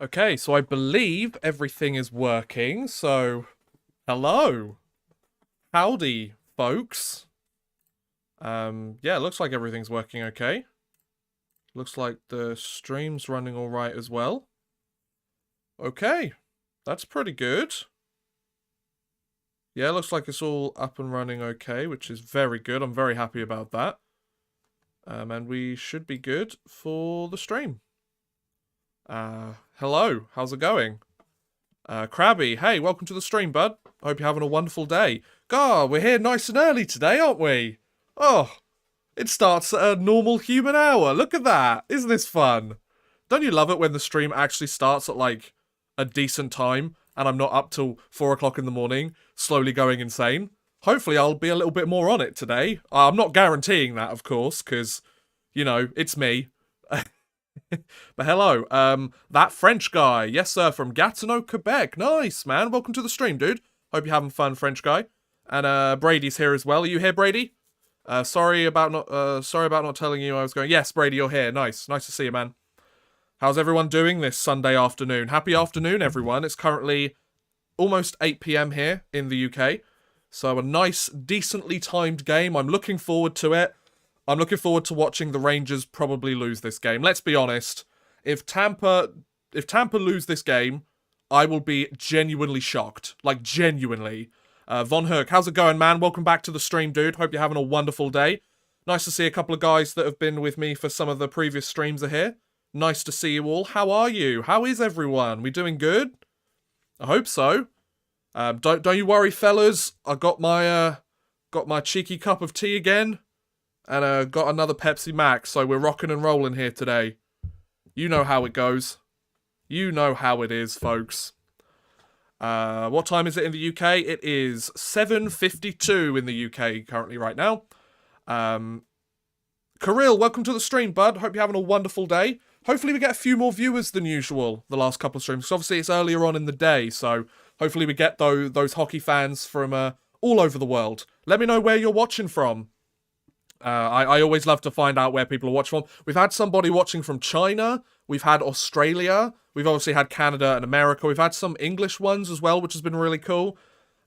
Okay, so I believe everything is working, so hello. Howdy, folks. Yeah, it looks like everything's working okay. Looks like the stream's running alright as well. Okay, that's pretty good. Yeah, looks like it's all up and running okay, which is very good. I'm very happy about that. And we should be good for the stream. Hello, how's it going? Krabby, hey, welcome to the stream, bud. Hope you're having a wonderful day. God, we're here nice and early today, aren't we? Oh, it starts at a normal human hour. Look at that. Isn't this fun? Don't you love it when the stream actually starts at, like, a decent time and I'm not up till 4 o'clock in the morning, slowly going insane? Hopefully I'll be a little bit more on it today. I'm not guaranteeing that, of course, because, you know, it's me. But hello, that French guy, yes sir, from Gatineau, Quebec. Nice, man. Welcome to the stream, dude. Hope you're having fun, French guy. And Brady's here as well. Are you here, Brady? Sorry about not telling you I was going. Yes, Brady, you're here. Nice to see you, man. How's everyone doing this Sunday afternoon? Happy afternoon, everyone. It's currently almost 8 p.m. here in the UK. So a nice, decently timed game. I'm looking forward to it. I'm looking forward to watching the Rangers probably lose this game. Let's be honest. If Tampa lose this game, I will be genuinely shocked. Like, genuinely. Von Herk, how's it going, man? Welcome back to the stream, dude. Hope you're having a wonderful day. Nice to see a couple of guys that have been with me for some of the previous streams are here. Nice to see you all. How are you? How is everyone? We doing good? I hope so. Don't you worry, fellas. I got my cheeky cup of tea again. And got another Pepsi Max, so we're rocking and rolling here today. You know how it goes. You know how it is, folks. What time is it in the UK? It is 7:52 in the UK currently right now. Kirill, welcome to the stream, bud. Hope you're having a wonderful day. Hopefully we get a few more viewers than usual the last couple of streams. Because obviously it's earlier on in the day, so hopefully we get those hockey fans from all over the world. Let me know where you're watching from. I always love to find out where people are watching from. We've had somebody watching from China. We've had Australia. We've obviously had Canada and America. We've had some English ones as well, which has been really cool.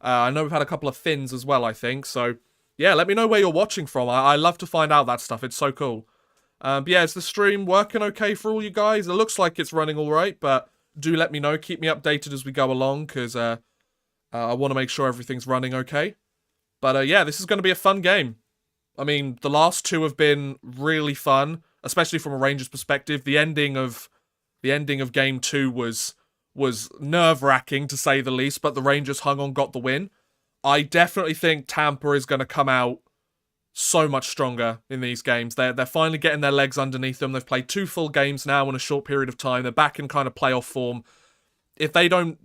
I know we've had a couple of Finns as well, I think. So, yeah, let me know where you're watching from. I love to find out that stuff. It's so cool. But yeah, is the stream working okay for all you guys? It looks like it's running all right, but do let me know. Keep me updated as we go along, because I want to make sure everything's running okay. But yeah, this is going to be a fun game. I mean, the last two have been really fun, especially from a Rangers perspective. The ending of Game 2 was nerve-wracking, to say the least, but the Rangers hung on, got the win. I definitely think Tampa is going to come out so much stronger in these games. They're finally getting their legs underneath them. They've played 2 full games now in a short period of time. They're back in kind of playoff form. If they don't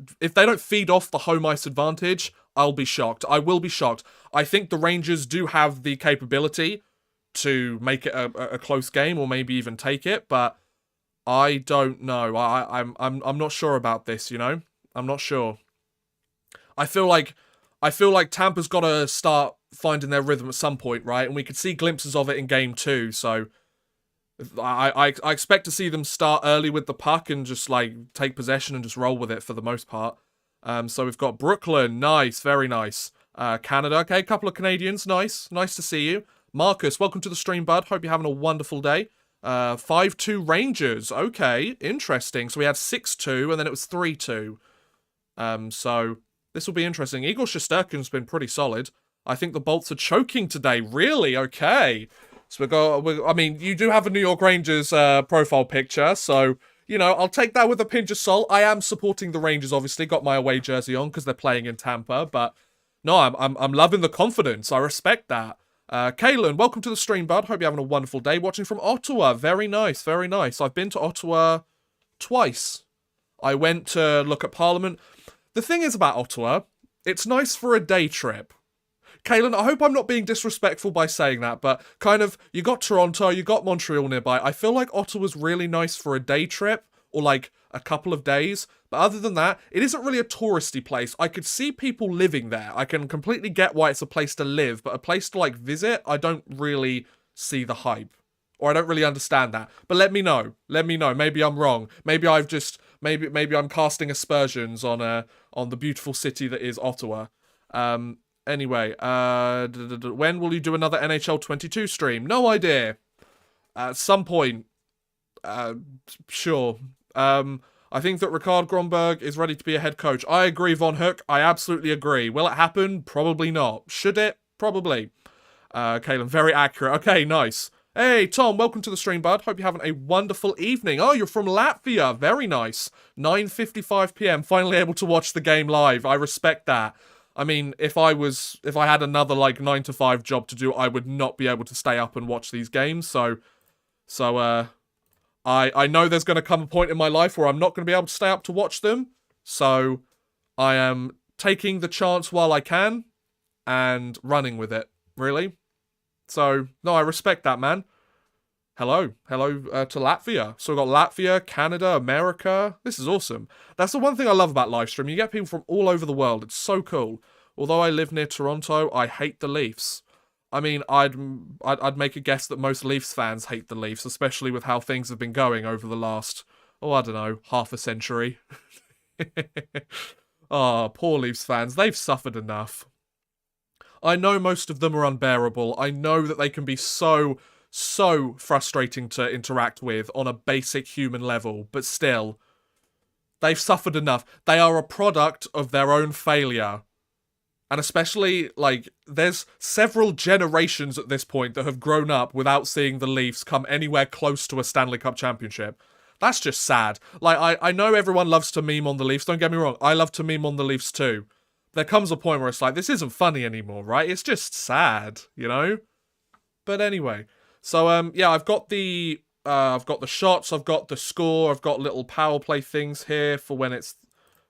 feed off the home ice advantage, I'll be shocked. I will be shocked. I think the Rangers do have the capability to make it a close game, or maybe even take it, but I don't know. I'm not sure about this, you know? I'm not sure. I feel like Tampa's got to start finding their rhythm at some point, right? And we could see glimpses of it in Game 2, so I expect to see them start early with the puck and just, like, take possession and just roll with it for the most part. So we've got Brooklyn, nice, very nice. Canada, okay, a couple of Canadians, nice to see you. Marcus, welcome to the stream, bud. Hope you're having a wonderful day. 5-2 Rangers, okay, interesting. So we had 6-2, and then it was 3-2. So this will be interesting. Igor Shesterkin's been pretty solid. I think the Bolts are choking today, really? Okay. So I mean, you do have a New York Rangers profile picture, so, you know, I'll take that with a pinch of salt. I am supporting the Rangers, obviously. Got my away jersey on because they're playing in Tampa, but no, I'm loving the confidence. I respect that. Kalen, welcome to the stream, bud. Hope you're having a wonderful day. Watching from Ottawa. Very nice, very nice. I've been to Ottawa twice. I went to look at Parliament. The thing is about Ottawa, it's nice for a day trip. Kalen, I hope I'm not being disrespectful by saying that, but kind of, you got Toronto, you got Montreal nearby. I feel like Ottawa's really nice for a day trip, or like a couple of days. But other than that, it isn't really a touristy place. I could see people living there. I can completely get why it's a place to live, but a place to, like, visit, I don't really see the hype. Or I don't really understand that. But let me know. Let me know. Maybe I'm wrong. Maybe I've just maybe I'm casting aspersions on the beautiful city that is Ottawa. Anyway, when will you do another NHL 22 stream? No idea. At some point. Sure. I think that Ricard Gromberg is ready to be a head coach. I agree, Von Hook. I absolutely agree. Will it happen? Probably not. Should it? Probably. Kalen, very accurate. Okay, nice. Hey, Tom, welcome to the stream, bud. Hope you're having a wonderful evening. Oh, you're from Latvia. Very nice. 9:55 p.m. Finally able to watch the game live. I respect that. I mean, if I had another, 9 to 5 job to do, I would not be able to stay up and watch these games. So, I know there's going to come a point in my life where I'm not going to be able to stay up to watch them. So, I am taking the chance while I can and running with it, really. So, no, I respect that, man. Hello to Latvia. So we've got Latvia, Canada, America. This is awesome. That's the one thing I love about Livestream. You get people from all over the world. It's so cool. Although I live near Toronto, I hate the Leafs. I mean, I'd make a guess that most Leafs fans hate the Leafs, especially with how things have been going over the last, I don't know, half a century. Oh, poor Leafs fans. They've suffered enough. I know most of them are unbearable. I know that they can be so frustrating to interact with on a basic human level, but still, they've suffered enough. They are a product of their own failure. And especially, there's several generations at this point that have grown up without seeing the Leafs come anywhere close to a Stanley Cup championship. That's just sad. I know everyone loves to meme on the Leafs, don't get me wrong. I love to meme on the Leafs too. There comes a point where it's this isn't funny anymore, right? It's just sad, you know? But anyway, so, I've got the shots, I've got the score, I've got little power play things here for when it's,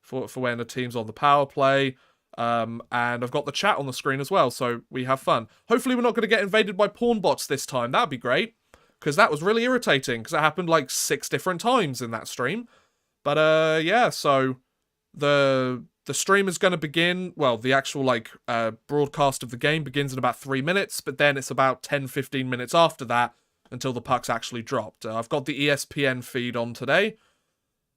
for when the team's on the power play, and I've got the chat on the screen as well, so we have fun. Hopefully we're not going to get invaded by porn bots this time, that'd be great, because that was really irritating, because it happened 6 different times in that stream. But, so, the stream is going to begin, well, the actual, broadcast of the game begins in about 3 minutes, but then it's about 10-15 minutes after that until the puck's actually dropped. I've got the ESPN feed on today,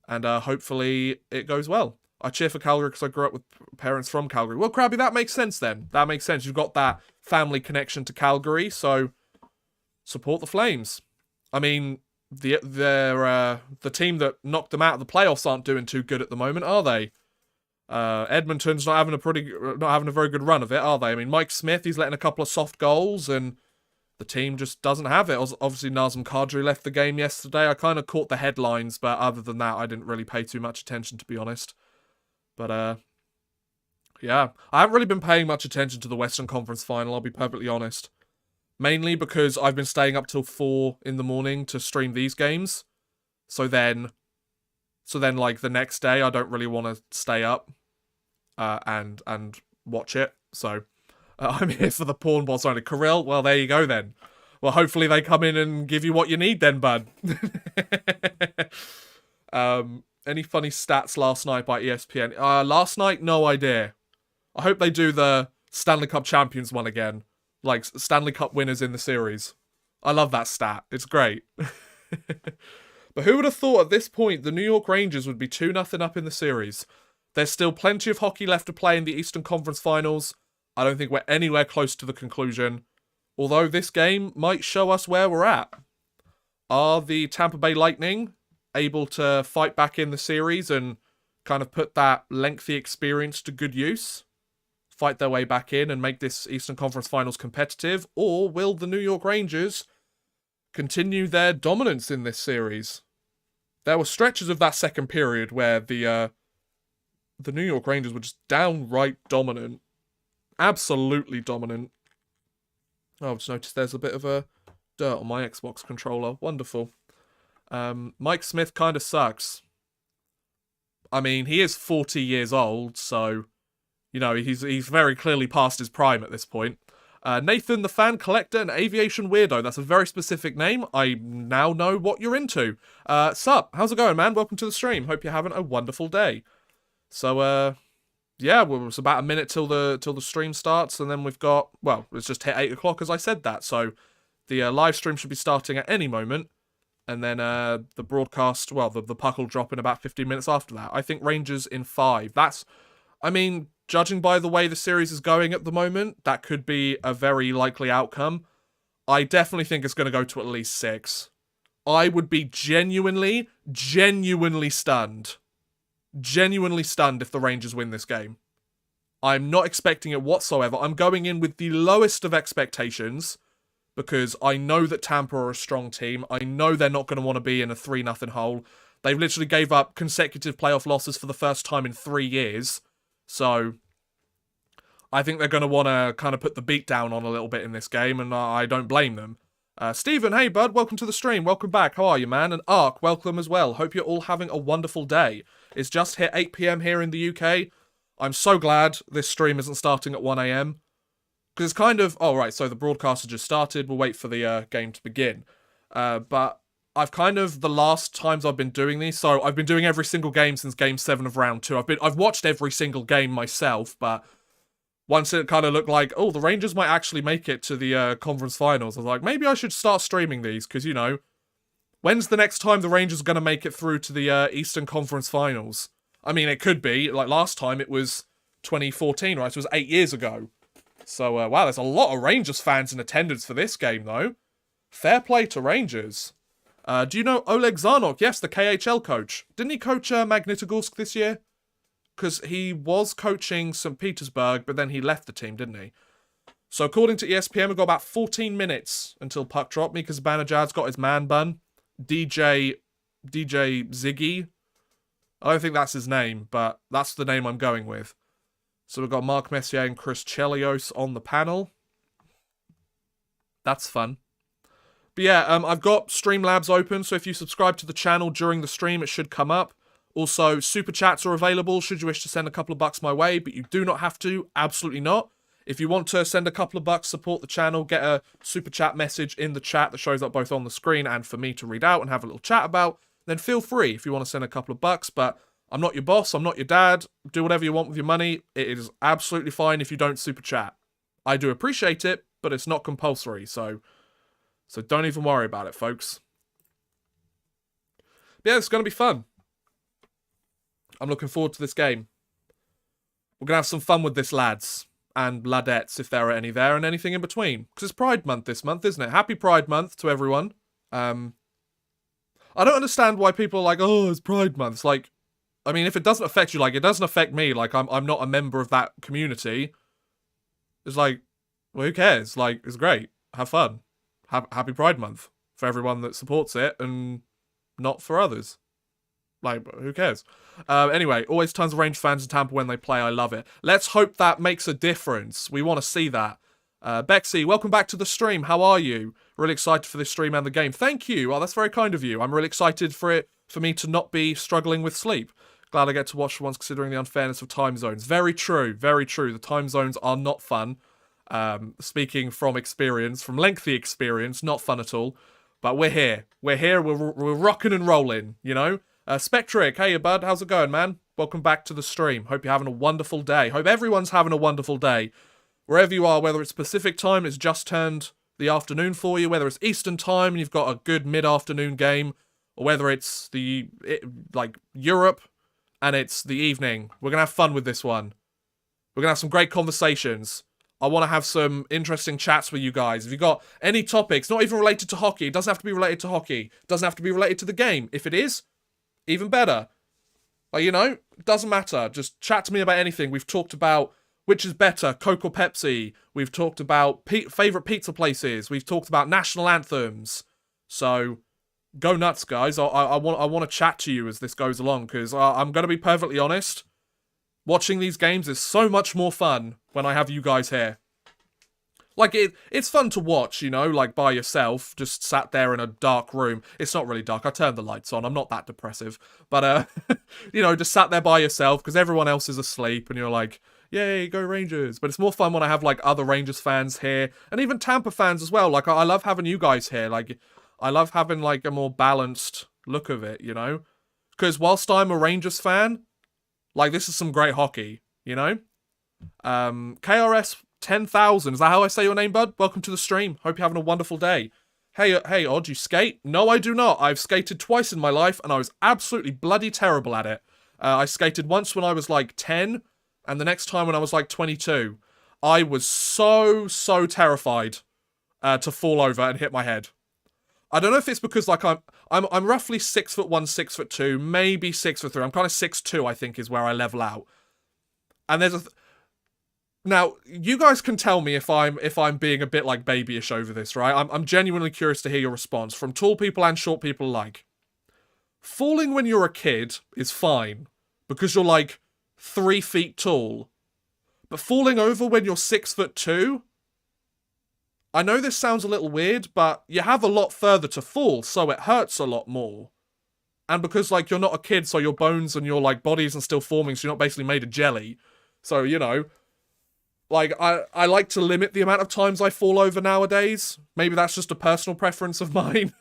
and hopefully it goes well. I cheer for Calgary because I grew up with parents from Calgary. Well, Krabby, that makes sense then. That makes sense. You've got that family connection to Calgary, so support the Flames. I mean, the team that knocked them out of the playoffs aren't doing too good at the moment, are they? Edmonton's not having a very good run of it, are they? I mean, Mike Smith, he's letting a couple of soft goals, and the team just doesn't have it. Obviously, Nazem Kadri left the game yesterday. I kind of caught the headlines, but other than that, I didn't really pay too much attention, to be honest. But, I haven't really been paying much attention to the Western Conference Final, I'll be perfectly honest. Mainly because I've been staying up till 4 in the morning to stream these games. So then, the next day, I don't really want to stay up and watch it. So, I'm here for the porn bots only. Kirill, well, there you go then. Well, hopefully they come in and give you what you need then, bud. Any funny stats last night by ESPN? Last night, no idea. I hope they do the Stanley Cup champions one again. Stanley Cup winners in the series. I love that stat. It's great. But who would have thought at this point the New York Rangers would be 2-0 up in the series? There's still plenty of hockey left to play in the Eastern Conference Finals. I don't think we're anywhere close to the conclusion. Although this game might show us where we're at. Are the Tampa Bay Lightning able to fight back in the series and kind of put that lengthy experience to good use? Fight their way back in and make this Eastern Conference Finals competitive? Or will the New York Rangers continue their dominance in this series? There were stretches of that second period where the New York Rangers were just downright dominant. Absolutely dominant. Oh, I've just noticed there's a bit of a dirt on my Xbox controller. Wonderful. Mike Smith kind of sucks. I mean, he is 40 years old, so, you know, he's very clearly past his prime at this point. Nathan, the fan collector and aviation weirdo. That's a very specific name. I now know what you're into. Sup? How's it going, man? Welcome to the stream. Hope you're having a wonderful day. So, yeah, well, it's about a minute till the stream starts, and then we've got, well, it's just hit 8 o'clock as I said that, so the live stream should be starting at any moment. And then the broadcast, well, the puck will drop in about 15 minutes after that. I think Rangers in 5. I mean, judging by the way the series is going at the moment, that could be a very likely outcome. I definitely think it's going to go to at least 6. I would be genuinely stunned. Genuinely stunned if the Rangers win this game. I'm not expecting it whatsoever. I'm going in with the lowest of expectations because I know that Tampa are a strong team. I know they're not going to want to be in a 3-0 hole. They've literally gave up consecutive playoff losses for the first time in 3 years. So I think they're going to want to kind of put the beat down on a little bit in this game, and I don't blame them. Stephen, hey bud, welcome to the stream. Welcome back. How are you, man? And Ark, welcome as well. Hope you're all having a wonderful day. It's just hit 8 PM here in the UK. I'm so glad this stream isn't starting at 1 AM. Because it's kind of... Oh, right, so the broadcast has just started. We'll wait for the game to begin. But I've kind of... The last times I've been doing these... So I've been doing every single game since Game 7 of Round 2. I've watched every single game myself, but... Once it kind of looked like, oh, the Rangers might actually make it to the conference finals, I was like, maybe I should start streaming these, because, you know... When's the next time the Rangers are going to make it through to the Eastern Conference finals? I mean, it could be. Like, last time it was 2014, right? So it was 8 years ago. So, wow, there's a lot of Rangers fans in attendance for this game, though. Fair play to Rangers. Do you know Oleg Zarnok? Yes, the KHL coach. Didn't he coach Magnitogorsk this year? Because he was coaching St. Petersburg, but then he left the team, didn't he? So, according to ESPN, we've got about 14 minutes until puck drop. Mika Zibanejad's got his man bun. DJ Ziggy. I don't think that's his name, but that's the name I'm going with. So we've got Mark Messier and Chris Chelios on the panel. That's fun. But yeah, I've got Streamlabs open, so if you subscribe to the channel during the stream, it should come up. Also, super chats are available should you wish to send a couple of bucks my way, but you do not have to. Absolutely not. If you want to send a couple of bucks, support the channel, get a super chat message in the chat that shows up both on the screen and for me to read out and have a little chat about, then feel free if you want to send a couple of bucks, but I'm not your boss, I'm not your dad. Do whatever you want with your money. It is absolutely fine if you don't super chat. I do appreciate it, but it's not compulsory, so don't even worry about it, folks. But yeah, it's going to be fun. I'm looking forward to this game. We're going to have some fun with this, lads. And ladettes, if there are any there, and anything in between. Because it's Pride Month this month, isn't it? Happy Pride Month to everyone. I don't understand why people are like, oh, it's Pride Month. It's like, I mean, if it doesn't affect you, like, it doesn't affect me. Like, I'm not a member of that community. It's like, well, who cares? Like, it's great. Have fun. Happy Pride Month for everyone that supports it, and not for others. Like, who cares? Anyway, always tons of Rangers fans in Tampa when they play. I love it. Let's hope that makes a difference. We want to see that. Bexy, welcome back to the stream. How are you? Really excited for this stream and the game. Thank you. Oh, that's very kind of you. I'm really excited for me to not be struggling with sleep. Glad I get to watch for once, considering the unfairness of time zones. Very true. Very true. The time zones are not fun. Speaking from experience, from lengthy experience, not fun at all. But we're here. We're here. We're rocking and rolling, you know? Spectric, hey bud, how's it going, man? Welcome back to the stream. Hope you're having a wonderful day. Hope everyone's having a wonderful day. Wherever you are, whether it's Pacific time, it's just turned the afternoon for you, whether it's Eastern time and you've got a good mid-afternoon game, or whether it's like Europe and it's the evening. We're going to have fun with this one. We're going to have some great conversations. I want to have some interesting chats with you guys. If you've got any topics, not even related to hockey, it doesn't have to be related to hockey. It doesn't have to be related to the game. If it is, even better. Like, you know, it doesn't matter. Just chat to me about anything. We've talked about which is better, Coke or Pepsi. We've talked about favourite pizza places. We've talked about national anthems. So, go nuts, guys. I want to chat to you as this goes along, because I'm going to be perfectly honest. Watching these games is so much more fun when I have you guys here. Like, it's fun to watch, you know, like, by yourself, just sat there in a dark room. It's not really dark. I turned the lights on. I'm not that depressive. But, you know, just sat there by yourself, because everyone else is asleep, and you're like, yay, go Rangers. But it's more fun when I have, like, other Rangers fans here, and even Tampa fans as well. Like, I love having you guys here. Like, I love having, like, a more balanced look of it, you know? Because whilst I'm a Rangers fan, like, this is some great hockey, you know? KRS 10,000, is that how I say your name, bud? Welcome to the stream. Hope you're having a wonderful day. Hey, Odd, you skate? No, I do not. I've skated twice in my life, and I was absolutely bloody terrible at it. I skated once when I was like 10, and the next time when I was like 22. I was so terrified to fall over and hit my head. I don't know if it's because like I'm roughly 6'1", 6'2", maybe 6'3". I'm kind of 6'2", I think, is where I level out. And there's now you guys can tell me if I'm being a bit like babyish over this, right? I'm genuinely curious to hear your response from tall people and short people alike. Falling when you're a kid is fine because you're like 3 feet tall, but falling over when you're 6'2". I know this sounds a little weird, but you have a lot further to fall, so it hurts a lot more. And because, like, you're not a kid, so your bones and your, like, body isn't still forming, so you're not basically made of jelly. So, you know, like, I like to limit the amount of times I fall over nowadays. Maybe that's just a personal preference of mine.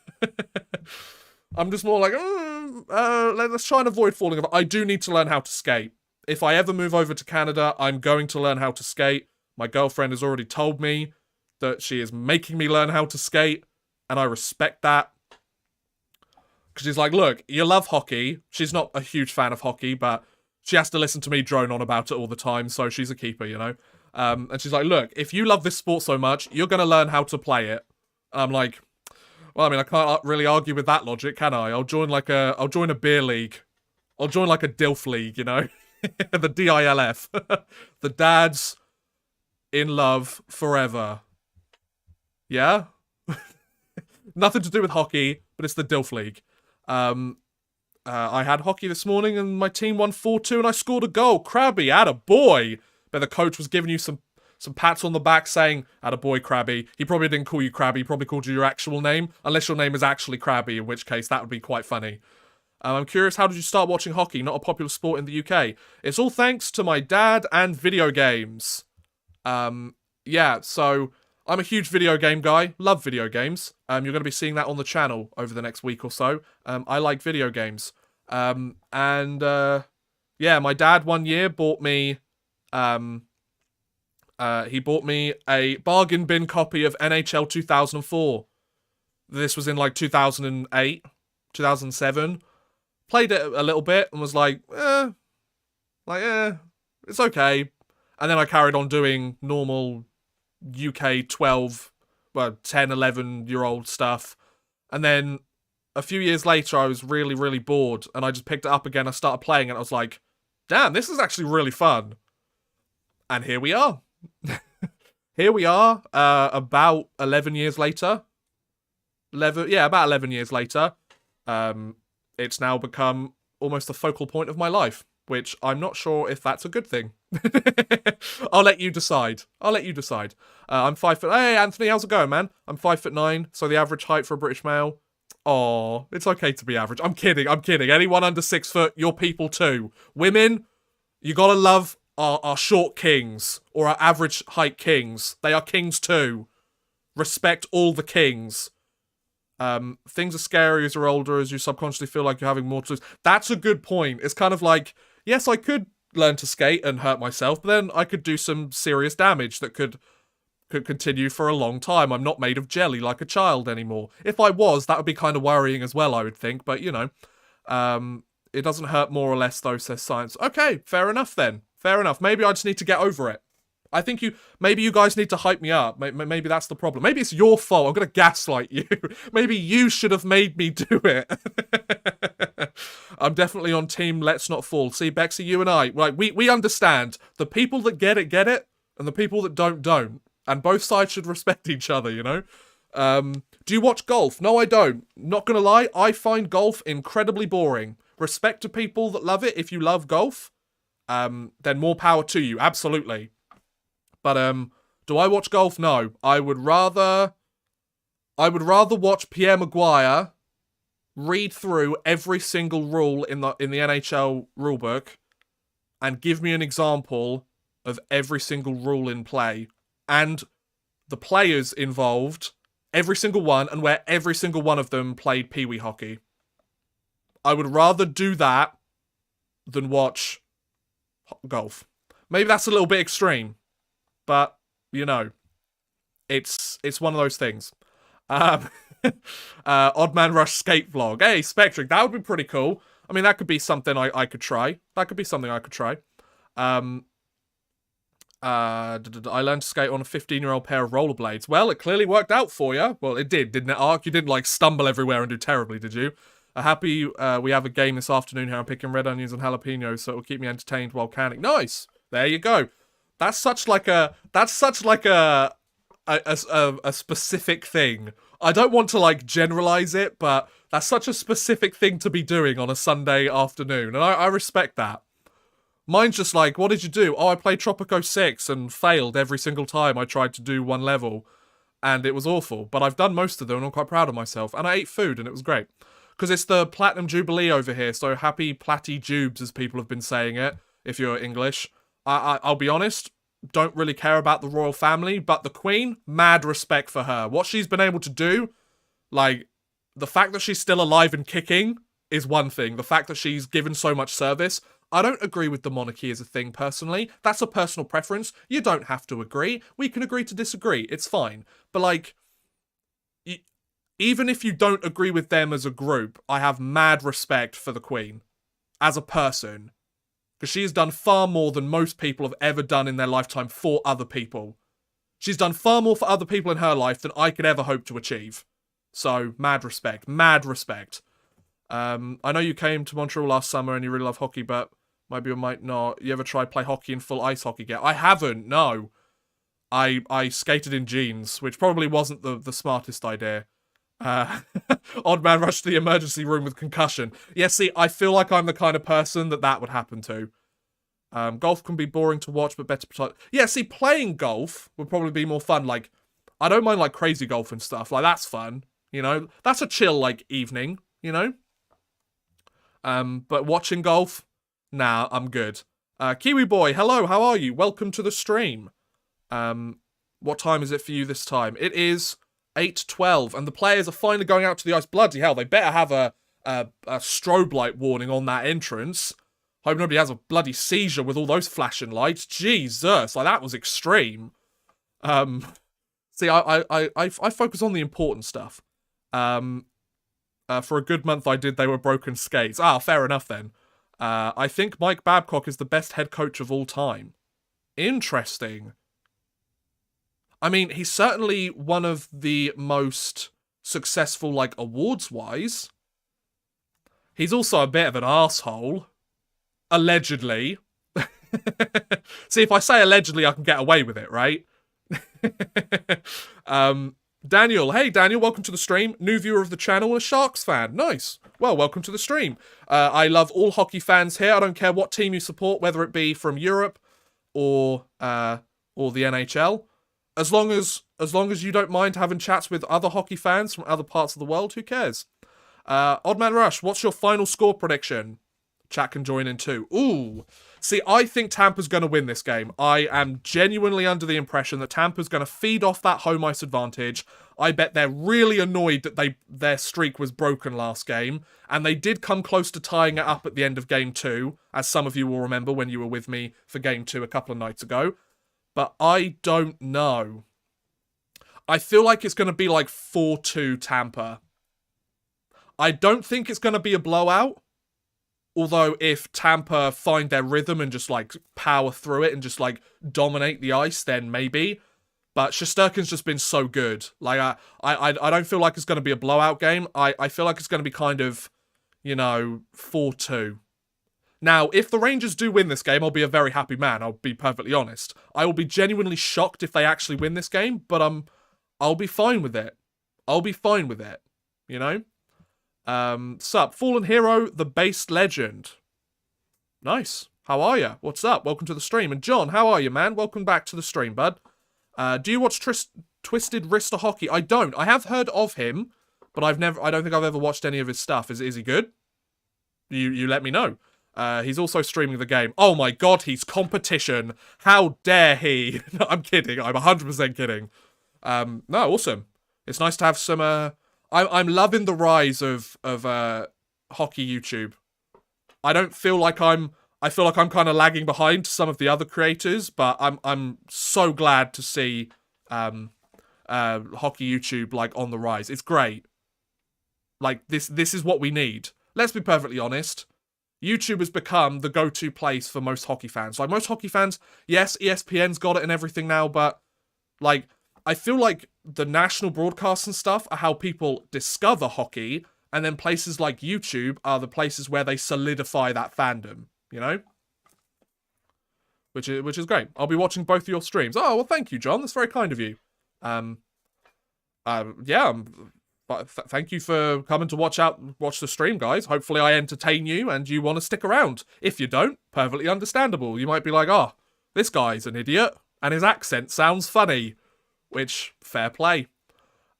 I'm just more like, let's try and avoid falling over. I do need to learn how to skate. If I ever move over to Canada, I'm going to learn how to skate. My girlfriend has already told me that she is making me learn how to skate, and I respect that. Because she's like, look, you love hockey. She's not a huge fan of hockey, but she has to listen to me drone on about it all the time, so she's a keeper, you know? And she's like, look, if you love this sport so much, you're going to learn how to play it. And I'm like, well, I mean, I can't really argue with that logic, can I? I'll join a beer league. I'll join like a DILF league, you know? The DILF. The dads in love forever. Yeah? Nothing to do with hockey, but it's the DILF League. I had hockey this morning and my team won 4-2 and I scored a goal. Krabby, attaboy. But the coach was giving you some pats on the back saying, attaboy, Krabby. He probably didn't call you Krabby, he probably called you your actual name, unless your name is actually Krabby, in which case that would be quite funny. I'm curious, how did you start watching hockey? Not a popular sport in the UK. It's all thanks to my dad and video games. Yeah, so I'm a huge video game guy. Love video games. You're going to be seeing that on the channel over the next week or so. I like video games. Yeah, my dad one year bought me... he bought me a bargain bin copy of NHL 2004. This was in like 2008, 2007. Played it a little bit and was like, it's okay. And then I carried on doing normal UK 10, 11-year-old stuff. And then a few years later, I was really, really bored. And I just picked it up again. I started playing and I was like, damn, this is actually really fun. And here we are. Here we are, about 11 years later. About 11 years later. It's now become almost the focal point of my life, which I'm not sure if that's a good thing. I'll let you decide. I'm 5 foot... Hey, Anthony, how's it going, man? I'm 5'9", so the average height for a British male. Aw, it's okay to be average. I'm kidding. Anyone under 6 foot, you're people too. Women, you gotta love our short kings, or our average height kings. They are kings too. Respect all the kings. Things are scary as you're older, as you subconsciously feel like you're having more to lose. That's a good point. It's kind of like, yes, I could learn to skate and hurt myself, but then I could do some serious damage that could continue for a long time. I'm not made of jelly like a child anymore. If I was, that would be kind of worrying as well, I would think, but you know. It doesn't hurt more or less though, says science. Okay, fair enough then. Fair enough. Maybe I just need to get over it. I think maybe you guys need to hype me up. Maybe that's the problem. Maybe it's your fault. I'm going to gaslight you. Maybe you should have made me do it. I'm definitely on team let's not fall. See, Bexy, you and I, like, we understand. The people that get it, and the people that don't. And both sides should respect each other, you know? Do you watch golf? No, I don't. Not going to lie, I find golf incredibly boring. Respect to people that love it. If you love golf, then more power to you. Absolutely. But do I watch golf? No. I would rather watch Pierre Maguire read through every single rule in the NHL rulebook and give me an example of every single rule in play and the players involved, every single one, and where every single one of them played Pee-wee hockey. I would rather do that than watch golf. Maybe that's a little bit extreme. But, you know, it's one of those things. Odd Man Rush skate vlog. Hey, Spectric, that would be pretty cool. I mean, that could be something I could try. That could be something I could try. I learned to skate on a 15-year-old pair of rollerblades. Well, it clearly worked out for you. Well, it did, didn't it, Ark? You didn't, like, stumble everywhere and do terribly, did you? Happy we have a game this afternoon here. I'm picking red onions and jalapenos, so it'll keep me entertained while canning. Nice! There you go. That's such like a specific thing. I don't want to, like, generalize it, but that's such a specific thing to be doing on a Sunday afternoon, and I respect that. Mine's just like, what did you do? Oh, I played Tropico 6 and failed every single time I tried to do one level, and it was awful. But I've done most of them, and I'm quite proud of myself. And I ate food, and it was great. Because it's the Platinum Jubilee over here, so happy Platty Jubes, as people have been saying it, if you're English. I'll be honest, don't really care about the royal family, but the Queen, mad respect for her. What she's been able to do, like, the fact that she's still alive and kicking is one thing. The fact that she's given so much service... I don't agree with the monarchy as a thing, personally. That's a personal preference. You don't have to agree. We can agree to disagree. It's fine. But, like, even if you don't agree with them as a group, I have mad respect for the Queen as a person. Because she has done far more than most people have ever done in their lifetime for other people. She's done far more for other people in her life than I could ever hope to achieve. So, mad respect. Mad respect. I know you came to Montreal last summer and you really love hockey, but maybe you might not. You ever tried play hockey in full ice hockey gear? I haven't, no. I skated in jeans, which probably wasn't the smartest idea. Odd Man rushed to the emergency room with concussion. Yeah, see, I feel like I'm the kind of person that would happen to. Golf can be boring to watch, but better protect. Yeah, see, playing golf would probably be more fun. Like, I don't mind, like, crazy golf and stuff. Like, that's fun, you know? That's a chill, like, evening, you know? But watching golf, nah, I'm good. Kiwi Boy, hello, how are you? Welcome to the stream. What time is it for you this time? It is 8:12, and the players are finally going out to the ice. Bloody hell, they better have a strobe light warning on that entrance. Hope nobody has a bloody seizure with all those flashing lights. Jesus, like, that was extreme. See, I focus on the important stuff. For a good month I did, they were broken skates. Ah, fair enough then. I think Mike Babcock is the best head coach of all time. Interesting. I mean, he's certainly one of the most successful, like, awards-wise. He's also a bit of an arsehole. Allegedly. See, if I say allegedly, I can get away with it, right? Daniel, hey Daniel, welcome to the stream. New viewer of the channel and a Sharks fan. Nice. Well, welcome to the stream. I love all hockey fans here. I don't care what team you support, whether it be from Europe or the NHL. As long as you don't mind having chats with other hockey fans from other parts of the world, who cares? Oddman Rush, what's your final score prediction? Chat can join in too. Ooh. See, I think Tampa's going to win this game. I am genuinely under the impression that Tampa's going to feed off that home ice advantage. I bet they're really annoyed that their streak was broken last game. And they did come close to tying it up at the end of Game 2, as some of you will remember when you were with me for Game 2 a couple of nights ago. But I don't know. I feel like it's going to be like 4-2 Tampa. I don't think it's going to be a blowout. Although if Tampa find their rhythm and just, like, power through it and just, like, dominate the ice, then maybe. But Shesterkin's just been so good. Like, I don't feel like it's going to be a blowout game. I feel like it's going to be kind of, you know, 4-2. Now, if the Rangers do win this game, I'll be a very happy man. I'll be perfectly honest. I will be genuinely shocked if they actually win this game, but I'll be fine with it. I'll be fine with it, you know? Sup, Fallen Hero, the Based Legend. Nice. How are you? What's up? Welcome to the stream. And John, how are you, man? Welcome back to the stream, bud. Do you watch Twisted Wrister Hockey? I don't. I have heard of him, but I don't think I've ever watched any of his stuff. Is he good? You let me know. He's also streaming the game. Oh my god, he's competition. How dare he? No, I'm kidding. I'm 100% kidding. No, awesome. It's nice to have some, I'm loving the rise of hockey YouTube. I feel like I'm kind of lagging behind some of the other creators, but I'm so glad to see hockey YouTube, like, on the rise. It's great. Like, this is what we need. Let's be perfectly honest. YouTube has become the go-to place for most hockey fans. Like, most hockey fans, yes, ESPN's got it and everything now, but, like, I feel like the national broadcasts and stuff are how people discover hockey, and then places like YouTube are the places where they solidify that fandom, you know? Which is great. I'll be watching both of your streams. Oh, well, thank you, John. That's very kind of you. Yeah, thank you for coming to watch the stream, guys. Hopefully I entertain you and you want to stick around. If you don't, perfectly understandable. You might be like, oh, this guy's an idiot and his accent sounds funny. Which, fair play.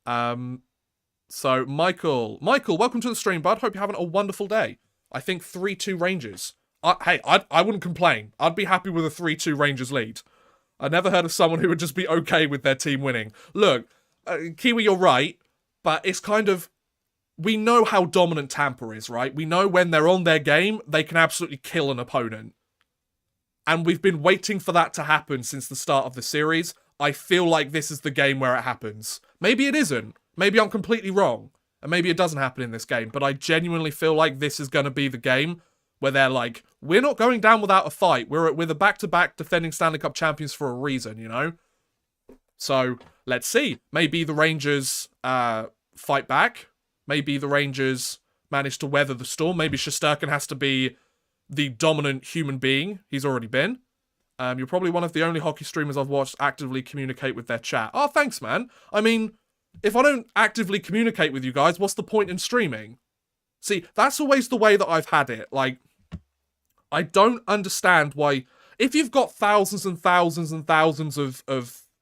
So, Michael, welcome to the stream, bud. Hope you're having a wonderful day. I think 3-2 Rangers. Hey, I wouldn't complain. I'd be happy with a 3-2 Rangers lead. I never heard of someone who would just be okay with their team winning. Look, Kiwi, you're right, but it's kind of... We know how dominant Tampa is, right? We know when they're on their game, they can absolutely kill an opponent. And we've been waiting for that to happen since the start of the series. I feel like this is the game where it happens. Maybe it isn't. Maybe I'm completely wrong. And maybe it doesn't happen in this game. But I genuinely feel like this is going to be the game where they're like, we're not going down without a fight. We're the back-to-back defending Stanley Cup champions for a reason, you know? So, let's see. Maybe the Rangers fight back. Maybe the Rangers manage to weather the storm. Maybe Shesterkin has to be the dominant human being he's already been. You're probably one of the only hockey streamers I've watched actively communicate with their chat. Oh, thanks, man. I mean, if I don't actively communicate with you guys, what's the point in streaming? See, that's always the way that I've had it. Like, I don't understand why... If you've got thousands and thousands and thousands of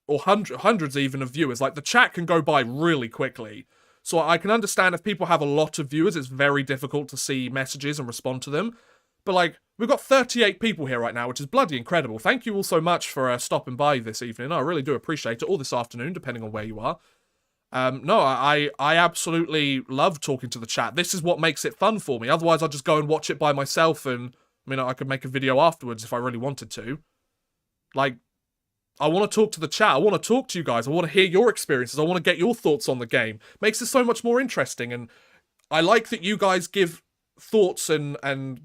or hundreds even of viewers, like, the chat can go by really quickly. So I can understand if people have a lot of viewers, it's very difficult to see messages and respond to them. But, like, we've got 38 people here right now, which is bloody incredible. Thank you all so much for stopping by this evening. I really do appreciate it. Or this afternoon, depending on where you are. No, I absolutely love talking to the chat. This is what makes it fun for me. Otherwise, I'll just go and watch it by myself. And, I mean, I could make a video afterwards if I really wanted to. Like, I want to talk to the chat. I want to talk to you guys. I want to hear your experiences. I want to get your thoughts on the game. Makes it so much more interesting. And I like that you guys give... thoughts and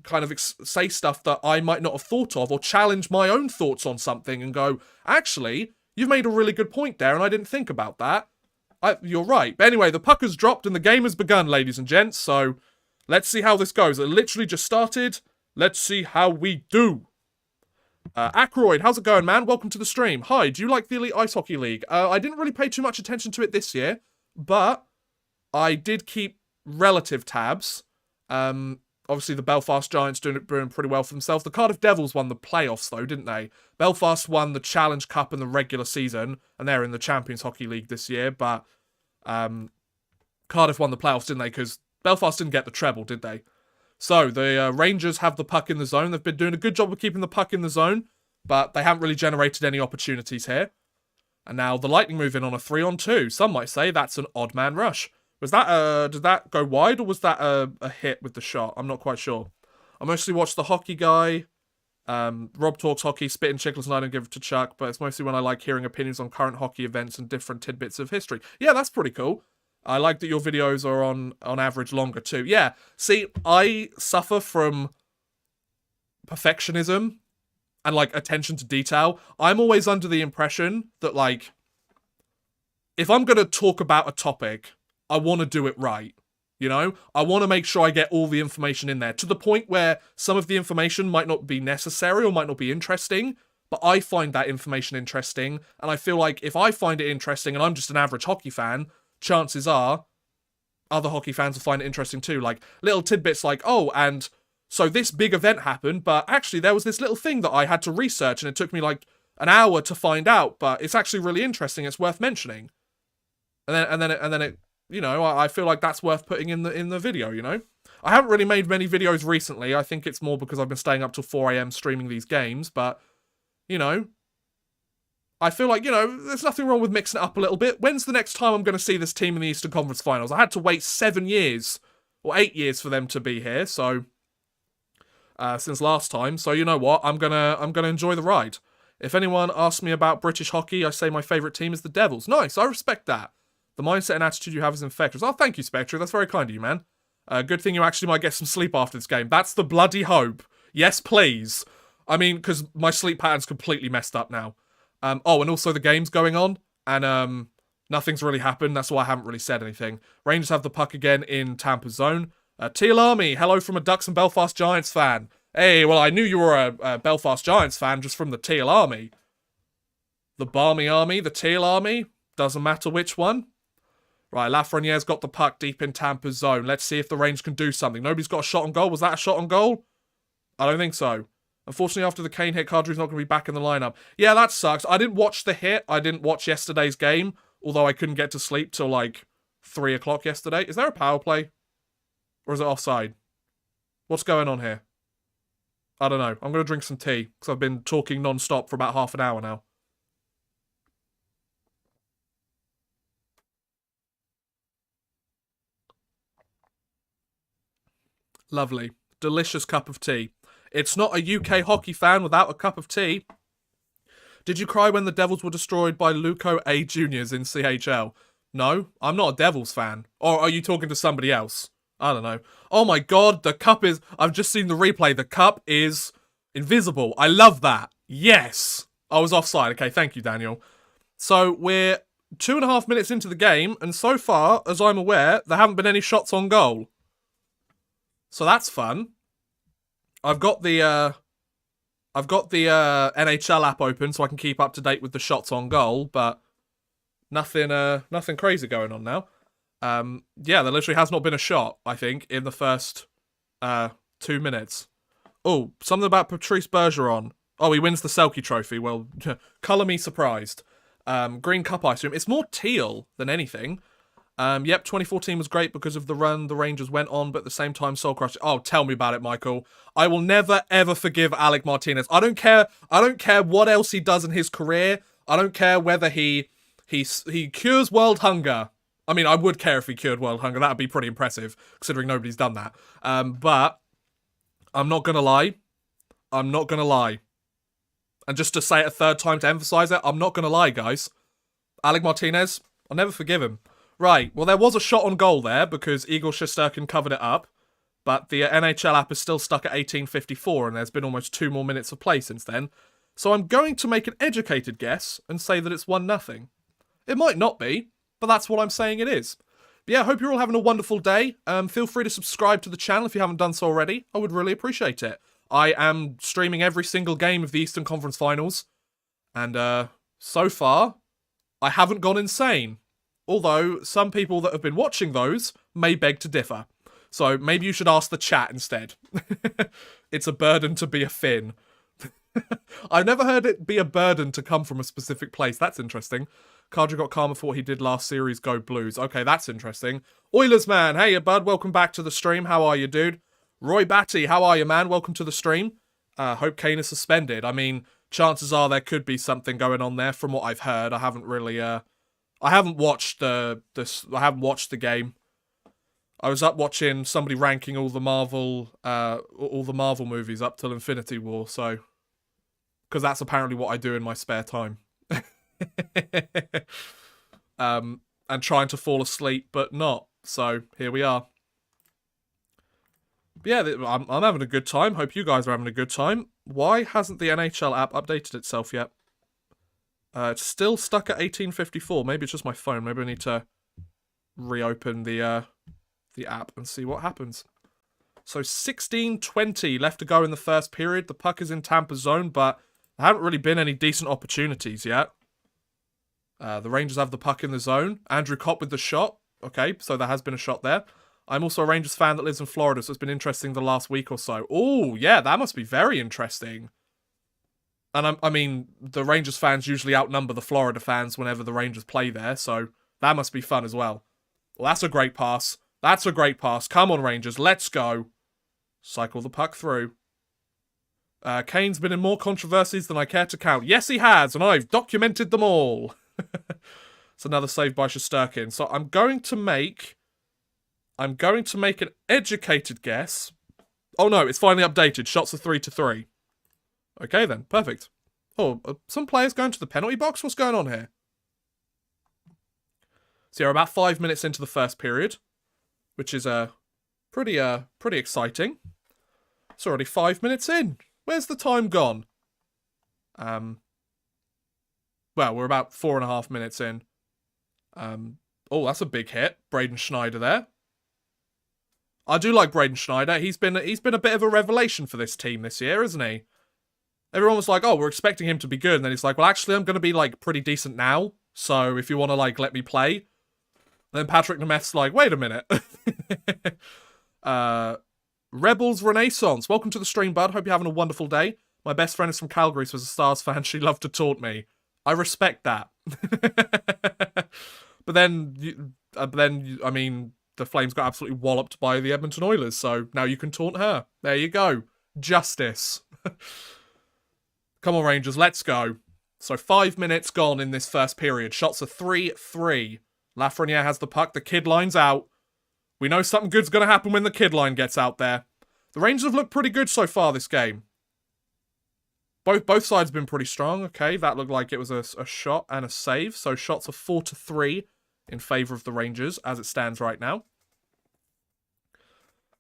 kind of say stuff that I might not have thought of, or challenge my own thoughts on something and go, actually, you've made a really good point there and I didn't think about that. You're right. But anyway, the puck has dropped and the game has begun, ladies and gents, so let's see how this goes. It literally just started. Let's see how we do. Ackroyd, how's it going, man? Welcome to the stream. Hi, do you like the Elite Ice Hockey League? I didn't really pay too much attention to it this year, but I did keep relative tabs. Obviously the Belfast Giants doing pretty well for themselves. The Cardiff Devils won the playoffs though, didn't they? Belfast won the Challenge Cup in the regular season, and they're in the Champions Hockey League this year, but Cardiff won the playoffs, didn't they? Because Belfast didn't get the treble, did they? So, the Rangers have the puck in the zone. They've been doing a good job of keeping the puck in the zone, but they haven't really generated any opportunities here. And now the Lightning move in on a 3-on-2. Some might say that's an odd man rush. Was that, did that go wide, or was that a hit with the shot? I'm not quite sure. I mostly watch the hockey guy. Rob talks hockey, spit and chicklets, and I don't give it to Chuck, but it's mostly when I like hearing opinions on current hockey events and different tidbits of history. Yeah, that's pretty cool. I like that your videos are on average longer too. Yeah, see, I suffer from perfectionism and, like, attention to detail. I'm always under the impression that, like, if I'm going to talk about a topic, I want to do it right, you know? I want to make sure I get all the information in there, to the point where some of the information might not be necessary or might not be interesting, but I find that information interesting, and I feel like if I find it interesting and I'm just an average hockey fan, chances are other hockey fans will find it interesting too. Like, little tidbits like, oh, and so this big event happened, but actually there was this little thing that I had to research, and it took me like an hour to find out, but it's actually really interesting, it's worth mentioning. And then it you know, I feel like that's worth putting in the video, you know? I haven't really made many videos recently. I think it's more because I've been staying up till 4 AM streaming these games, but, you know, I feel like, you know, there's nothing wrong with mixing it up a little bit. When's the next time I'm going to see this team in the Eastern Conference Finals? I had to wait 7 years, or 8 years for them to be here, so, since last time, so you know what, I'm gonna enjoy the ride. If anyone asks me about British hockey, I say my favourite team is the Devils. Nice, I respect that. The mindset and attitude you have is infectious. Oh, thank you, Spectre. That's very kind of you, man. Good thing you actually might get some sleep after this game. That's the bloody hope. Yes, please. I mean, because my sleep pattern's completely messed up now. Oh, and also the game's going on, and nothing's really happened. That's why I haven't really said anything. Rangers have the puck again in Tampa's zone. Teal Army, hello from a Ducks and Belfast Giants fan. Hey, well, I knew you were a Belfast Giants fan just from the Teal Army. The Barmy Army, the Teal Army, doesn't matter which one. Right, Lafreniere's got the puck deep in Tampa's zone. Let's see if the Rangers can do something. Nobody's got a shot on goal. Was that a shot on goal? I don't think so. Unfortunately, after the Kane hit, Kadri's not going to be back in the lineup. Yeah, that sucks. I didn't watch the hit. I didn't watch yesterday's game, although I couldn't get to sleep till like 3 o'clock yesterday. Is there a power play? Or is it offside? What's going on here? I don't know. I'm going to drink some tea, because I've been talking non-stop for about half an hour now. Lovely. Delicious cup of tea. It's not a UK hockey fan without a cup of tea. Did you cry when the Devils were destroyed by Luco A Juniors in CHL? No, I'm not a Devils fan. Or are you talking to somebody else? I don't know. Oh my god, the cup is... I've just seen the replay. The cup is invisible. I love that. Yes. I was offside. Okay, thank you, Daniel. So we're 2.5 minutes into the game, and so far, as I'm aware, there haven't been any shots on goal. So that's fun. I've got the NHL app open so I can keep up to date with the shots on goal, but nothing crazy going on now. Yeah, there literally has not been a shot, I think, in the first 2 minutes. Oh, something about Patrice Bergeron. Oh, he wins the Selke Trophy. Well, colour me surprised. Green Cup, I assume. It's more teal than anything. Yep, 2014 was great because of the run the Rangers went on, but at the same time, soul crushing. Oh, tell me about it, Michael. I will never, ever forgive Alec Martinez. I don't care what else he does in his career. I don't care whether he cures world hunger. I mean, I would care if he cured world hunger. That would be pretty impressive, considering nobody's done that. But I'm not going to lie. I'm not going to lie. And just to say it a third time to emphasize it, I'm not going to lie, guys. Alec Martinez, I'll never forgive him. Right, well, there was a shot on goal there because Igor Shesterkin covered it up, but the NHL app is still stuck at 18:54, and there's been almost 2 more minutes of play since then. So I'm going to make an educated guess and say that it's 1-0. It might not be, but that's what I'm saying it is. But yeah, I hope you're all having a wonderful day. Feel free to subscribe to the channel if you haven't done so already. I would really appreciate it. I am streaming every single game of the Eastern Conference Finals, and so far, I haven't gone insane. Although, some people that have been watching those may beg to differ. So, maybe you should ask the chat instead. It's a burden to be a Finn. I've never heard it be a burden to come from a specific place. That's interesting. Kadri got karma for what he did last series, go Blues. Okay, that's interesting. Oilers man, hey bud, welcome back to the stream. How are you, dude? Roy Batty, how are you, man? Welcome to the stream. Hope Kane is suspended. I mean, chances are there could be something going on there from what I've heard. I haven't really... I haven't watched the game. I was up watching somebody ranking all the Marvel movies up till Infinity War, so because that's apparently what I do in my spare time. And trying to fall asleep but not. So here we are. But yeah, I'm having a good time. Hope you guys are having a good time. Why hasn't the NHL app updated itself yet? It's still stuck at 18:54. Maybe it's just my phone. Maybe I need to reopen the app and see what happens. So 16:20 left to go in the first period. The puck is in Tampa's zone, but there haven't really been any decent opportunities yet. The Rangers have the puck in the zone. Andrew Kopp with the shot. Okay, so there has been a shot there. I'm also a Rangers fan that lives in Florida, so it's been interesting the last week or so. Oh, yeah, that must be very interesting. And I mean, the Rangers fans usually outnumber the Florida fans whenever the Rangers play there, so that must be fun as well. Well, that's a great pass. That's a great pass. Come on, Rangers, let's go. Cycle the puck through. Kane's been in more controversies than I care to count. Yes, he has, and I've documented them all. It's another save by Shesterkin. So I'm going to make an educated guess. Oh no, it's finally updated. Shots are 3-3. Okay then, perfect. Oh, some players going to the penalty box? What's going on here? So you're about 5 minutes into the first period, which is pretty exciting. It's already 5 minutes in. Where's the time gone? Well, we're about 4.5 minutes in. Oh, that's a big hit. Braden Schneider there. I do like Braden Schneider. He's been a bit of a revelation for this team this year, isn't he? Everyone was like, oh, we're expecting him to be good. And then he's like, well, actually, I'm going to be, like, pretty decent now. So if you want to, like, let me play. And then Patrick Nemeth's like, wait a minute. Rebels Renaissance. Welcome to the stream, bud. Hope you're having a wonderful day. My best friend is from Calgary, so as a Stars fan, she loved to taunt me. I respect that. But then, I mean, the Flames got absolutely walloped by the Edmonton Oilers, so now you can taunt her. There you go. Justice. Come on, Rangers, let's go. So 5 minutes gone in this first period. Shots are 3-3. Lafreniere has the puck. The kid line's out. We know something good's going to happen when the kid line gets out there. The Rangers have looked pretty good so far this game. Both sides have been pretty strong. Okay, that looked like it was a shot and a save. So shots are 4-3 in favour of the Rangers as it stands right now.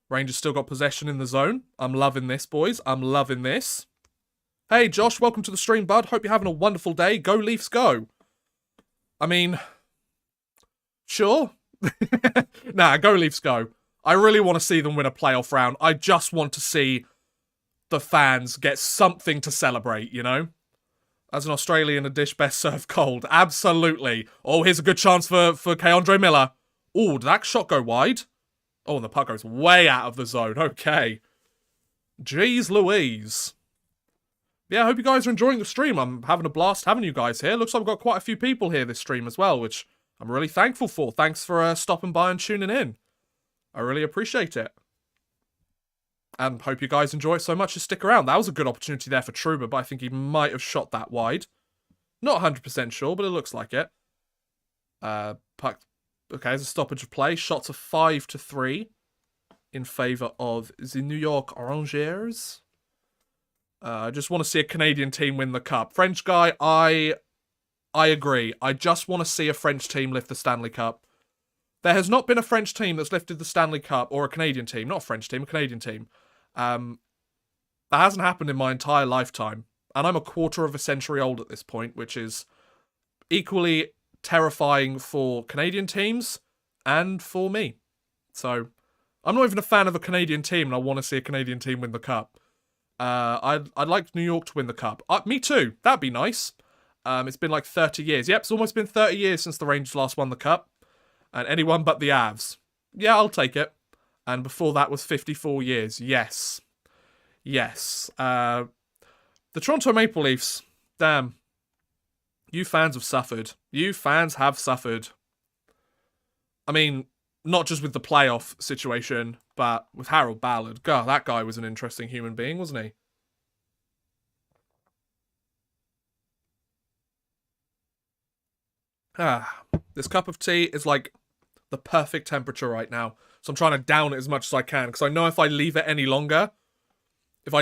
Rangers still got possession in the zone. I'm loving this, boys. I'm loving this. Hey, Josh, welcome to the stream, bud. Hope you're having a wonderful day. Go Leafs, go. I mean, sure. Nah, go Leafs, go. I really want to see them win a playoff round. I just want to see the fans get something to celebrate, you know? As an Australian, a dish best served cold. Absolutely. Oh, here's a good chance for Keandre Miller. Oh, did that shot go wide? Oh, and the puck goes way out of the zone. Okay. Jeez Louise. Yeah, I hope you guys are enjoying the stream. I'm having a blast having you guys here. Looks like I've got quite a few people here this stream as well, which I'm really thankful for. Thanks for stopping by and tuning in. I really appreciate it. And hope you guys enjoy it so much to stick around. That was a good opportunity there for Trouba, but I think he might have shot that wide. Not 100% sure, but it looks like it. Puck. Okay, there's a stoppage of play. Shots are 5-3 in favour of the New York Rangers. I just want to see a Canadian team win the cup. French guy, I agree. I just want to see a French team lift the Stanley Cup. There has not been a French team that's lifted the Stanley Cup, or a Canadian team, not a French team, a Canadian team. That hasn't happened in my entire lifetime. And I'm a quarter of a century old at this point, which is equally terrifying for Canadian teams and for me. So, I'm not even a fan of a Canadian team, and I want to see a Canadian team win the cup. I'd like New York to win the cup. Me too. That'd be nice. It's been like 30 years. Yep, it's almost been 30 years since the Rangers last won the cup. And anyone but the Avs. Yeah, I'll take it. And before that was 54 years. Yes. Yes. The Toronto Maple Leafs. Damn. You fans have suffered. You fans have suffered. I mean, not just with the playoff situation, but with Harold Ballard. God, that guy was an interesting human being, wasn't he? This cup of tea is like the perfect temperature right now. So I'm trying to down it as much as I can, because I know if I leave it any longer, it's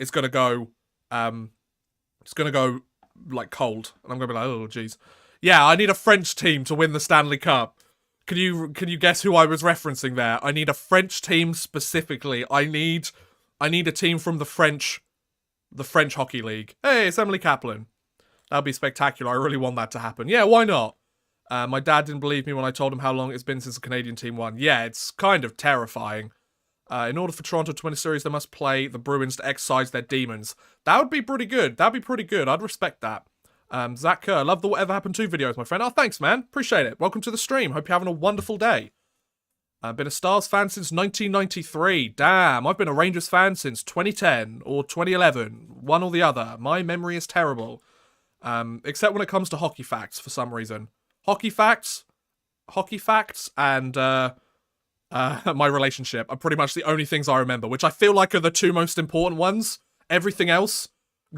going to go, like, cold. And I'm going to be like, oh, jeez. Yeah, I need a French team to win the Stanley Cup. Can you guess who I was referencing there? I need a French team specifically. I need a team from the French Hockey League. Hey, it's Emily Kaplan. That'd be spectacular. I really want that to happen. Yeah, why not? My dad didn't believe me when I told him how long it's been since a Canadian team won. Yeah, it's kind of terrifying. In order for Toronto to win a series, they must play the Bruins to exercise their demons. That would be pretty good. That'd be pretty good. I'd respect that. Zach Kerr, love the Whatever Happened To videos, my friend. Oh, thanks, man. Appreciate it. Welcome to the stream. Hope you're having a wonderful day. I've been a Stars fan since 1993. Damn, I've been a Rangers fan since 2010 or 2011. One or the other. My memory is terrible. Except when it comes to hockey facts, for some reason. Hockey facts, and my relationship are pretty much the only things I remember, which I feel like are the two most important ones. Everything else,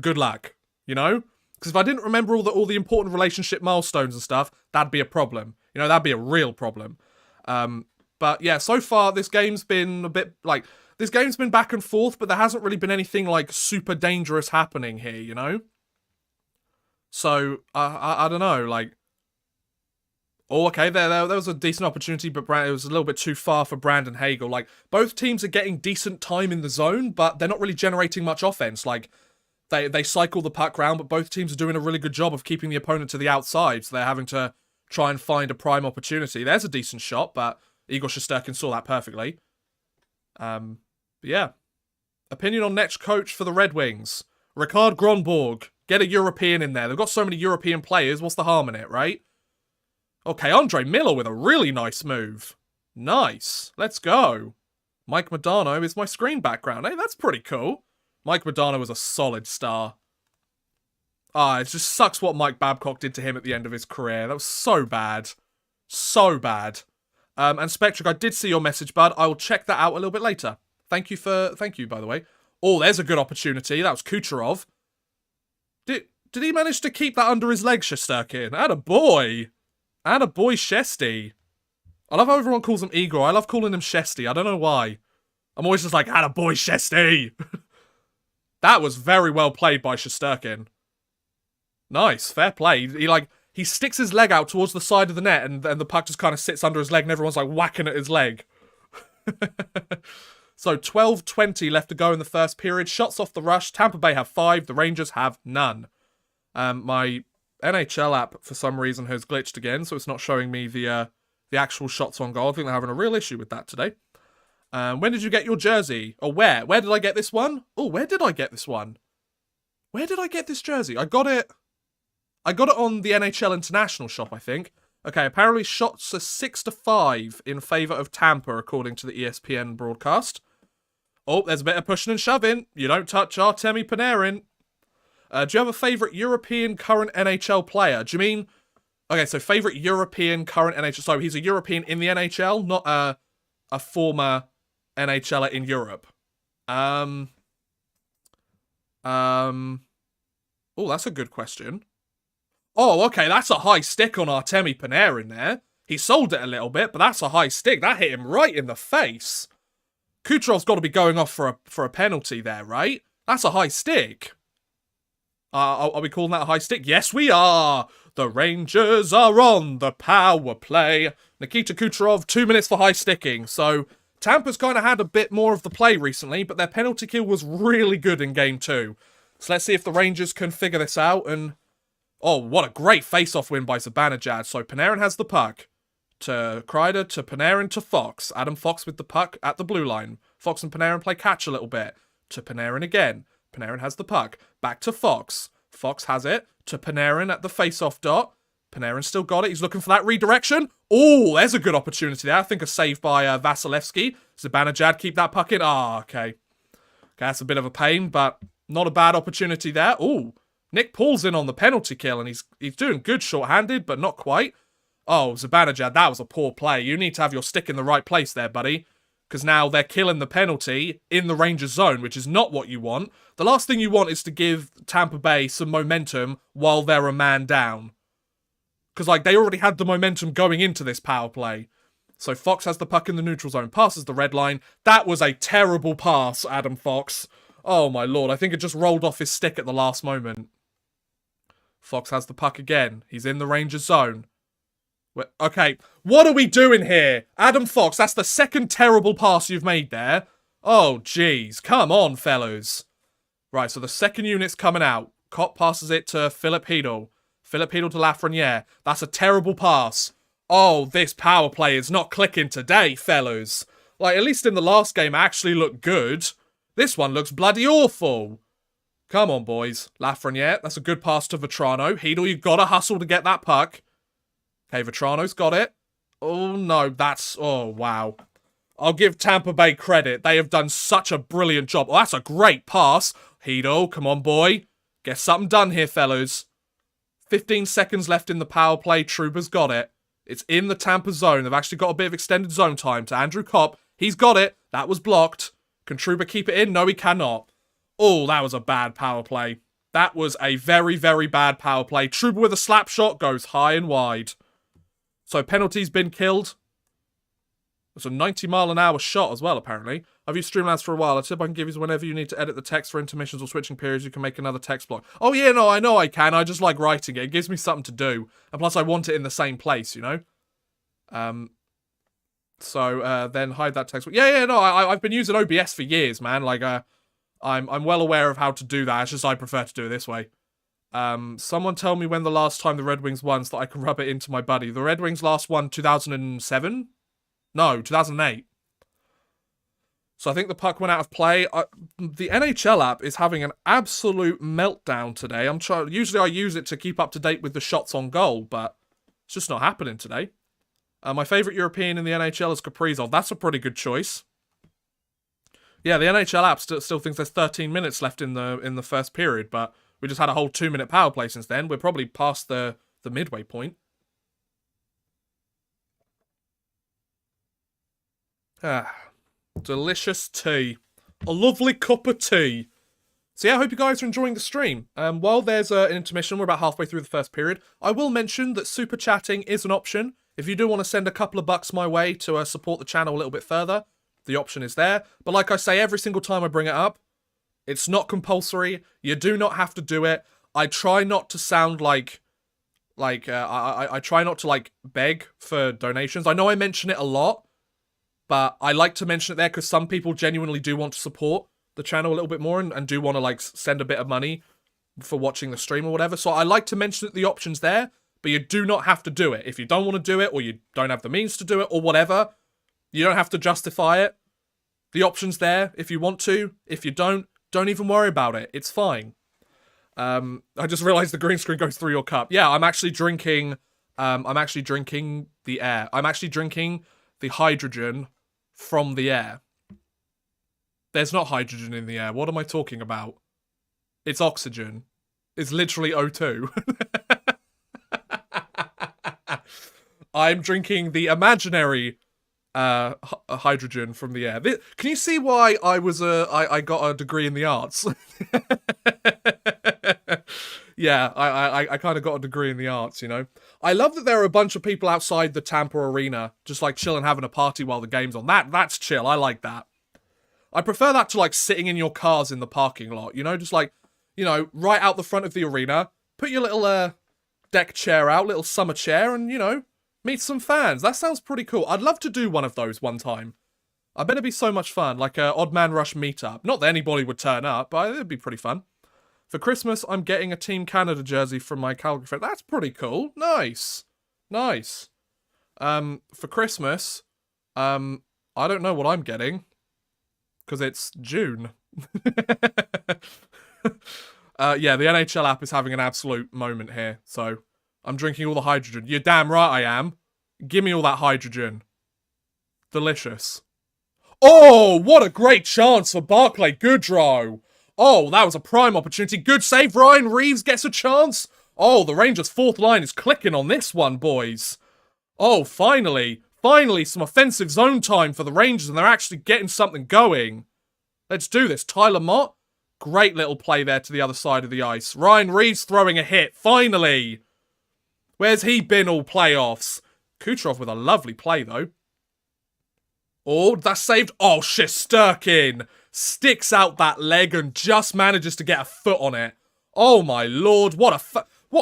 good luck, you know? Because if I didn't remember all the important relationship milestones and stuff, that'd be a problem. You know, that'd be a real problem. But yeah, so far this game's been a bit like, this game's been back and forth, but there hasn't really been anything like super dangerous happening here, you know? So, I don't know, like, Oh, okay, there was a decent opportunity, but it was a little bit too far for Brandon Hagel. Like, both teams are getting decent time in the zone, but they're not really generating much offense. Like, they cycle the puck round, but both teams are doing a really good job of keeping the opponent to the outside, so they're having to try and find a prime opportunity. There's a decent shot, but Igor Shesterkin saw that perfectly. Yeah. Opinion on next coach for the Red Wings. Ricard Gronborg. Get a European in there. They've got so many European players. What's the harm in it, right? Okay, Andre Miller with a really nice move. Nice. Let's go. Mike Modano is my screen background. Hey, that's pretty cool. Mike Modano was a solid star. It just sucks what Mike Babcock did to him at the end of his career. That was so bad. So bad. And Spectric, I did see your message, bud. I will check that out a little bit later. Thank you, by the way. Oh, there's a good opportunity. That was Kucherov. Did he manage to keep that under his leg, Shesterkin? Attaboy. Attaboy Shesty. I love how everyone calls him Igor. I love calling him Shesty. I don't know why. I'm always just like, attaboy Shesty. That was very well played by Shesterkin. Nice. Fair play. He sticks his leg out towards the side of the net and the puck just kind of sits under his leg and everyone's like whacking at his leg. So 12:20 left to go in the first period. Shots off the rush. Tampa Bay have 5. The Rangers have none. My NHL app, for some reason, has glitched again, so it's not showing me the actual shots on goal. I think they're having a real issue with that today. When did you get your jersey? Or where? Where did I get this one? Oh, where did I get this one? Where did I get this jersey? I got it on the NHL International shop, I think. Okay, apparently shots are 6-5 in favour of Tampa, according to the ESPN broadcast. Oh, there's a bit of pushing and shoving. You don't touch Artemi Panarin. Do you have a favourite European current NHL player? Do you mean... Okay, so favourite European current NHL... So he's a European in the NHL, not a former NHLer in Europe. Oh, that's a good question. Oh, okay, that's a high stick on Artemi Panarin there. He sold it a little bit, but that's a high stick. That hit him right in the face. Kucherov's got to be going off for a penalty there, right? That's a high stick. Are we calling that a high stick? Yes, we are. The Rangers are on the power play. Nikita Kucherov, 2 minutes for high sticking. So Tampa's kind of had a bit more of the play recently, but their penalty kill was really good in Game 2. So let's see if the Rangers can figure this out. And oh, what a great face-off win by Zibanejad. So Panarin has the puck. To Kreider, to Panarin, to Fox. Adam Fox with the puck at the blue line. Fox and Panarin play catch a little bit. To Panarin again. Panarin has the puck. Back to Fox. Fox has it. To Panarin at the face-off dot. Panarin still got it. He's looking for that redirection. Oh, there's a good opportunity there. I think a save by Vasilevsky. Zibanejad, keep that puck in. Okay. Okay, that's a bit of a pain, but not a bad opportunity there. Oh, Nick Paul's in on the penalty kill, and he's doing good short-handed, but not quite. Oh, Zibanejad, that was a poor play. You need to have your stick in the right place there, buddy. Because now they're killing the penalty in the Rangers zone, which is not what you want. The last thing you want is to give Tampa Bay some momentum while they're a man down. Because, they already had the momentum going into this power play. So Fox has the puck in the neutral zone, passes the red line. That was a terrible pass, Adam Fox. Oh, my lord. I think it just rolled off his stick at the last moment. Fox has the puck again. He's in the Rangers zone. Okay, what are we doing here? Adam Fox, that's the second terrible pass you've made there. Oh, jeez. Come on, fellows. Right, so the second unit's coming out. Kopp passes it to Philip Hedl. Philip Hedl to Lafreniere. That's a terrible pass. Oh, this power play is not clicking today, fellows. At least in the last game, it actually looked good. This one looks bloody awful. Come on, boys. Lafreniere, that's a good pass to Vetrano. Hedl, you've got to hustle to get that puck. Okay, Vetrano's got it. Oh, no, oh, wow. I'll give Tampa Bay credit. They have done such a brilliant job. Oh, that's a great pass. Hedl, come on, boy. Get something done here, fellas. 15 seconds left in the power play. Trouba's got it. It's in the Tampa zone. They've actually got a bit of extended zone time to Andrew Kopp. He's got it. That was blocked. Can Trouba keep it in? No, he cannot. Oh, that was a bad power play. That was a very, very bad power play. Trouba with a slap shot goes high and wide. So penalty's been killed. It's a 90-mile-an-hour shot as well, apparently. I've used Streamlabs for a while. A tip I can give you is whenever you need to edit the text for intermissions or switching periods, you can make another text block. Oh, yeah, no, I know I can. I just like writing it. It gives me something to do. And plus, I want it in the same place, you know? So then hide that text. Yeah, no, I've been using OBS for years, man. Like, I'm well aware of how to do that. It's just I prefer to do it this way. Someone tell me when the last time the Red Wings won so that I can rub it into my buddy. The Red Wings last won 2007? No, 2008. So I think the puck went out of play. The NHL app is having an absolute meltdown today. Usually I use it to keep up to date with the shots on goal, but it's just not happening today. My favourite European in the NHL is Kaprizov. That's a pretty good choice. Yeah, the NHL app still thinks there's 13 minutes left in the first period, but we just had a whole 2-minute power play since then. We're probably past the midway point. Delicious tea. A lovely cup of tea. So yeah, I hope you guys are enjoying the stream. While there's an intermission, we're about halfway through the first period. I will mention that super chatting is an option. If you do want to send a couple of bucks my way to support the channel a little bit further, the option is there. But like I say every single time I bring it up, it's not compulsory. You do not have to do it. I try not to sound like I try not to like beg for donations. I know I mention it a lot, but I like to mention it there because some people genuinely do want to support the channel a little bit more and do want to like send a bit of money for watching the stream or whatever. So I like to mention the options there, but you do not have to do it. If you don't want to do it or you don't have the means to do it or whatever, you don't have to justify it. The option's there if you want to. If you don't even worry about it. It's fine. I just realized the green screen goes through your cup. Yeah, I'm actually drinking the air. I'm actually drinking the hydrogen from the air. There's not hydrogen in the air. What am I talking about? It's oxygen. It's literally O2. I'm drinking the imaginary hydrogen from the air. Can you see why I got a degree in the arts? Yeah, I kind of got a degree in the arts, you know. I love that there are a bunch of people outside the Tampa arena just like chilling, having a party while the game's on. That's chill. I like that. I prefer that to like sitting in your cars in the parking lot, you know, just like, you know, right out the front of the arena, put your little deck chair out, little summer chair, and, you know, meet some fans. That sounds pretty cool. I'd love to do one of those one time. I bet it'd be so much fun, like a Odd Man Rush meetup. Not that anybody would turn up, but it'd be pretty fun. For Christmas, I'm getting a Team Canada jersey from my Calgary friend. That's pretty cool. Nice. Nice. For Christmas, I don't know what I'm getting. Because it's June. Yeah, the NHL app is having an absolute moment here. So, I'm drinking all the hydrogen. You're damn right I am. Give me all that hydrogen. Delicious. Oh, what a great chance for Barclay Goodrow. Oh, that was a prime opportunity. Good save. Ryan Reeves gets a chance. Oh, the Rangers' fourth line is clicking on this one, boys. Oh, finally. Finally, some offensive zone time for the Rangers, and they're actually getting something going. Let's do this. Tyler Mott. Great little play there to the other side of the ice. Ryan Reeves throwing a hit. Finally. Where's he been all playoffs? Kucherov with a lovely play, though. Oh, that's saved. Oh, Shesterkin sticks out that leg and just manages to get a foot on it. Oh, my lord. What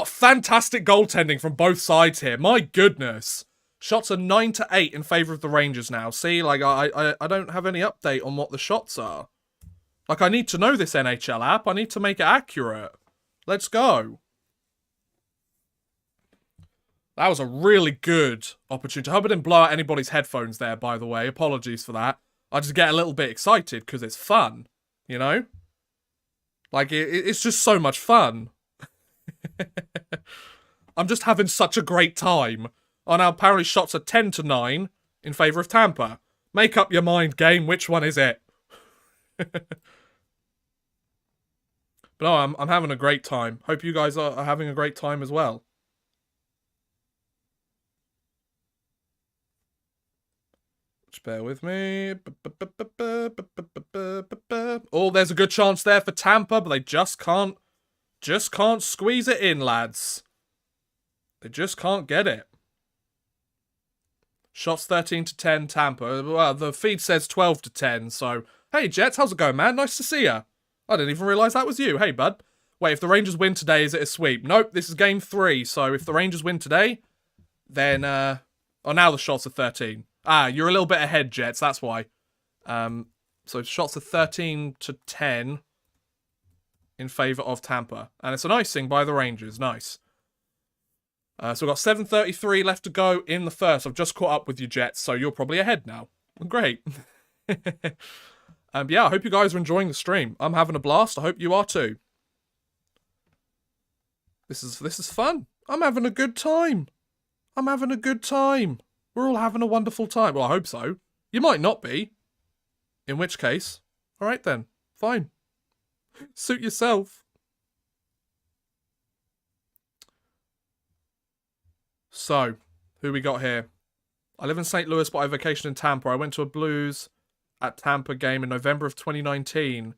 fantastic goaltending from both sides here. My goodness. Shots are 9-8 in favour of the Rangers now. See, like, I don't have any update on what the shots are. Like, I need to know this NHL app. I need to make it accurate. Let's go. That was a really good opportunity. I hope I didn't blow out anybody's headphones there, by the way. Apologies for that. I just get a little bit excited because it's fun, you know? Like, it's just so much fun. I'm just having such a great time. Oh, now apparently shots are 10-9 in favour of Tampa. Make up your mind, game. Which one is it? But no, I'm having a great time. Hope you guys are having a great time as well. Just bear with me. Oh, there's a good chance there for Tampa, but they just can't squeeze it in, lads. They just can't get it. Shots 13-10 Tampa. Well, the feed says 12-10, so... Hey, Jets, how's it going, man? Nice to see ya. I didn't even realise that was you. Hey, bud. Wait, if the Rangers win today, is it a sweep? Nope, this is game 3, so if the Rangers win today, then Oh, now the shots are 13. Ah, you're a little bit ahead, Jets. That's why. So shots are 13-10 in favour of Tampa. And it's an icing by the Rangers. Nice. So we've got 7:33 left to go in the first. I've just caught up with you, Jets, so you're probably ahead now. Great. Yeah, I hope you guys are enjoying the stream. I'm having a blast. I hope you are too. This is fun. I'm having a good time. I'm having a good time. We're all having a wonderful time. Well, I hope so. You might not be. In which case, all right then. Fine. Suit yourself. So, who we got here? I live in St. Louis, but I vacation in Tampa. I went to a Blues at Tampa game in November of 2019.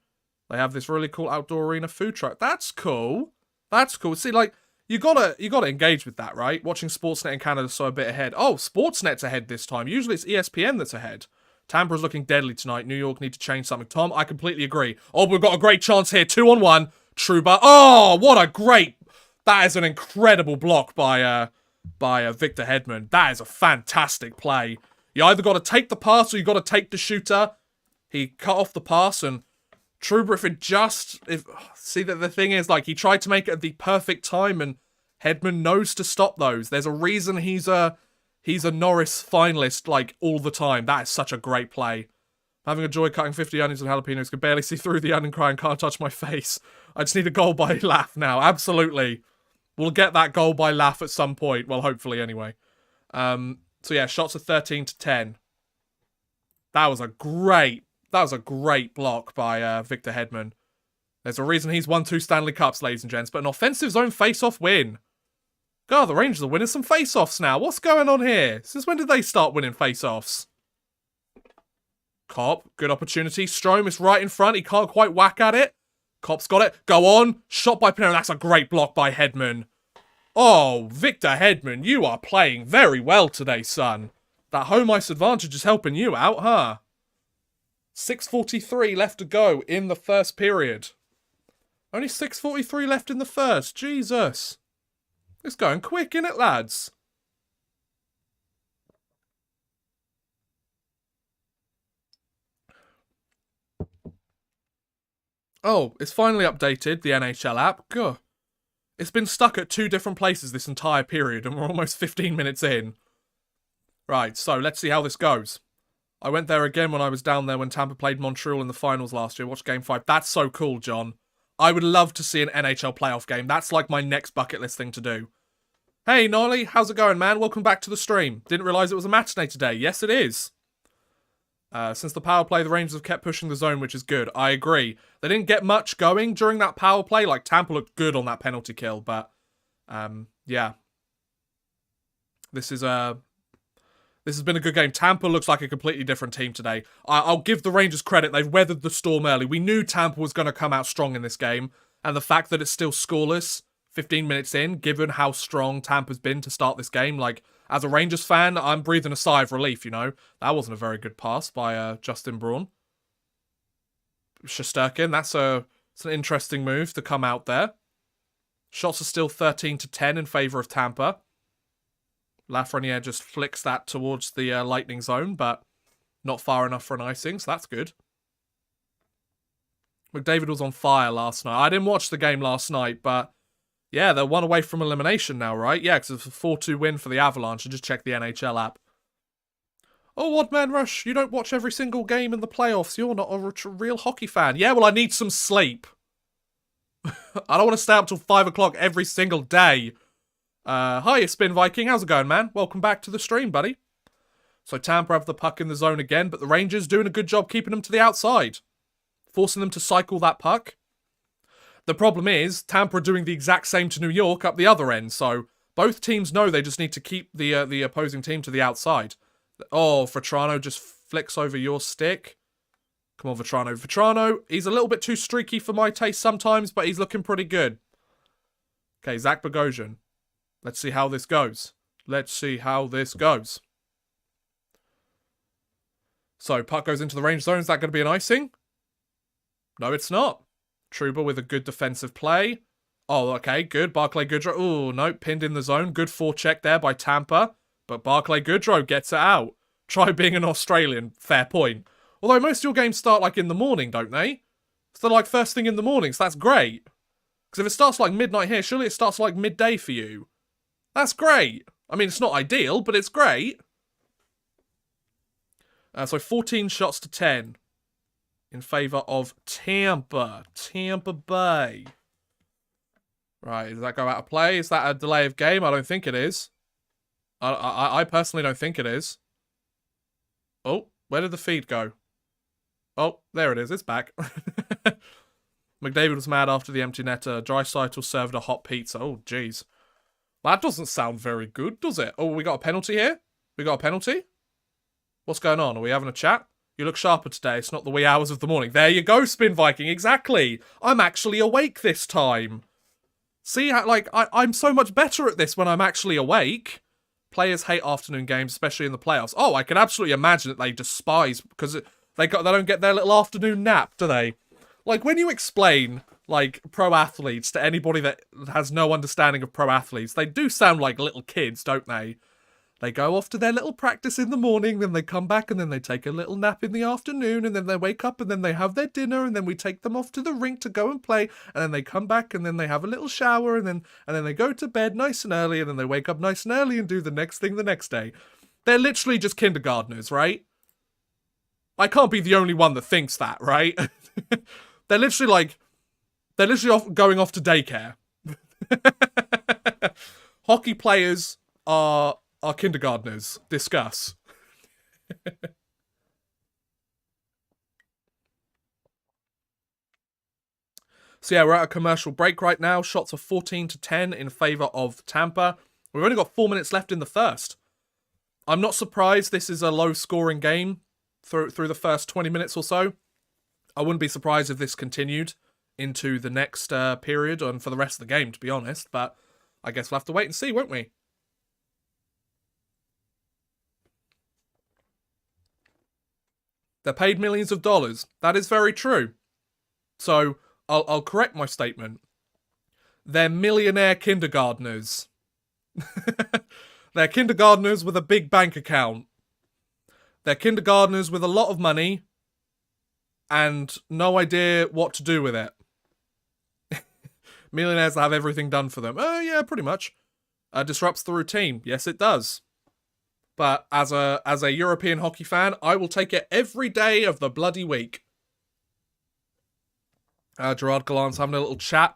They have this really cool outdoor arena food truck. That's cool. That's cool. See, like, you gotta engage with that, right? Watching Sportsnet in Canada so a bit ahead. Oh, Sportsnet's ahead this time. Usually it's ESPN that's ahead. Tampa's looking deadly tonight. New York need to change something. Tom, I completely agree. Oh, we've got a great chance here. 2-on-1. Trouba. Oh, what a great... That is an incredible block by Victor Hedman. That is a fantastic play. You either got to take the pass or you got to take the shooter. He cut off the pass and Trouba, see that the thing is, like, he tried to make it at the perfect time and Hedman knows to stop those. There's a reason he's a Norris finalist, like, all the time. That is such a great play. I'm having a joy cutting 50 onions and jalapenos. Can barely see through the onion crying. Can't touch my face. I just need a goal by Laugh now. Absolutely. We'll get that goal by Laugh at some point. Well, hopefully, anyway. So, yeah, shots are 13-10. That was a great block by Victor Hedman. There's a reason he's won 2 Stanley Cups, ladies and gents. But an offensive zone face-off win. God, the Rangers are winning some face-offs now. What's going on here? Since when did they start winning face-offs? Kopp, good opportunity. Strome is right in front. He can't quite whack at it. Kopp's got it. Go on. Shot by Pinero. That's a great block by Hedman. Oh, Victor Hedman, you are playing very well today, son. That home ice advantage is helping you out, huh? 6:43 left to go in the first period. Only 6:43 left in the first. Jesus. It's going quick, innit, lads? Oh, it's finally updated, the NHL app. Gah. It's been stuck at 2 different places this entire period, and we're almost 15 minutes in. Right, so let's see how this goes. I went there again when I was down there when Tampa played Montreal in the finals last year. Watched Game 5. That's so cool, John. I would love to see an NHL playoff game. That's like my next bucket list thing to do. Hey, Nolly, how's it going, man? Welcome back to the stream. Didn't realise it was a matinee today. Yes, it is. Since the power play, the Rangers have kept pushing the zone, which is good. I agree. They didn't get much going during that power play. Like, Tampa looked good on that penalty kill, but, yeah. This has been a good game. Tampa looks like a completely different team today. I'll give the Rangers credit. They've weathered the storm early. We knew Tampa was going to come out strong in this game, and the fact that it's still scoreless 15 minutes in, given how strong Tampa's been to start this game, like, as a Rangers fan, I'm breathing a sigh of relief, you know. That wasn't a very good pass by Justin Braun. Shesterkin, it's an interesting move to come out there. Shots are still 13-10 in favour of Tampa. Lafreniere just flicks that towards the lightning zone, but not far enough for an icing, so that's good. McDavid was on fire last night. I didn't watch the game last night, but yeah, they're 1 away from elimination now, right? Yeah, because it's a 4-2 win for the Avalanche. I just checked the NHL app. Oh, Odd Man Rush, you don't watch every single game in the playoffs. You're not a real hockey fan. Yeah, well, I need some sleep. I don't want to stay up till 5 o'clock every single day. Hiya, Spin Viking. How's it going, man? Welcome back to the stream, buddy. So Tampa have the puck in the zone again, but the Rangers doing a good job keeping them to the outside. Forcing them to cycle that puck. The problem is, Tampa are doing the exact same to New York up the other end, so both teams know they just need to keep the opposing team to the outside. Oh, Vetrano just flicks over your stick. Come on, Vetrano. Vetrano, he's a little bit too streaky for my taste sometimes, but he's looking pretty good. Okay, Zach Bogosian. Let's see how this goes. Let's see how this goes. So, puck goes into the range zone. Is that going to be an icing? No, it's not. Trouba with a good defensive play. Oh, okay, good. Barclay Goodrow. Oh, no, pinned in the zone. Good forecheck there by Tampa. But Barclay Goodrow gets it out. Try being an Australian. Fair point. Although most of your games start like in the morning, don't they? So like first thing in the morning, so that's great. Because if it starts like midnight here, surely it starts like midday for you. That's great. I mean, it's not ideal, but it's great. So 14 shots to 10 in favour of Tampa Bay. Right, does that go out of play? Is that a delay of game? I don't think it is. I personally don't think it is. Oh, where did the feed go? Oh, there it is. It's back. McDavid was mad after the empty netter. Draisaitl served a hot pizza. Oh, jeez. That doesn't sound very good, does it? Oh, we got a penalty here? We got a penalty? What's going on? Are we having a chat? You look sharper today. It's not the wee hours of the morning. There you go, Spin Viking. Exactly. I'm actually awake this time. See, like, I'm so much better at this when I'm actually awake. Players hate afternoon games, especially in the playoffs. Oh, I can absolutely imagine that they despise because they don't get their little afternoon nap, do they? Like, when you explain, like, pro athletes to anybody that has no understanding of pro athletes, they do sound like little kids, don't they? They go off to their little practice in the morning, then they come back and then they take a little nap in the afternoon, and then they wake up and then they have their dinner, and then we take them off to the rink to go and play, and then they come back and then they have a little shower, and then they go to bed nice and early, and then they wake up nice and early and do the next thing the next day. They're literally just kindergartners, right? I can't be the only one that thinks that, right? They're literally going off to daycare. Hockey players are kindergartners. Discuss. So yeah, we're at a commercial break right now. Shots are 14 to 10 in favour of Tampa. We've only got 4 minutes left in the first. I'm not surprised this is a low-scoring game through the first 20 minutes or so. I wouldn't be surprised if this continued into the next period and for the rest of the game, to be honest. But I guess we'll have to wait and see, won't we? They're paid millions of dollars. That is very true. So I'll correct my statement. They're millionaire kindergartners. They're kindergartners with a big bank account. They're kindergartners with a lot of money and no idea what to do with it. Millionaires that have everything done for them. Oh, yeah, pretty much. Disrupts the routine. Yes, it does. But as a European hockey fan, I will take it every day of the bloody week. Gerard Gallant's having a little chat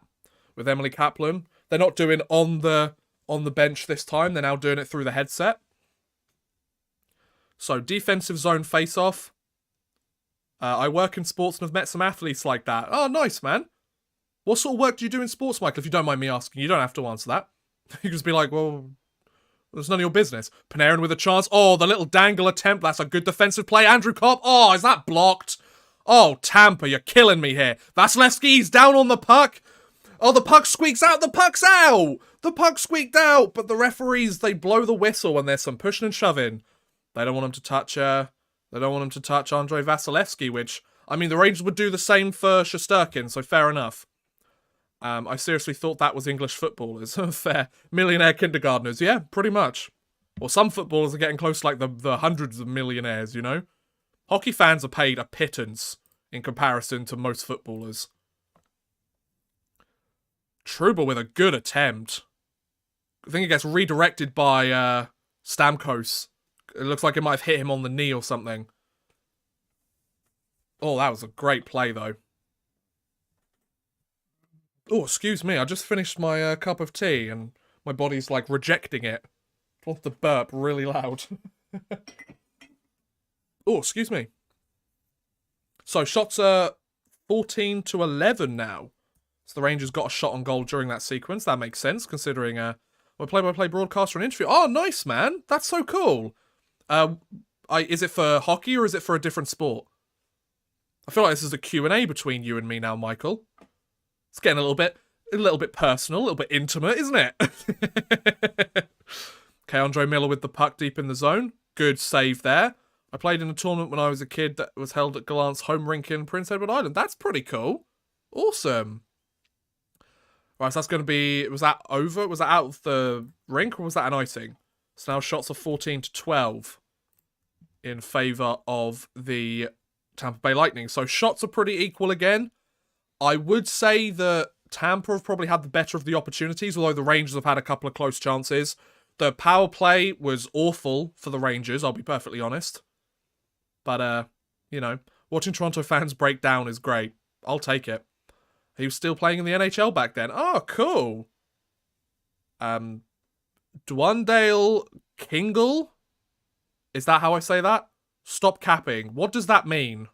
with Emily Kaplan. They're not doing on the bench this time. They're now doing it through the headset. So, defensive zone face-off. I work in sports and have met some athletes like that. Oh, nice, man. What sort of work do you do in sports, Michael, if you don't mind me asking? You don't have to answer that. You can just be like, well, it's none of your business. Panarin with a chance. Oh, the little dangle attempt. That's a good defensive play. Andrew Copp. Oh, is that blocked? Oh, Tampa, you're killing me here. Vasilevsky's down on the puck. Oh, the puck squeaks out. The puck's out. The puck squeaked out. But the referees, they blow the whistle when there's some pushing and shoving. They don't want him to touch. They don't want him to touch Andrei Vasilevsky, which, I mean, the Rangers would do the same for Shesterkin, so fair enough. I seriously thought that was English footballers. Fair. Millionaire kindergartners. Yeah, pretty much. Well, some footballers are getting close to like the hundreds of millionaires, you know? Hockey fans are paid a pittance in comparison to most footballers. Trouba with a good attempt. I think it gets redirected by Stamkos. It looks like it might have hit him on the knee or something. Oh, that was a great play, though. Oh, excuse me, I just finished my cup of tea and my body's like rejecting it. I want to burp really loud. Oh, excuse me. So, shots are 14 to 11 now. So the Rangers got a shot on goal during that sequence. That makes sense, considering a play-by-play broadcaster and interview. Oh, nice, man. That's so cool. Is it for hockey or is it for a different sport? I feel like this is a Q&A between you and me now, Michael. It's getting a little bit personal, a little bit intimate, isn't it? Okay, Andre Miller with the puck deep in the zone. Good save there. I played in a tournament when I was a kid that was held at Gallant's home rink in Prince Edward Island. That's pretty cool. Awesome. Right, so that's going to be... Was that over? Was that out of the rink or was that an icing? So now shots are 14-12 in favour of the Tampa Bay Lightning. So shots are pretty equal again. I would say that Tampa have probably had the better of the opportunities, although the Rangers have had a couple of close chances. The power play was awful for the Rangers, I'll be perfectly honest. But, you know, watching Toronto fans break down is great. I'll take it. He was still playing in the NHL back then. Oh, cool. Dwandale Kingle? Is that how I say that? Stop capping. What does that mean?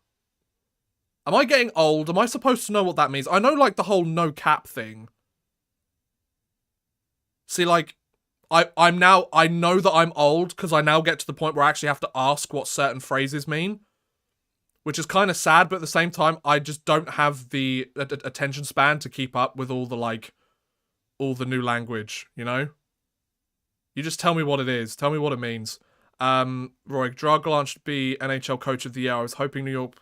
Am I getting old? Am I supposed to know what that means? I know, like, the whole no cap thing. See, like, I know that I'm old because I now get to the point where I actually have to ask what certain phrases mean. Which is kind of sad, but at the same time, I just don't have the attention span to keep up with all the, like, all the new language, you know? You just tell me what it is. Tell me what it means. Roy, Gerard Gallant should be NHL Coach of the Year. I was hoping New York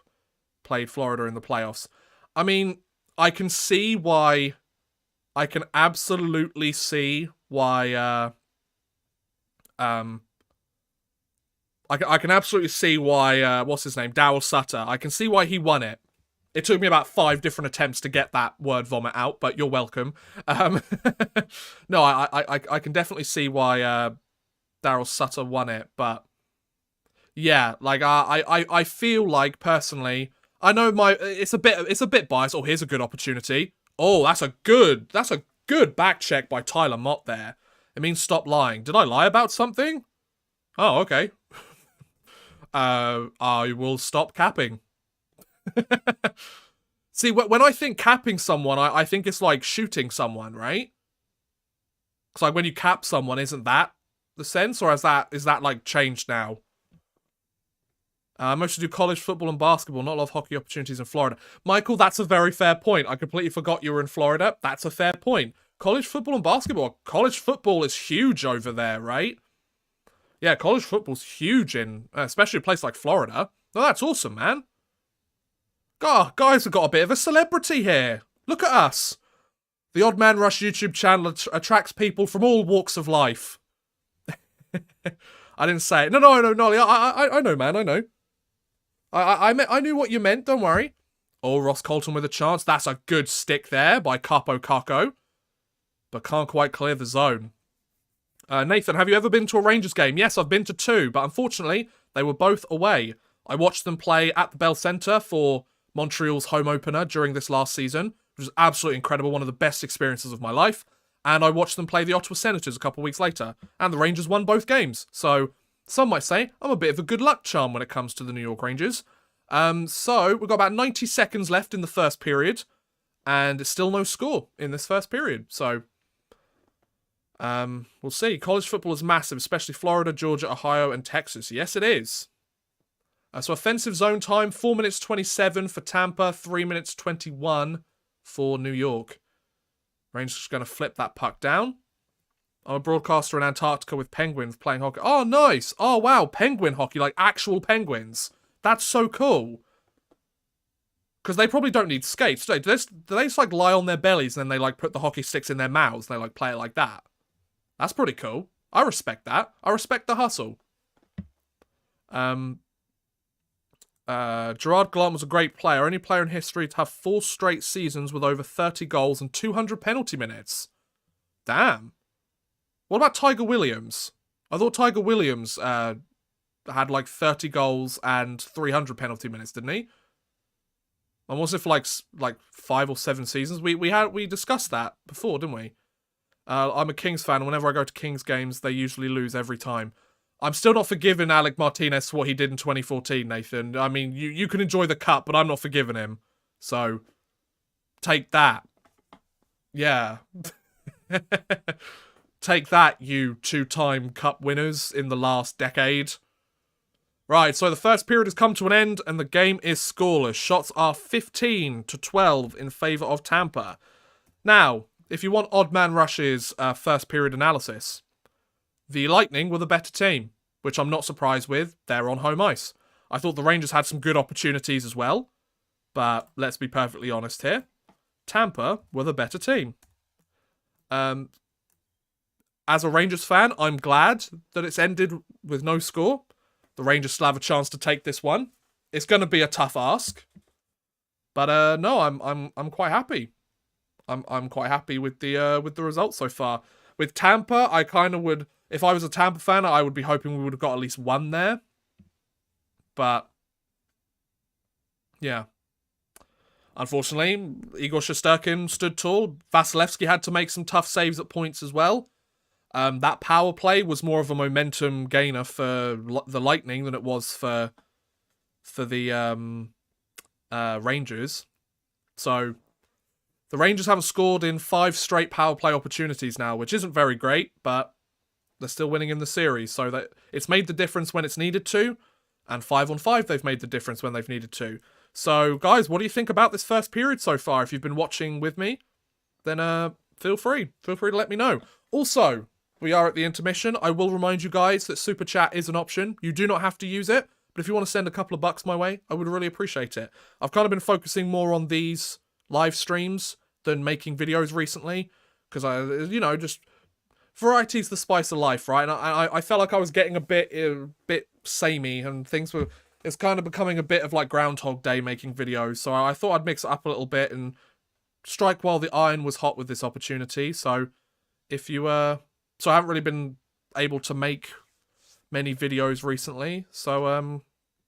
played Florida in the playoffs. I mean, I can see why... I can absolutely see why... I can absolutely see why, what's his name? Darryl Sutter. I can see why he won it. It took me about 5 different attempts to get that word vomit out, but you're welcome. No, I can definitely see why Darryl Sutter won it, but yeah, like I feel like personally, I know it's a bit biased. Oh, here's a good opportunity. Oh, that's a good back check by Tyler Mott there. It means stop lying. Did I lie about something? Oh, okay. I will stop capping. See, when I think capping someone, I think it's like shooting someone, right? It's like when you cap someone, isn't that the sense? Or is that like changed now? Mostly do college football and basketball, not a lot of hockey opportunities in Florida. Michael, that's a very fair point. I completely forgot you were in Florida. That's a fair point. College football and basketball. College football is huge over there, right? Yeah, college football's huge in, especially a place like Florida. Oh, that's awesome, man. God, guys have got a bit of a celebrity here. Look at us. The Odd Man Rush YouTube channel attracts people from all walks of life. I didn't say it. No, Nolly, I know, man, I know. I knew what you meant, don't worry. Oh, Ross Colton with a chance. That's a good stick there by Capo Caco. But can't quite clear the zone. Nathan, have you ever been to a Rangers game? Yes, I've been to 2, but unfortunately, they were both away. I watched them play at the Bell Centre for Montreal's home opener during this last season, which was absolutely incredible, one of the best experiences of my life. And I watched them play the Ottawa Senators a couple of weeks later, and the Rangers won both games. So, some might say I'm a bit of a good luck charm when it comes to the New York Rangers. So, we've got about 90 seconds left in the first period, and still no score in this first period. So, we'll see. College football is massive, especially Florida, Georgia, Ohio, and Texas. Yes, it is. So offensive zone time, 4 minutes 27 for Tampa, 3 minutes 21 for New York. Rangers just going to flip that puck down. I'm a broadcaster in Antarctica with penguins playing hockey. Oh, nice. Oh, wow. Penguin hockey, like actual penguins. That's so cool. Because they probably don't need skates, do they? Do they just like lie on their bellies and then they like put the hockey sticks in their mouths and they like play it like that? That's pretty cool. I respect that. I respect the hustle. Gerard Gallant was a great player. Only player in history to have 4 straight seasons with over 30 goals and 200 penalty minutes. Damn. What about Tiger Williams? I thought Tiger Williams had like 30 goals and 300 penalty minutes, didn't he? And was it for like 5 or 7 seasons? We discussed that before, didn't we? I'm a Kings fan. Whenever I go to Kings games, they usually lose every time. I'm still not forgiving Alec Martinez for what he did in 2014, Nathan. I mean, you can enjoy the cup, but I'm not forgiving him. So, take that. Yeah. Take that, you 2-time cup winners in the last decade. Right, so the first period has come to an end, and the game is scoreless. Shots are 15-12 in favour of Tampa. Now, if you want Odd Man Rush's first period analysis, the Lightning were the better team, which I'm not surprised with. They're on home ice. I thought the Rangers had some good opportunities as well, but let's be perfectly honest here. Tampa were the better team. as a Rangers fan, I'm glad that it's ended with no score. The Rangers still have a chance to take this one. It's going to be a tough ask, but no, I'm quite happy. I'm quite happy with the results so far. With Tampa, I kind of would, if I was a Tampa fan, I would be hoping we would have got at least one there. But yeah, unfortunately, Igor Shesterkin stood tall. Vasilevsky had to make some tough saves at points as well. That power play was more of a momentum gainer for the Lightning than it was for the Rangers. So the Rangers haven't scored in 5 straight power play opportunities now, which isn't very great, but they're still winning in the series. So that it's made the difference when it's needed to, and 5-on-5 they've made the difference when they've needed to. So guys, what do you think about this first period so far? If you've been watching with me, then feel free to let me know. Also, we are at the intermission. I will remind you guys that Super Chat is an option. You do not have to use it, but if you want to send a couple of bucks my way, I would really appreciate it. I've kind of been focusing more on these live streams than making videos recently, because just variety's the spice of life, right? And I felt like I was getting a bit samey, and it's kind of becoming a bit of like Groundhog Day making videos. So I thought I'd mix it up a little bit and strike while the iron was hot with this opportunity. So if you so I haven't really been able to make many videos recently. So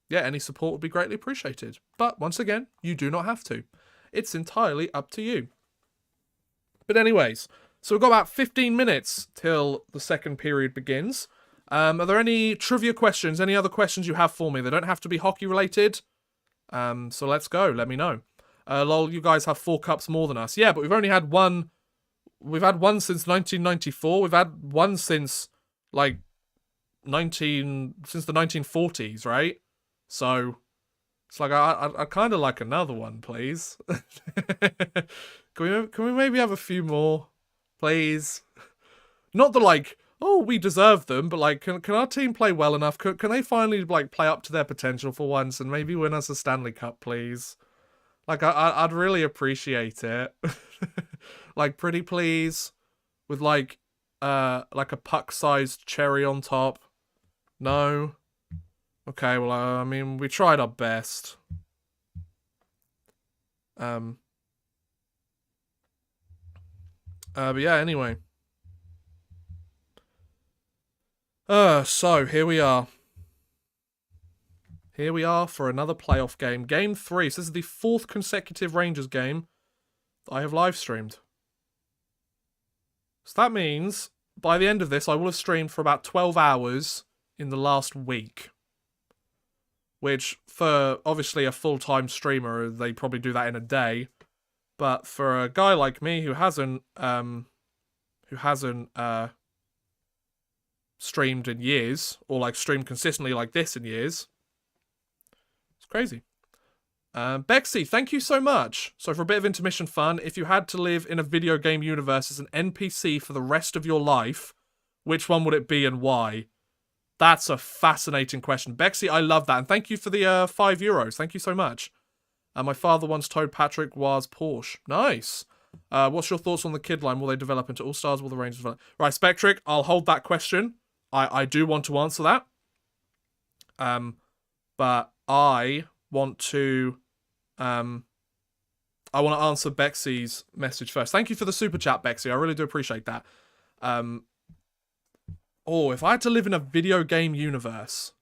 yeah, any support would be greatly appreciated. But once again, you do not have to. It's entirely up to you. But anyways, so we've got about 15 minutes till the second period begins. Are there any trivia questions, any other questions you have for me? They don't have to be hockey related. So let's go, let me know. Lol, you guys have 4 cups more than us. Yeah, but we've only had one. We've had one since 1994. We've had one since, like, since the 1940s, right? So it's like, I kind of like another one, please. Can we maybe have a few more, please? Not the, like, oh, we deserve them, but, like, can our team play well enough? Can they finally, like, play up to their potential for once and maybe win us a Stanley Cup, please? Like, I'd really appreciate it. Like, pretty please, with, like a puck-sized cherry on top. No? Okay, well, I mean, we tried our best. But yeah, anyway. So, here we are. Here we are for another playoff game. Game 3. So this is the 4th consecutive Rangers game that I have live streamed. So that means, by the end of this, I will have streamed for about 12 hours in the last week. Which, for obviously a full-time streamer, they probably do that in a day. But for a guy like me who hasn't streamed in years, or like streamed consistently like this in years, it's crazy. Bexy, thank you so much. So for a bit of intermission fun, if you had to live in a video game universe as an NPC for the rest of your life, which one would it be and why? That's a fascinating question. Bexy, I love that. And thank you for the €5. Thank you so much. My father once told Patrick was Porsche. Nice. What's your thoughts on the kid line? Will they develop into All-Stars? Will the Rangers develop? Right, Spectric, I'll hold that question. I do want to answer that. But I want to answer Bexy's message first. Thank you for the super chat, Bexy. I really do appreciate that. If I had to live in a video game universe,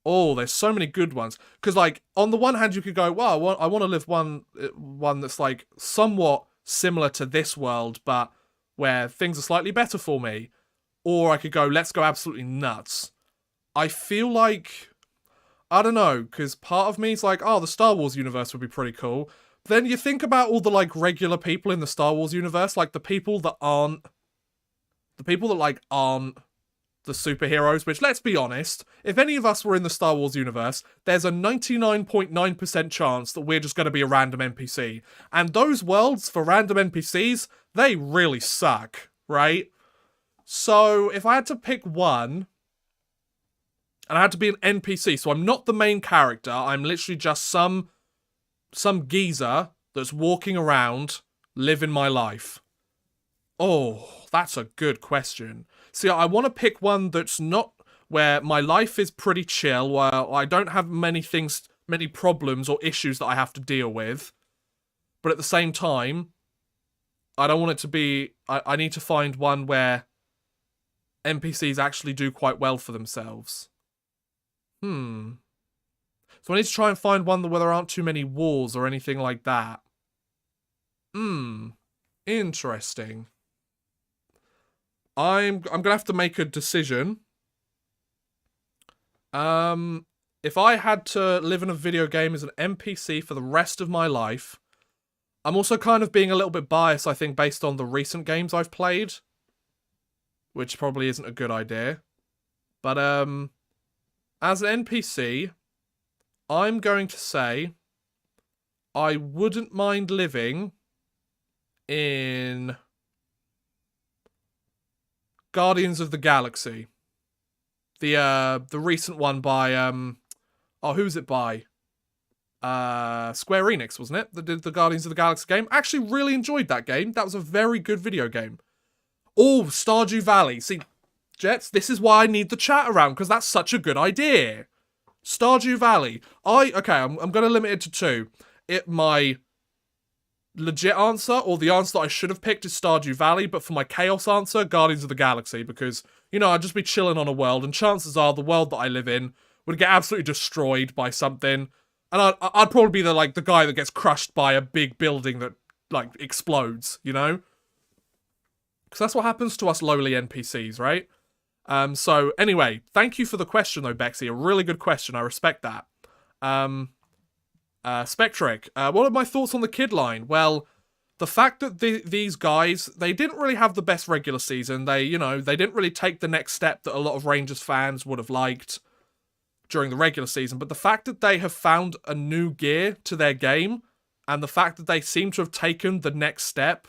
there's so many good ones. Because, like, on the one hand, you could go, well, I want to live one that's, like, somewhat similar to this world, but where things are slightly better for me. Or I could go, let's go absolutely nuts. I feel like, I don't know, because part of me is like, the Star Wars universe would be pretty cool. But then you think about all the, like, regular people in the Star Wars universe, like, the people that aren't the superheroes, which, let's be honest, if any of us were in the Star Wars universe, there's a 99.9% chance that we're just going to be a random NPC. And those worlds for random NPCs, they really suck, right? So, if I had to pick one, and I had to be an NPC, so I'm not the main character, I'm literally just some geezer that's walking around, living my life. Oh, that's a good question. See, I want to pick one that's not where my life is pretty chill, where I don't have many problems or issues that I have to deal with. But at the same time, I don't want it to be... I need to find one where NPCs actually do quite well for themselves. So I need to try and find one where there aren't too many wars or anything like that. Interesting. I'm gonna have to make a decision. If I had to live in a video game as an NPC for the rest of my life, I'm also kind of being a little bit biased, I think, based on the recent games I've played, which probably isn't a good idea. But, as an NPC, I'm going to say I wouldn't mind living in Guardians of the Galaxy. The recent one by, who's it by? Square Enix, wasn't it? That did the Guardians of the Galaxy game. I actually really enjoyed that game. That was a very good video game. Oh, Stardew Valley. See, Jets, this is why I need the chat around, because that's such a good idea. Stardew Valley. Okay, I'm going to limit it to two. My legit answer, or the answer that I should have picked, is Stardew Valley, but for my chaos answer, Guardians of the Galaxy, because, you know, I'd just be chilling on a world, and chances are the world that I live in would get absolutely destroyed by something, and I'd probably be the guy that gets crushed by a big building that, like, explodes, you know? Because that's what happens to us lowly NPCs, right? So, anyway, thank you for the question, though, Bexy. A really good question. I respect that. Spectric, what are my thoughts on the kid line? Well, the fact that these guys, they didn't really have the best regular season. They didn't really take the next step that a lot of Rangers fans would have liked during the regular season. But the fact that they have found a new gear to their game, and the fact that they seem to have taken the next step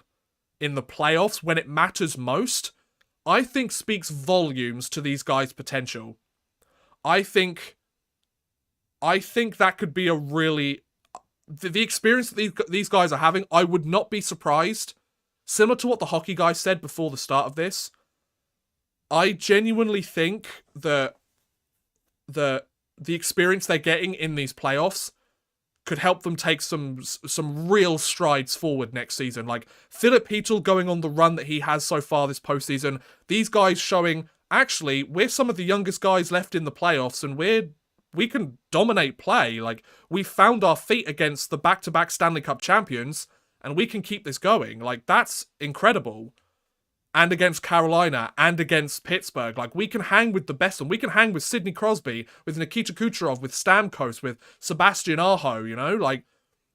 in the playoffs when it matters most, I think speaks volumes to these guys' potential. I think that could be a really... The experience that these guys are having, I would not be surprised. Similar to what the hockey guy said before the start of this, I genuinely think that the experience they're getting in these playoffs could help them take some real strides forward next season. Like, Philip Heatle going on the run that he has so far this postseason, these guys showing, actually, we're some of the youngest guys left in the playoffs, and we can dominate play. Like, we found our feet against the back-to-back Stanley Cup champions, and we can keep this going. Like, that's incredible. And against Carolina, and against Pittsburgh. Like, we can hang with the best, and we can hang with Sidney Crosby, with Nikita Kucherov, with Stamkos, with Sebastian Aho, you know? Like,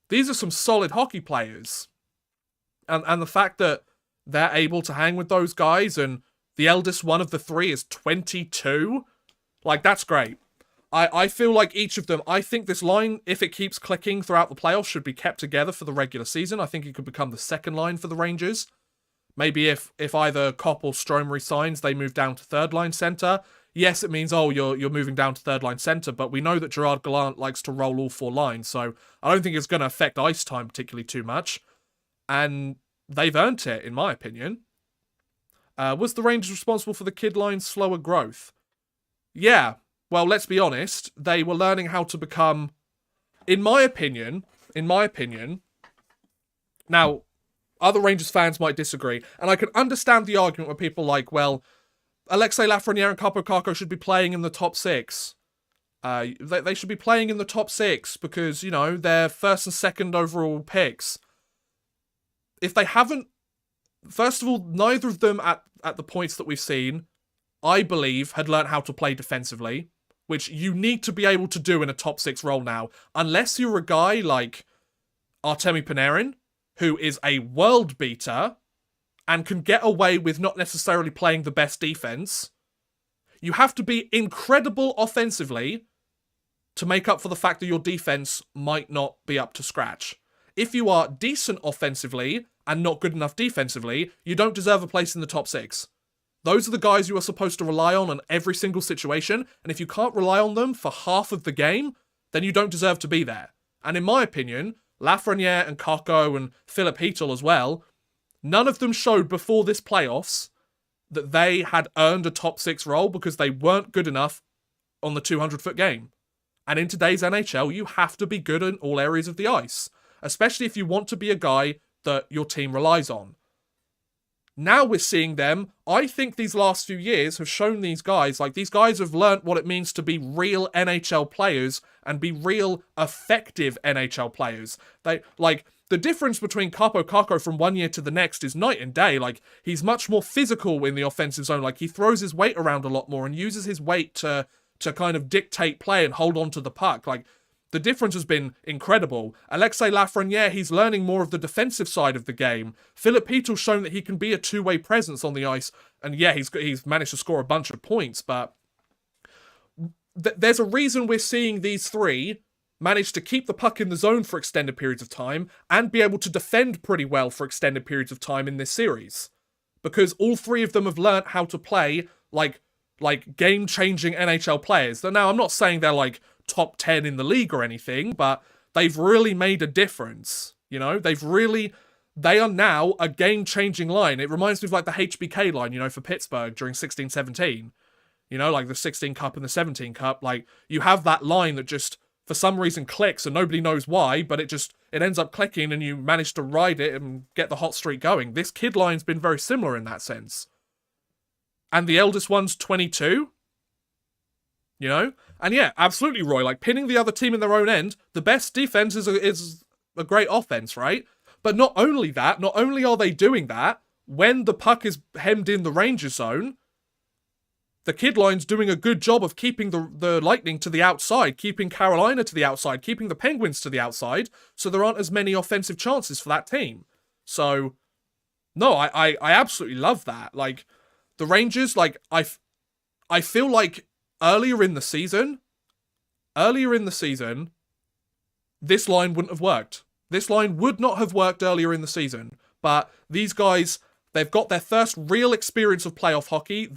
these are some solid hockey players. And the fact that they're able to hang with those guys, and the eldest one of the three is 22, like, that's great. I feel like each of them, I think this line, if it keeps clicking throughout the playoffs, should be kept together for the regular season. I think it could become the second line for the Rangers. Maybe if either Kopp or Strome resigns, they move down to third line center. Yes, it means, you're moving down to third line center, but we know that Gerard Gallant likes to roll all four lines, so I don't think it's going to affect ice time particularly too much. And they've earned it, in my opinion. Was the Rangers responsible for the kid line's slower growth? Yeah. Well, let's be honest, they were learning how to become, in my opinion, now, other Rangers fans might disagree, and I can understand the argument where people are like, well, Alexei Lafreniere and Kaapo Kakko should be playing in the top six. They should be playing in the top six because, you know, they're first and second overall picks. If they haven't, first of all, neither of them at the points that we've seen, I believe, had learned how to play defensively, which you need to be able to do in a top six role now, unless you're a guy like Artemi Panarin, who is a world beater and can get away with not necessarily playing the best defense. You have to be incredible offensively to make up for the fact that your defense might not be up to scratch. If you are decent offensively and not good enough defensively, you don't deserve a place in the top six. Those are the guys you are supposed to rely on in every single situation, and if you can't rely on them for half of the game, then you don't deserve to be there. And in my opinion, Lafreniere and Kakko and Philip Heatle as well, none of them showed before this playoffs that they had earned a top 6 role because they weren't good enough on the 200-foot game. And in today's NHL, you have to be good in all areas of the ice, especially if you want to be a guy that your team relies on. Now we're seeing them. I think these last few years have shown these guys, like, these guys have learnt what it means to be real NHL players and be real effective NHL players. They, like, the difference between Kakko from one year to the next is night and day. Like, he's much more physical in the offensive zone. Like, he throws his weight around a lot more and uses his weight to kind of dictate play and hold on to the puck. Like, the difference has been incredible. Alexis Lafreniere, he's learning more of the defensive side of the game. Philip Petel's shown that he can be a two-way presence on the ice. And yeah, he's managed to score a bunch of points, but there's a reason we're seeing these three manage to keep the puck in the zone for extended periods of time and be able to defend pretty well for extended periods of time in this series. Because all three of them have learnt how to play like game-changing NHL players. Now, I'm not saying they're like top 10 in the league or anything, but they've really made a difference. You know, they are now a game-changing line. It reminds me of like the HBK line, you know, for Pittsburgh during 16-17. You know, like the 16 Cup and the 17 Cup. Like, you have that line that just, for some reason, clicks and nobody knows why, but it ends up clicking and you manage to ride it and get the hot streak going. This kid line's been very similar in that sense. And the eldest one's 22. You know? And yeah, absolutely, Roy. Like, pinning the other team in their own end, the best defense is a great offense, right? But not only that, not only are they doing that, when the puck is hemmed in the Rangers zone, the kid line's doing a good job of keeping the Lightning to the outside, keeping Carolina to the outside, keeping the Penguins to the outside, so there aren't as many offensive chances for that team. So, no, I absolutely love that. Like, the Rangers, like, I feel like earlier in the season, this line wouldn't have worked. This line would not have worked earlier in the season. But these guys, they've got their first real experience of playoff hockey.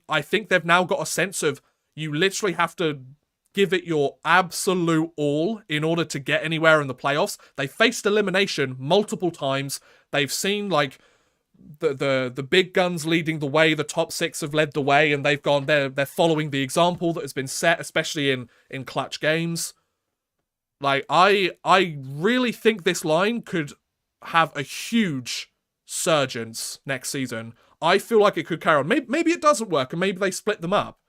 I think they've now got a sense of you literally have to give it your absolute all in order to get anywhere in the playoffs. They faced elimination multiple times. They've seen, like, the big guns leading the way. The top 6 have led the way, and they're following the example that has been set, especially in clutch games. Like, I really think this line could have a huge surgence next season. I feel like it could carry on. Maybe it doesn't work, and maybe they split them up.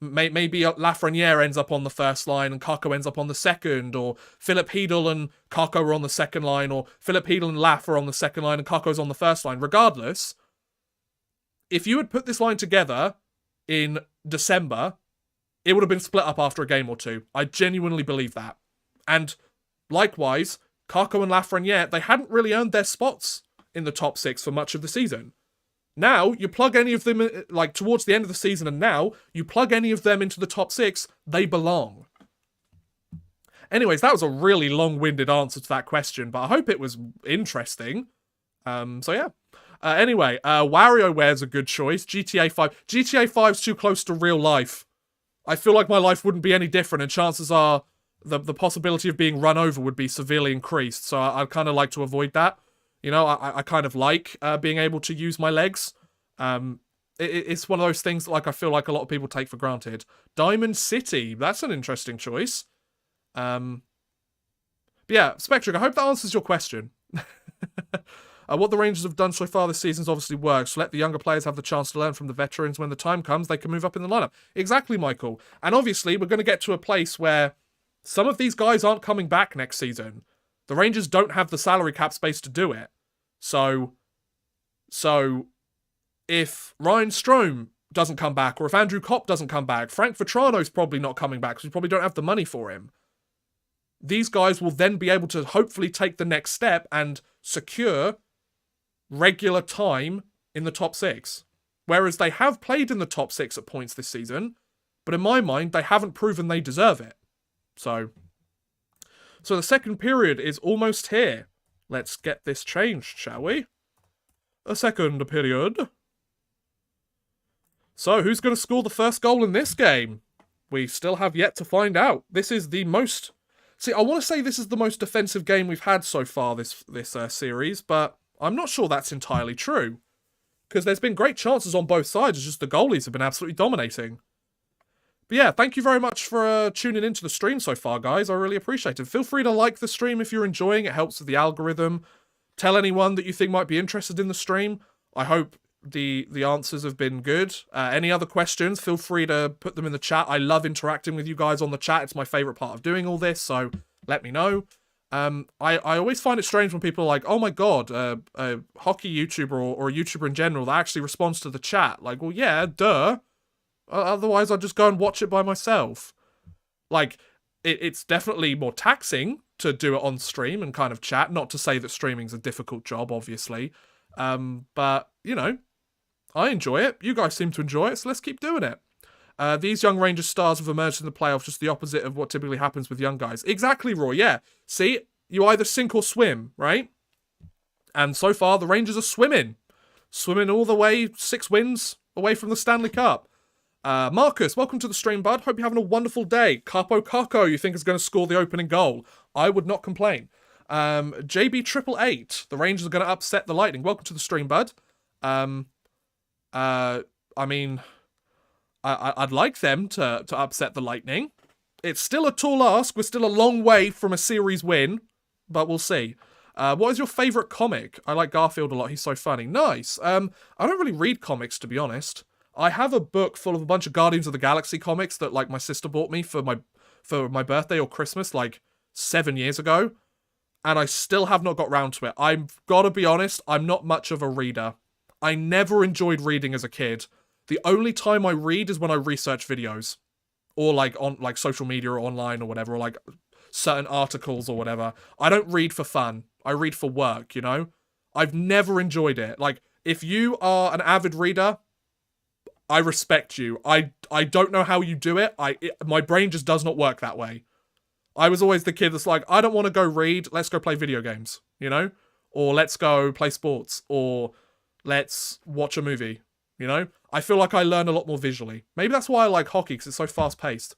Maybe Lafreniere ends up on the first line and Kakko ends up on the second, or Philip Hedl and Kakko are on the second line, or Philip Hedl and Laf are on the second line and Kakko's on the first line. Regardless, if you had put this line together in December, it would have been split up after a game or two. I genuinely believe that. And likewise, Kakko and Lafreniere, they hadn't really earned their spots in the top 6 for much of the season. Now, you plug any of them, like, towards the end of the season, and now, you plug any of them into the top 6, they belong. Anyways, that was a really long-winded answer to that question, but I hope it was interesting. So yeah. Anyway, WarioWare's a good choice. GTA 5. GTA 5's too close to real life. I feel like my life wouldn't be any different, and chances are the possibility of being run over would be severely increased, so I'd kind of like to avoid that. You know, I kind of like being able to use my legs. It's one of those things that, like, I feel like a lot of people take for granted. Diamond City, that's an interesting choice. But yeah, Spectric, I hope that answers your question. What the Rangers have done so far this season has obviously worked. So let the younger players have the chance to learn from the veterans. When the time comes, they can move up in the lineup. Exactly, Michael. And obviously, we're going to get to a place where some of these guys aren't coming back next season. The Rangers don't have the salary cap space to do it. So if Ryan Strome doesn't come back, or if Andrew Kopp doesn't come back, Frank Vetrano's probably not coming back because we probably don't have the money for him. These guys will then be able to hopefully take the next step and secure regular time in the top 6. Whereas they have played in the top 6 at points this season, but in my mind, they haven't proven they deserve it. So the second period is almost here. Let's get this changed, shall we? A second period. So, who's going to score the first goal in this game? We still have yet to find out. This is the most... See, I want to say this is the most defensive game we've had so far this series, but I'm not sure that's entirely true. because there's been great chances on both sides. It's just the goalies have been absolutely dominating. But yeah, thank you very much for tuning into the stream so far, guys. I really appreciate it. Feel free to like the stream if you're enjoying it. It helps with the algorithm. Tell anyone that you think might be interested in the stream. I hope the answers have been good. Any other questions, feel free to put them in the chat. I love interacting with you guys on the chat. It's my favourite part of doing all this, so let me know. I always find it strange when people are like, oh my god, a hockey YouTuber or a YouTuber in general that actually responds to the chat. Like, well, yeah, duh. Otherwise, I'd just go and watch it by myself. Like, it's definitely more taxing to do it on stream and kind of chat. Not to say that streaming's a difficult job, obviously. But, you know, I enjoy it. You guys seem to enjoy it, so let's keep doing it. These young Rangers stars have emerged in the playoffs, just the opposite of what typically happens with young guys. Exactly, Roy, yeah. See, you either sink or swim, right? And so far, the Rangers are swimming. Swimming all the way, 6 wins away from the Stanley Cup. Marcus, welcome to the stream, bud. Hope you're having a wonderful day. Capo Caco, you think is going to score the opening goal. I would not complain. JB888, the Rangers are going to upset the Lightning. Welcome to the stream, bud. I mean, I'd like them to upset the Lightning. It's still a tall ask. We're still a long way from a series win, but we'll see. What is your favourite comic? I like Garfield a lot. He's so funny. Nice. I don't really read comics, to be honest. I have a book full of a bunch of Guardians of the Galaxy comics that, like, my sister bought me for my birthday or Christmas, like, 7 years ago. And I still have not got round to it. I've got to be honest, I'm not much of a reader. I never enjoyed reading as a kid. The only time I read is when I research videos. Or, like, on like social media or online or whatever. Or, like, certain articles or whatever. I don't read for fun. I read for work, you know? I've never enjoyed it. Like, if you are an avid reader, I respect you. I don't know how you do it. My brain just does not work that way. I was always the kid that's like, I don't want to go read. Let's go play video games, you know? Or let's go play sports. Or let's watch a movie, you know? I feel like I learn a lot more visually. Maybe that's why I like hockey, because it's so fast-paced.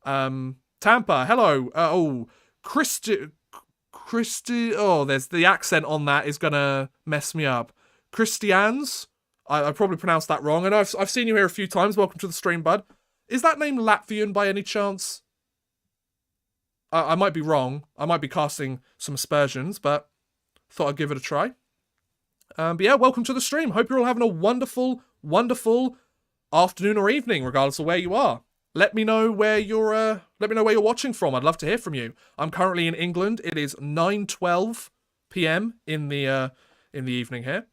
Tampa, hello. Christy. Oh, there's the accent on that is going to mess me up. Christians? I probably pronounced that wrong. I know I've seen you here a few times. Welcome to the stream, bud. Is that name Latvian by any chance? I might be wrong. I might be casting some aspersions, but thought I'd give it a try. But yeah, welcome to the stream. Hope you're all having a wonderful, wonderful afternoon or evening, regardless of where you are. Let me know where you're watching from. I'd love to hear from you. I'm currently in England. It is 9:12 p.m. in the evening here.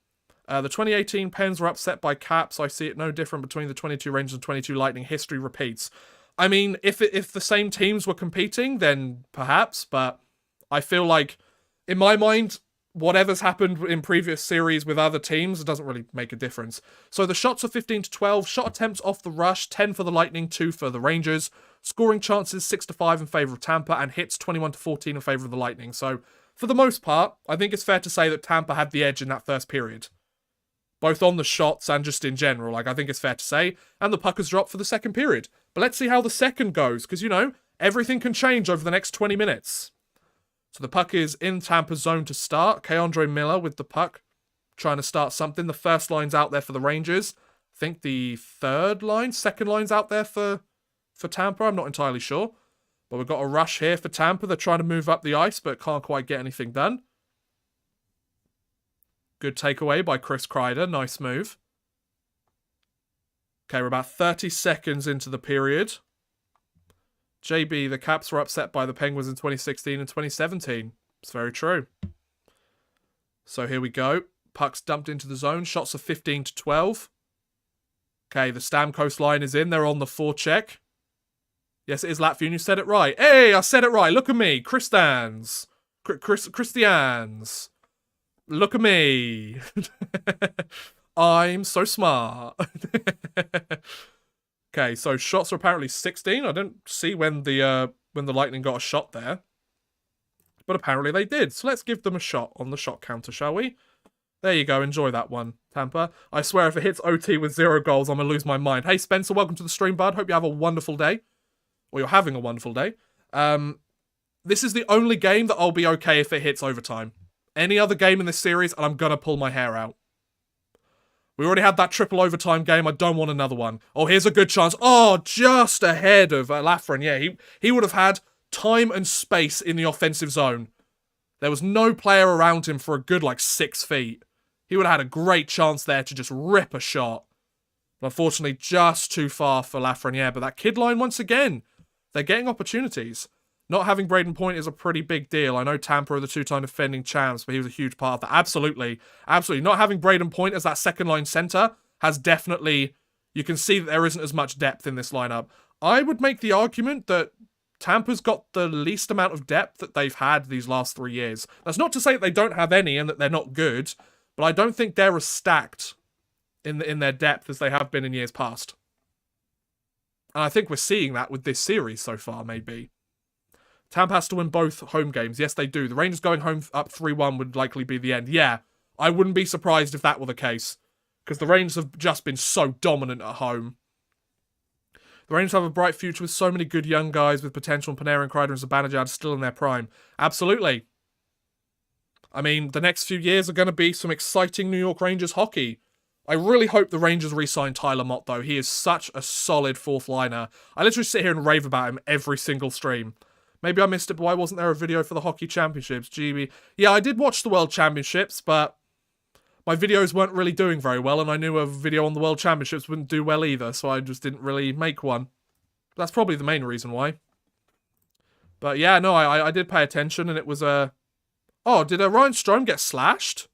The 2018 Pens were upset by Caps. I see it no different between the 22 Rangers and 22 Lightning. History repeats. I mean, if the same teams were competing, then perhaps, but I feel like, in my mind, whatever's happened in previous series with other teams, it doesn't really make a difference. So the shots are 15-12, shot attempts off the rush, 10 for the Lightning, 2 for the Rangers, scoring chances 6-5 in favour of Tampa, and hits 21-14 in favour of the Lightning. So, for the most part, I think it's fair to say that Tampa had the edge in that first period. Both on the shots and just in general, like, I think it's fair to say. And the puck has dropped for the second period. But let's see how the second goes, because, you know, everything can change over the next 20 minutes. So the puck is in Tampa's zone to start. Keandre Miller with the puck, trying to start something. The first line's out there for the Rangers. I think the second line's out there for Tampa. I'm not entirely sure. But we've got a rush here for Tampa. They're trying to move up the ice, but can't quite get anything done. Good takeaway by Chris Kreider. Nice move. Okay, we're about 30 seconds into the period. JB, the Caps were upset by the Penguins in 2016 and 2017. It's very true. So here we go. Puck's dumped into the zone. Shots are 15-12. Okay, the Stamkos line is in. They're on the forecheck. Yes, it is Latvian. You said it right. Hey, I said it right. Look at me. Christians. Look at me. I'm so smart. Okay, so shots are apparently 16. I don't see when the Lightning got a shot there. But apparently they did. So let's give them a shot on the shot counter, shall we? There you go. Enjoy that one, Tampa. I swear if it hits OT with 0 goals, I'm going to lose my mind. Hey, Spencer, welcome to the stream, bud. Hope you have a wonderful day. Or you're having a wonderful day. This is the only game that I'll be okay if it hits overtime. Any other game in this series, and I'm going to pull my hair out. We already had that triple overtime game. I don't want another one. Oh, here's a good chance. Oh, just ahead of Lafren. Yeah, he would have had time and space in the offensive zone. There was no player around him for a good, 6 feet. He would have had a great chance there to just rip a shot. But unfortunately, just too far for Lafreniere. But that kid line, once again, they're getting opportunities. Not having Braden Point is a pretty big deal. I know Tampa are the 2-time defending champs, but he was a huge part of that. Absolutely. Absolutely. Not having Braden Point as that second-line center has definitely... You can see that there isn't as much depth in this lineup. I would make the argument that Tampa's got the least amount of depth that they've had these last 3 years. That's not to say that they don't have any and that they're not good, but I don't think they're as stacked in their depth as they have been in years past. And I think we're seeing that with this series so far, maybe. Tampa has to win both home games. Yes, they do. The Rangers going home up 3-1 would likely be the end. Yeah, I wouldn't be surprised if that were the case, because the Rangers have just been so dominant at home. The Rangers have a bright future with so many good young guys with potential, and Panarin, Kreider, and Zibanejad still in their prime. Absolutely. I mean, the next few years are going to be some exciting New York Rangers hockey. I really hope the Rangers re-sign Tyler Mott, though. He is such a solid fourth liner. I literally sit here and rave about him every single stream. Maybe I missed it, but why wasn't there a video for the Hockey Championships? GB. Yeah, I did watch the World Championships, but my videos weren't really doing very well, and I knew a video on the World Championships wouldn't do well either, so I just didn't really make one. That's probably the main reason why. But yeah, no, I did pay attention, and it was a... Oh, did Ryan Strome get slashed?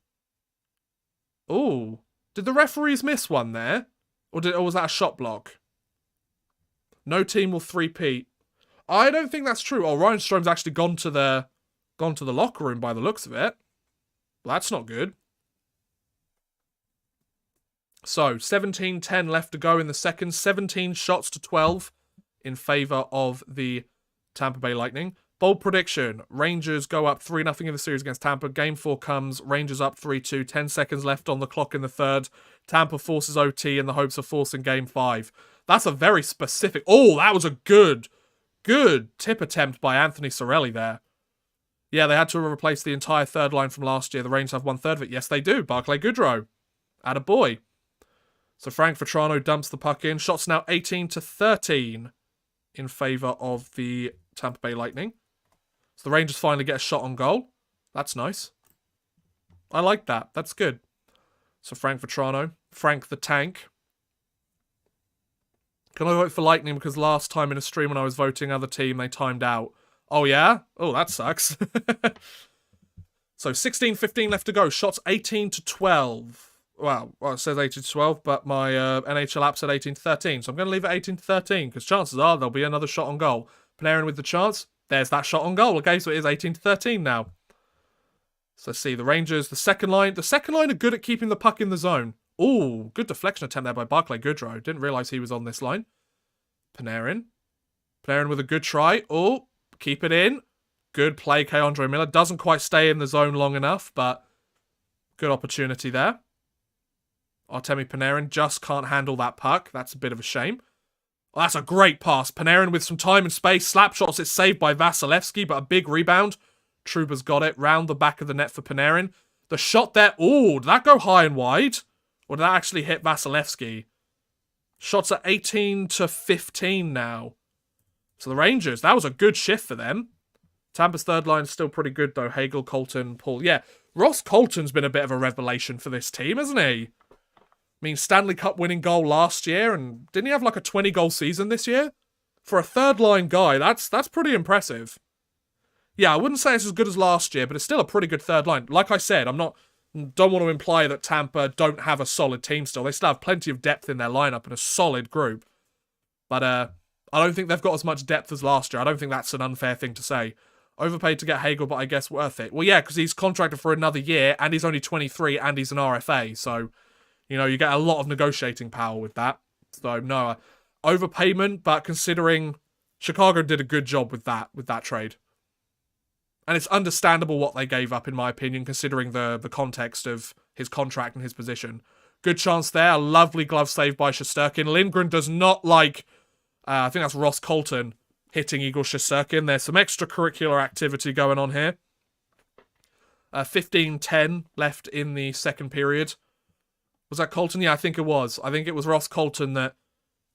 Oh. Did the referees miss one there? Or was that a shot block? No team will three-peat. I don't think that's true. Oh, Ryan Strome's actually gone to the locker room by the looks of it. Well, that's not good. So, 17-10 left to go in the second. 17 shots to 12 in favour of the Tampa Bay Lightning. Bold prediction. Rangers go up 3-0 in the series against Tampa. Game 4 comes. Rangers up 3-2. 10 seconds left on the clock in the third. Tampa forces OT in the hopes of forcing Game 5. That's a very specific... Oh, that was a good tip attempt by Anthony Cirelli there. Yeah, they had to replace the entire third line from last year. The Rangers have 1/3 of it. Yes, they do. Barclay Goodrow. Attaboy. So Frank Vatrano dumps the puck in. Shots now 18-13 in favour of the Tampa Bay Lightning. So the Rangers finally get a shot on goal. That's nice. I like that. That's good. So Frank Vatrano. Frank the Tank. Can I vote for Lightning? Because last time in a stream when I was voting other team, they timed out. Oh, yeah? Oh, that sucks. So 16-15 left to go. Shots 18-12. Well, it says 18-12, but my NHL app said 18-13. So I'm going to leave it 18-13, because chances are there'll be another shot on goal. Panarin with the chance. There's that shot on goal. Okay, so it is 18-13 now. So see, the Rangers, the second line are good at keeping the puck in the zone. Ooh, good deflection attempt there by Barclay Goodrow. Didn't realise he was on this line. Panarin with a good try. Oh, keep it in. Good play, K'Andre Miller. Doesn't quite stay in the zone long enough, but good opportunity there. Artemi Panarin just can't handle that puck. That's a bit of a shame. Oh, that's a great pass. Panarin with some time and space. Slap shots. It's saved by Vasilevsky, but a big rebound. Trouba's got it. Round the back of the net for Panarin. The shot there. Ooh, did that go high and wide? Or did that actually hit Vasilevsky? Shots at 18-15 now. So the Rangers, that was a good shift for them. Tampa's third line is still pretty good, though. Hagel, Colton, Paul. Yeah, Ross Colton's been a bit of a revelation for this team, hasn't he? I mean, Stanley Cup winning goal last year, and didn't he have like a 20-goal season this year? For a third-line guy, that's pretty impressive. Yeah, I wouldn't say it's as good as last year, but it's still a pretty good third line. Like I said, don't want to imply that Tampa don't have a solid team still. They still have plenty of depth in their lineup and a solid group. But I don't think they've got as much depth as last year. I don't think that's an unfair thing to say. Overpaid to get Hagel, but I guess worth it. Well, yeah, because he's contracted for another year, and he's only 23, and he's an RFA, so... You know, you get a lot of negotiating power with that. So, no, overpayment, but considering Chicago did a good job with that trade. And it's understandable what they gave up, in my opinion, considering the context of his contract and his position. Good chance there. A lovely glove save by Shesterkin. Lindgren does not like, I think that's Ross Colton, hitting Igor Shesterkin. There's some extracurricular activity going on here. 15-10 left in the second period. Was that Colton? Yeah, I think it was. I think it was Ross Colton that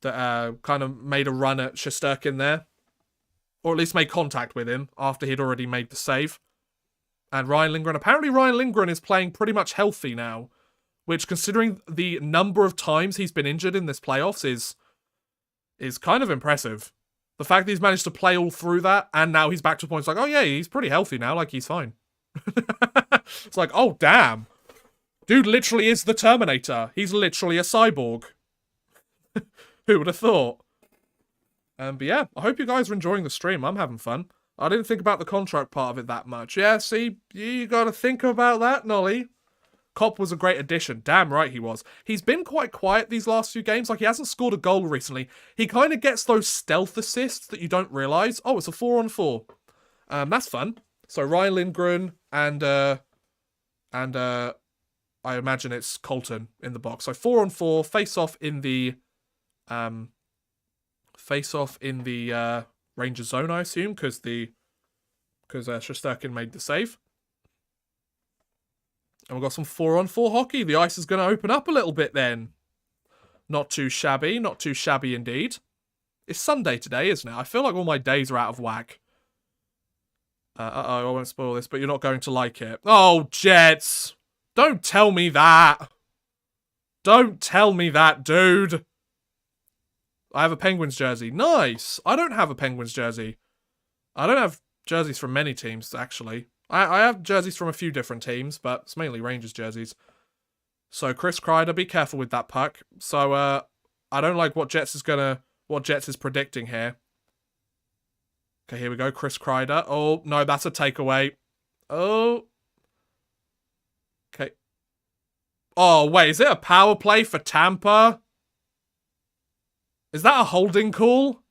kind of made a run at Shesterkin there. Or at least made contact with him after he'd already made the save. And Ryan Lindgren. Apparently Ryan Lindgren is playing pretty much healthy now. Which, considering the number of times he's been injured in this playoffs, is kind of impressive. The fact that he's managed to play all through that, and now he's back to points like, oh yeah, he's pretty healthy now, like he's fine. It's like, oh damn. Dude literally is the Terminator. He's literally a cyborg. Who would have thought? But yeah, I hope you guys are enjoying the stream. I'm having fun. I didn't think about the contract part of it that much. Yeah, see, you gotta think about that, Nolly. Kopp was a great addition. Damn right he was. He's been quite quiet these last few games. Like, he hasn't scored a goal recently. He kind of gets those stealth assists that you don't realise. Oh, it's a 4-on-4. That's fun. So, Ryan Lindgren and I imagine it's Colton in the box. So, 4-on-4, face-off in the Rangers zone, I assume, because Shesterkin made the save. And we've got some 4-on-4 hockey. The ice is going to open up a little bit then. Not too shabby. Not too shabby indeed. It's Sunday today, isn't it? I feel like all my days are out of whack. Uh-oh, I won't spoil this, but you're not going to like it. Oh, Jets! Don't tell me that! Don't tell me that, dude! I have a Penguins jersey. Nice! I don't have a Penguins jersey. I don't have jerseys from many teams, actually. I have jerseys from a few different teams, but it's mainly Rangers jerseys. So, Chris Kreider, be careful with that puck. So, I don't like what Jets is predicting here. Okay, here we go, Chris Kreider. Oh, no, that's a takeaway. Oh. Okay. Oh, wait, is it a power play for Tampa? Is that a holding call?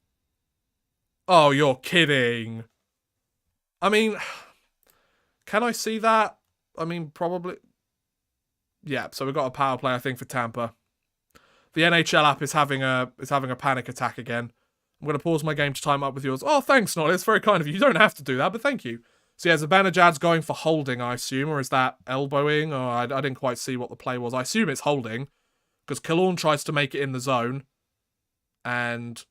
Oh, you're kidding. I mean, can I see that? I mean, probably. Yeah, so we've got a power play, I think, for Tampa. The NHL app is having a panic attack again. I'm going to pause my game to time up with yours. Oh, thanks, Nolly. It's very kind of you. You don't have to do that, but thank you. So yeah, Zibanejad's going for holding, I assume, or is that elbowing? Or I didn't quite see what the play was. I assume it's holding, because Killorn tries to make it in the zone. And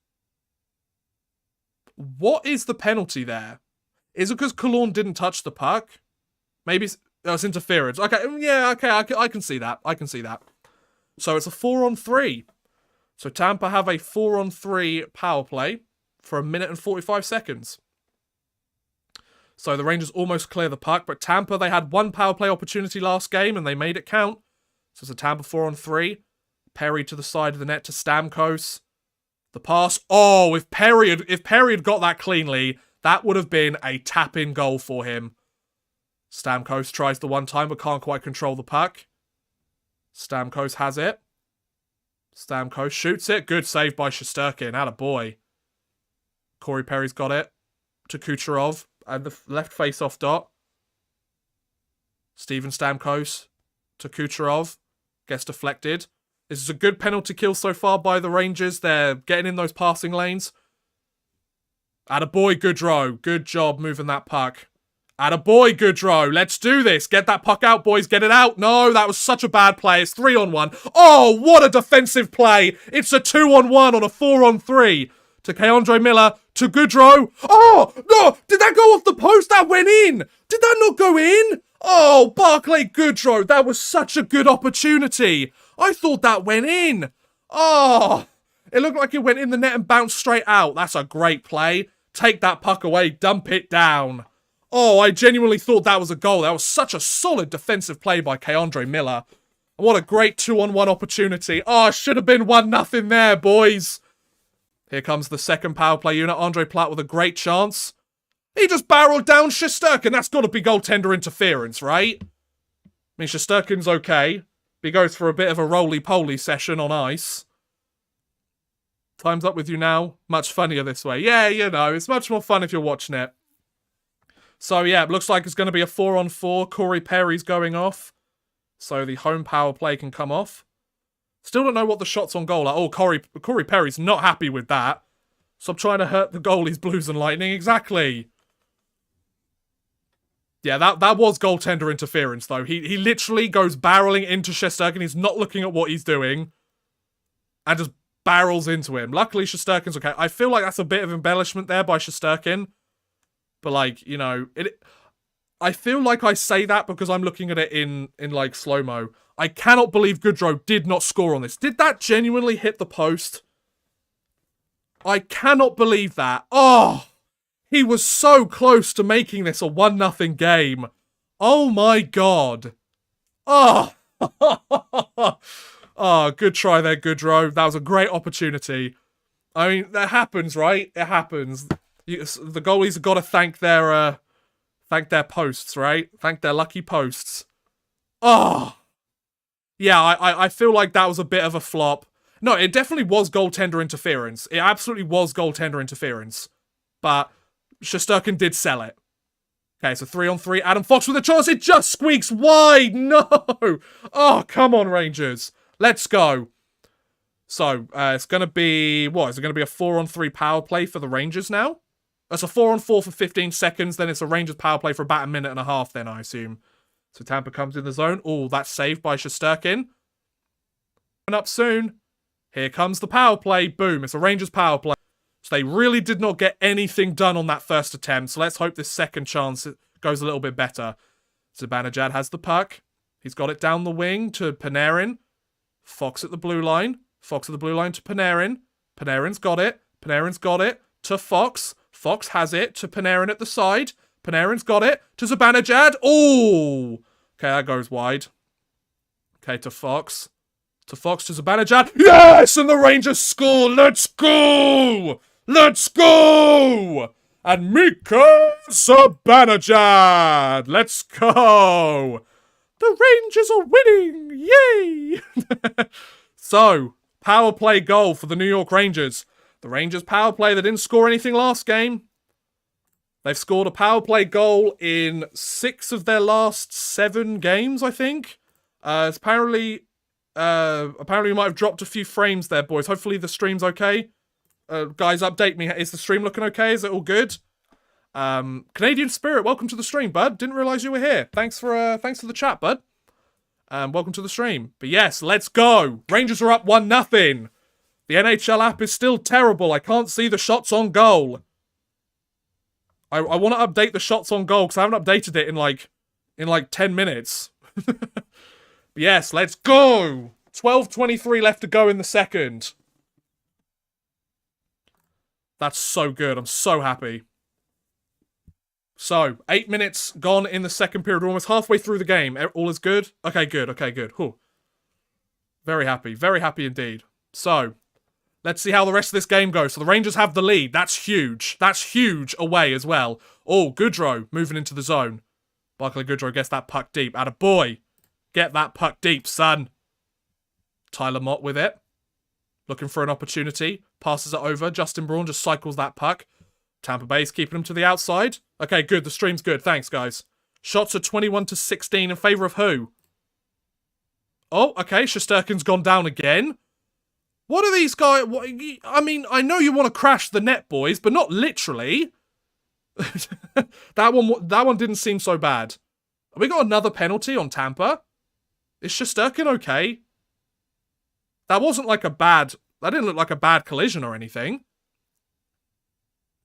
what is the penalty there? Is it because Killorn didn't touch the puck? Maybe it's interference. Okay, yeah, okay, I can see that. I can see that. So it's a 4-on-3. So Tampa have a 4-on-3 power play for 1 minute and 45 seconds. So the Rangers almost clear the puck, but Tampa, they had one power play opportunity last game and they made it count. So it's a Tampa 4-on-3. Perry to the side of the net to Stamkos. The pass. Oh, if Perry had got that cleanly, that would have been a tap-in goal for him. Stamkos tries the one time but can't quite control the puck. Stamkos has it. Stamkos shoots it. Good save by Shesterkin. Attaboy. Corey Perry's got it. To Kucherov. And the left face-off dot. Steven Stamkos. To Kucherov. Gets deflected. This is a good penalty kill so far by the Rangers. They're getting in those passing lanes. Attaboy, Goodrow. Good job moving that puck. Attaboy, Goodrow. Let's do this. Get that puck out, boys. Get it out. No, that was such a bad play. It's 3-on-1. Oh, what a defensive play. It's a 2-on-1 on a 4-on-3. To Keandre Miller. To Goodrow. Oh, no. Did that go off the post? That went in. Did that not go in? Oh, Barclay Goodrow. That was such a good opportunity. I thought that went in. Oh, it looked like it went in the net and bounced straight out. That's a great play. Take that puck away. Dump it down. Oh, I genuinely thought that was a goal. That was such a solid defensive play by Keandre Miller. What a great 2-on-1 opportunity. Oh, should have been 1-0 there, boys. Here comes the second power play unit. Andre Platt with a great chance. He just barreled down Shesterkin. That's got to be goaltender interference, right? I mean, Shesterkin's okay. He goes for a bit of a roly-poly session on ice. Time's up with you now. Much funnier this way. Yeah, you know, it's much more fun if you're watching it. So yeah, it looks like it's going to be a 4-on-4. Corey Perry's going off. So the home power play can come off. Still don't know what the shots on goal are. Oh, Corey Perry's not happy with that. Stop trying to hurt the goalies, Blues and Lightning. Exactly. Yeah, that was goaltender interference, though. He literally goes barreling into Shesterkin. He's not looking at what he's doing. And just barrels into him. Luckily, Shesterkin's okay. I feel like that's a bit of embellishment there by Shesterkin. But, like, you know, I feel like I say that because I'm looking at it in like, slow-mo. I cannot believe Goodrow did not score on this. Did that genuinely hit the post? I cannot believe that. Oh! He was so close to making this a 1-0 game. Oh my god. Oh. Oh, good try there, Goodrow. That was a great opportunity. I mean, that happens, right? It happens. The goalies have got to thank their posts, right? Thank their lucky posts. Oh. Yeah, I feel like that was a bit of a flop. No, it definitely was goaltender interference. It absolutely was goaltender interference. But Shesterkin did sell it. Okay, so 3-on-3. Adam Fox with a chance. It just squeaks wide. No. Oh, come on, Rangers. Let's go. So, it's going to be... What? Is it going to be a 4-on-3 power play for the Rangers now? That's a 4-on-4 for 15 seconds. Then it's a Rangers power play for about a minute and a half then, I assume. So Tampa comes in the zone. Oh, that's saved by Shesterkin. And up soon. Here comes the power play. Boom. It's a Rangers power play. So they really did not get anything done on that first attempt. So let's hope this second chance goes a little bit better. Zibanejad has the puck. He's got it down the wing to Panarin. Fox at the blue line. Fox at the blue line to Panarin. Panarin's got it. Panarin's got it to Fox. Fox has it to Panarin at the side. Panarin's got it to Zibanejad. Oh! Okay, that goes wide. Okay, to Fox. To Fox, to Zibanejad. Yes! And the Rangers score! Let's go! Let's go! And Mika Zibanejad! Let's go! The Rangers are winning! Yay! So, power play goal for the New York Rangers. The Rangers power play, they didn't score anything last game. They've scored a power play goal in 6 of their last 7 games, I think. Apparently we might have dropped a few frames there, boys. Hopefully the stream's okay. Guys, update me. Is the stream looking okay? Is it all good? Canadian Spirit, welcome to the stream, bud. Didn't realise you were here. Thanks for the chat, bud. Welcome to the stream. But yes, let's go. Rangers are up 1-0. The NHL app is still terrible. I can't see the shots on goal. I want to update the shots on goal because I haven't updated it in like 10 minutes. Yes, let's go. 12:23 left to go in the second. That's so good. I'm so happy. So, 8 minutes gone in the second period. We're almost halfway through the game. All is good? Okay, good. Okay, good. Whew. Very happy. Very happy indeed. So, let's see how the rest of this game goes. So, the Rangers have the lead. That's huge. That's huge away as well. Oh, Goodrow moving into the zone. Barclay Goodrow gets that puck deep. Attaboy. Get that puck deep, son. Tyler Mott with it. Looking for an opportunity. Passes it over. Justin Braun just cycles that puck. Tampa Bay's keeping him to the outside. Okay, good. The stream's good. Thanks, guys. Shots are 21-16 in favour of who? Oh, okay. Shesterkin's gone down again. What are these guys? I mean, I know you want to crash the net, boys, but not literally. That one didn't seem so bad. Have we got another penalty on Tampa? Is Shesterkin okay? That wasn't like a bad... That didn't look like a bad collision or anything.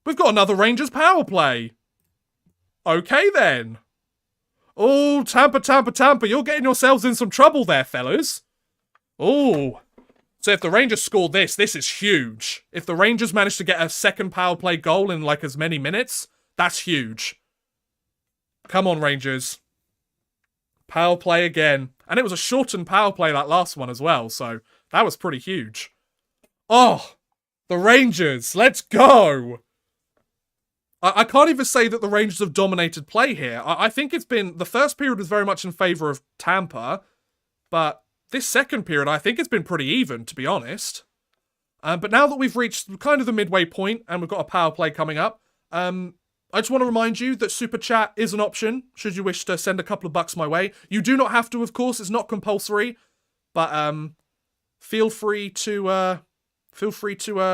We've got another Rangers power play. Okay, then. Oh, Tampa. You're getting yourselves in some trouble there, fellas. Oh. So if the Rangers score this is huge. If the Rangers manage to get a second power play goal in like as many minutes, that's huge. Come on, Rangers. Power play again. And it was a shortened power play, that last one as well, so that was pretty huge. Oh, the Rangers. Let's go. I can't even say that the Rangers have dominated play here. I think it's been... The first period was very much in favour of Tampa, but this second period, I think it's been pretty even, to be honest. But now that we've reached kind of the midway point, and we've got a power play coming up, I just want to remind you that Super Chat is an option, should you wish to send a couple of bucks my way. You do not have to, of course, it's not compulsory, but feel free to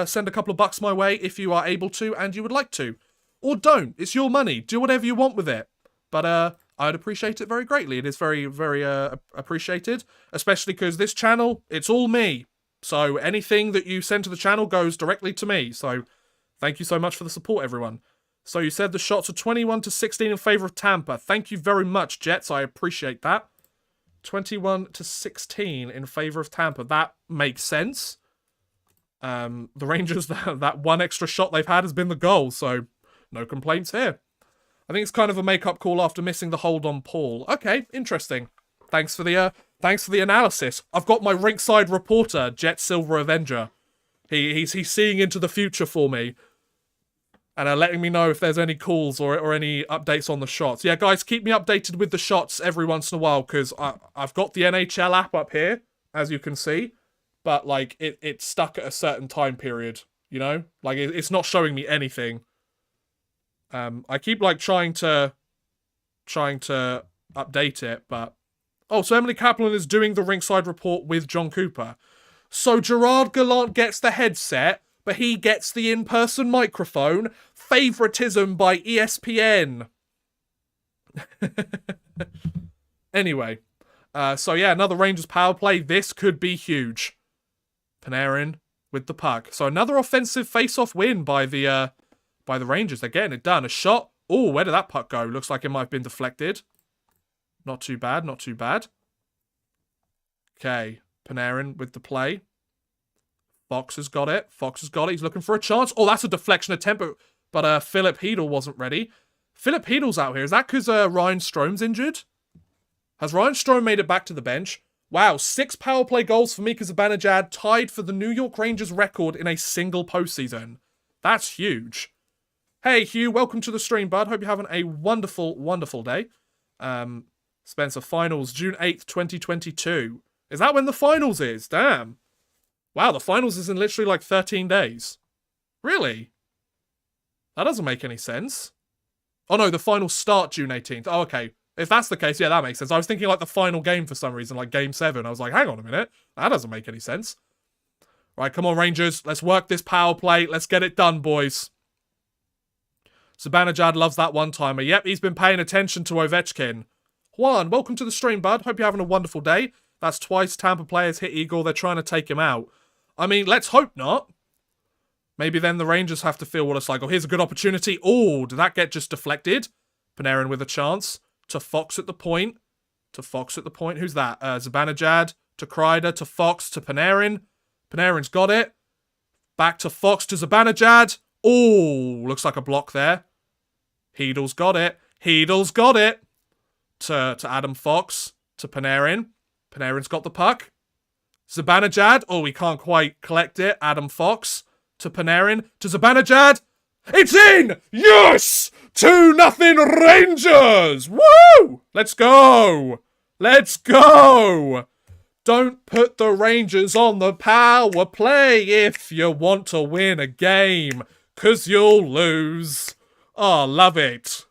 send a couple of bucks my way if you are able to and you would like to. Or don't. It's your money. Do whatever you want with it. but I'd appreciate it very greatly. It is very, very appreciated, especially because this channel, it's all me. So anything that you send to the channel goes directly to me. So thank you so much for the support, everyone. So you said the shots are 21-16 in favor of Tampa. Thank you very much, Jets. I appreciate that. 21-16 in favor of Tampa. That makes sense. The Rangers, that one extra shot they've had has been the goal, so no complaints here. I think it's kind of a make-up call after missing the hold on Paul. Okay, interesting. Thanks for the analysis. I've got my rinkside reporter, Jet Silver Avenger. He's seeing into the future for me. And letting me know if there's any calls or any updates on the shots. Yeah, guys, keep me updated with the shots every once in a while, because I've got the NHL app up here, as you can see. But, like, it's stuck at a certain time period, you know? Like, it's not showing me anything. I keep, like, trying to update it, but... Oh, so Emily Kaplan is doing the Rinkside Report with John Cooper. So Gerard Gallant gets the headset, but he gets the in-person microphone. Favoritism by ESPN. Anyway. So yeah, another Rangers power play. This could be huge. Panarin with the puck. So another offensive face-off win by the Rangers. They're getting it done. A shot. Oh, where did that puck go? Looks like it might have been deflected. Not too bad, not too bad. Okay, Panarin with the play. Fox has got it. Fox has got it. He's looking for a chance. Oh, that's a deflection attempt, but Philip Hedl wasn't ready. Philip Hedl's out here. Is that because Ryan Strome's injured? Has Ryan Strome made it back to the bench? Wow, 6 power play goals for Mika Zibanejad, tied for the New York Rangers record in a single postseason. That's huge. Hey, Hugh, welcome to the stream, bud. Hope you're having a wonderful, wonderful day. Spencer, finals, June 8th, 2022. Is that when the finals is? Damn. Wow, the finals is in literally like 13 days. Really? That doesn't make any sense. Oh no, the finals start June 18th. Oh, okay. If that's the case, yeah, that makes sense. I was thinking like the final game for some reason, like Game 7. I was like, hang on a minute. That doesn't make any sense. Right, come on, Rangers. Let's work this power play. Let's get it done, boys. Zibanejad loves that one-timer. Yep, he's been paying attention to Ovechkin. Juan, welcome to the stream, bud. Hope you're having a wonderful day. That's twice Tampa players hit Eagle. They're trying to take him out. I mean, let's hope not. Maybe then the Rangers have to feel what it's like. Oh, here's a good opportunity. Oh, did that get just deflected? Panarin with a chance. To Fox at the point. To Fox at the point. Who's that? Zibanejad. To Kreider. To Fox. To Panarin. Panarin's got it. Back to Fox. To Zibanejad. Oh, looks like a block there. Hedl's got it. Hedl's got it. To Adam Fox. To Panarin. Panarin's got the puck. Zibanejad. Oh, he can't quite collect it. Adam Fox. To Panarin. To Zibanejad. It's in! Yes! 2-0 Rangers! Woo! Let's go! Let's go! Don't put the Rangers on the power play if you want to win a game, 'cause you'll lose. Oh, love it.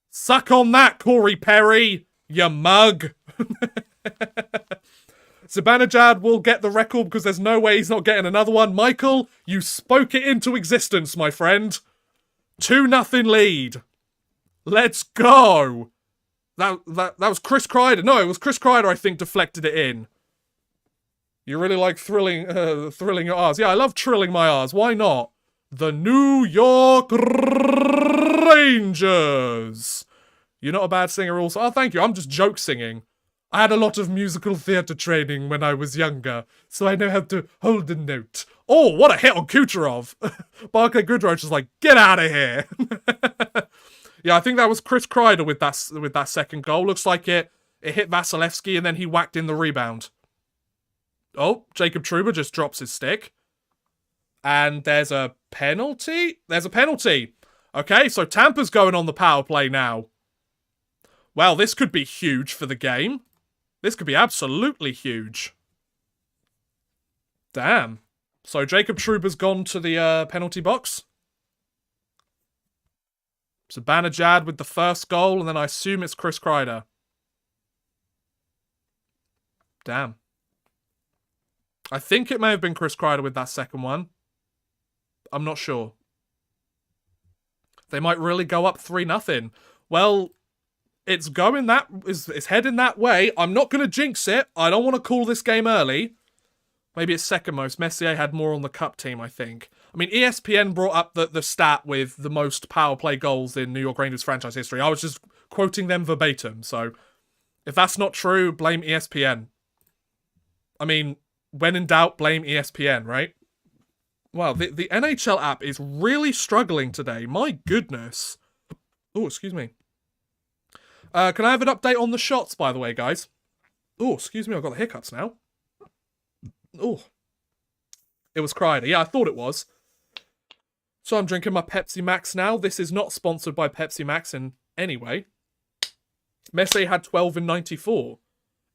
Suck on that, Corey Perry, you mug. Zibanejad will get the record because there's no way he's not getting another one. Michael, you spoke it into existence, my friend. 2-0 lead. Let's go. That was Chris Kreider. No, it was Chris Kreider, I think, deflected it in. You really like thrilling your R's. Yeah, I love trilling my R's. Why not? The New York Rangers. You're not a bad singer also. Oh, thank you. I'm just joke singing. I had a lot of musical theatre training when I was younger, so I know how to hold a note. Oh, what a hit on Kucherov. Barclay Goodroach is like, get out of here. Yeah, I think that was Chris Kreider with that second goal. Looks like it hit Vasilevsky and then he whacked in the rebound. Oh, Jacob Trouba just drops his stick. And there's a penalty? There's a penalty. Okay, so Tampa's going on the power play now. Well, this could be huge for the game. This could be absolutely huge. Damn. So Jacob Trouba's gone to the penalty box. Zibanejad with the first goal, and then I assume it's Chris Kreider. Damn. I think it may have been Chris Kreider with that second one. I'm not sure. They might really go up 3-0. Well, It's going that... It's heading that way. I'm not going to jinx it. I don't want to call this game early. Maybe it's second most. Messier had more on the cup team, I think. I mean, ESPN brought up the stat with the most power play goals in New York Rangers franchise history. I was just quoting them verbatim, so if that's not true, blame ESPN. I mean, when in doubt, blame ESPN, right? Wow, the NHL app is really struggling today. My goodness. Oh, excuse me. Can I have an update on the shots, by the way, guys? Oh, excuse me, I've got the hiccups now. Oh. It was Kreider. Yeah, I thought it was. So I'm drinking my Pepsi Max now. This is not sponsored by Pepsi Max in any way. Messi had 12 in 94.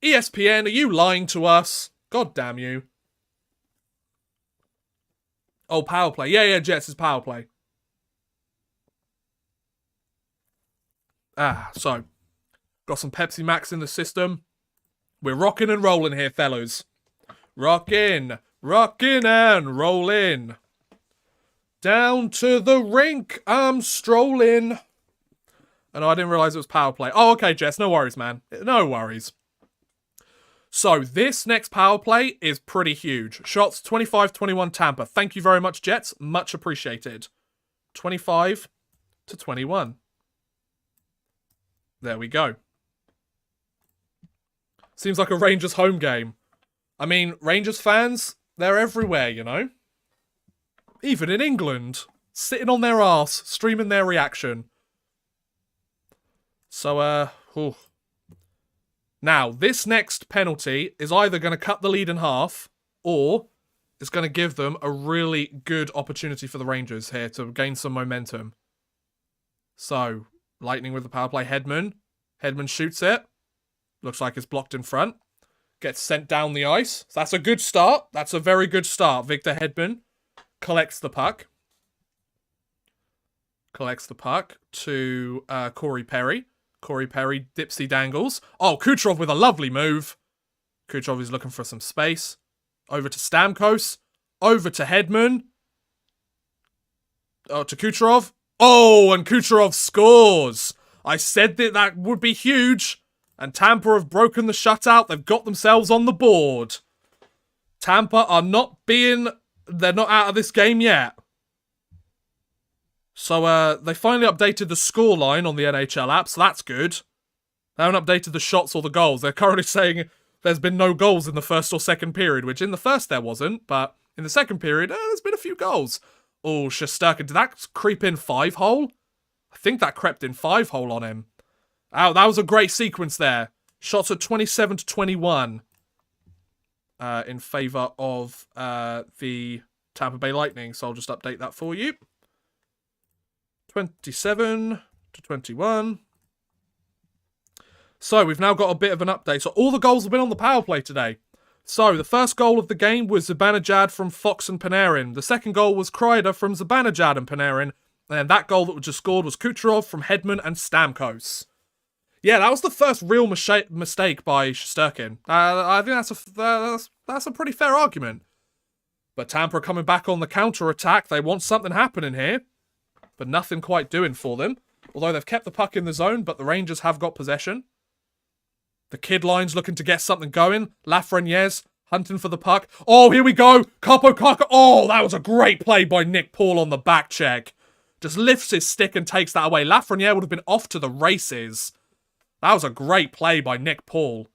ESPN, are you lying to us? God damn you. Oh, power play. Yeah, Jets is power play. So. Got some Pepsi Max in the system. We're rocking and rolling here, fellas. Rocking and rolling. Down to the rink, I'm strolling. And I didn't realise it was power play. Oh, okay, Jess, no worries, man. No worries. So, this next power play is pretty huge. Shots 25-21 Tampa. Thank you very much, Jets. Much appreciated. 25-21. There we go. Seems like a Rangers home game. I mean, Rangers fans, they're everywhere, you know? Even in England. Sitting on their arse, streaming their reaction. So, Now, this next penalty is either going to cut the lead in half, or it's going to give them a really good opportunity for the Rangers here to gain some momentum. So, Lightning with the power play. Hedman. Hedman shoots it. Looks like it's blocked in front. Gets sent down the ice. So that's a good start. That's a very good start. Victor Hedman collects the puck. Collects the puck to Corey Perry. Corey Perry dipsy dangles. Oh, Kucherov with a lovely move. Kucherov is looking for some space. Over to Stamkos. Over to Hedman. Oh, to Kucherov. Oh, and Kucherov scores. I said that would be huge. And Tampa have broken the shutout. They've got themselves on the board. Tampa are not being... They're not out of this game yet. So, they finally updated the scoreline on the NHL app, so that's good. They haven't updated the shots or the goals. They're currently saying there's been no goals in the first or second period, which in the first there wasn't, but in the second period, there's been a few goals. Oh, Shesterkin, did that creep in 5-hole? I think that crept in 5-hole on him. Oh, that was a great sequence there. Shots at 27-21 in favour of the Tampa Bay Lightning, so I'll just update that for you. 27-21. So, we've now got a bit of an update. So, all the goals have been on the power play today. So, the first goal of the game was Zibanejad from Fox and Panarin. The second goal was Kreider from Zibanejad and Panarin. And that goal that was just scored was Kucherov from Hedman and Stamkos. Yeah, that was the first real mistake by Shesterkin. I think that's a pretty fair argument. But Tampa are coming back on the counter-attack. They want something happening here. But nothing quite doing for them. Although they've kept the puck in the zone, but the Rangers have got possession. The kid line's looking to get something going. Lafreniere's hunting for the puck. Oh, here we go. Capo Caca. Oh, that was a great play by Nick Paul on the back check. Just lifts his stick and takes that away. Lafreniere would have been off to the races. That was a great play by Nick Paul.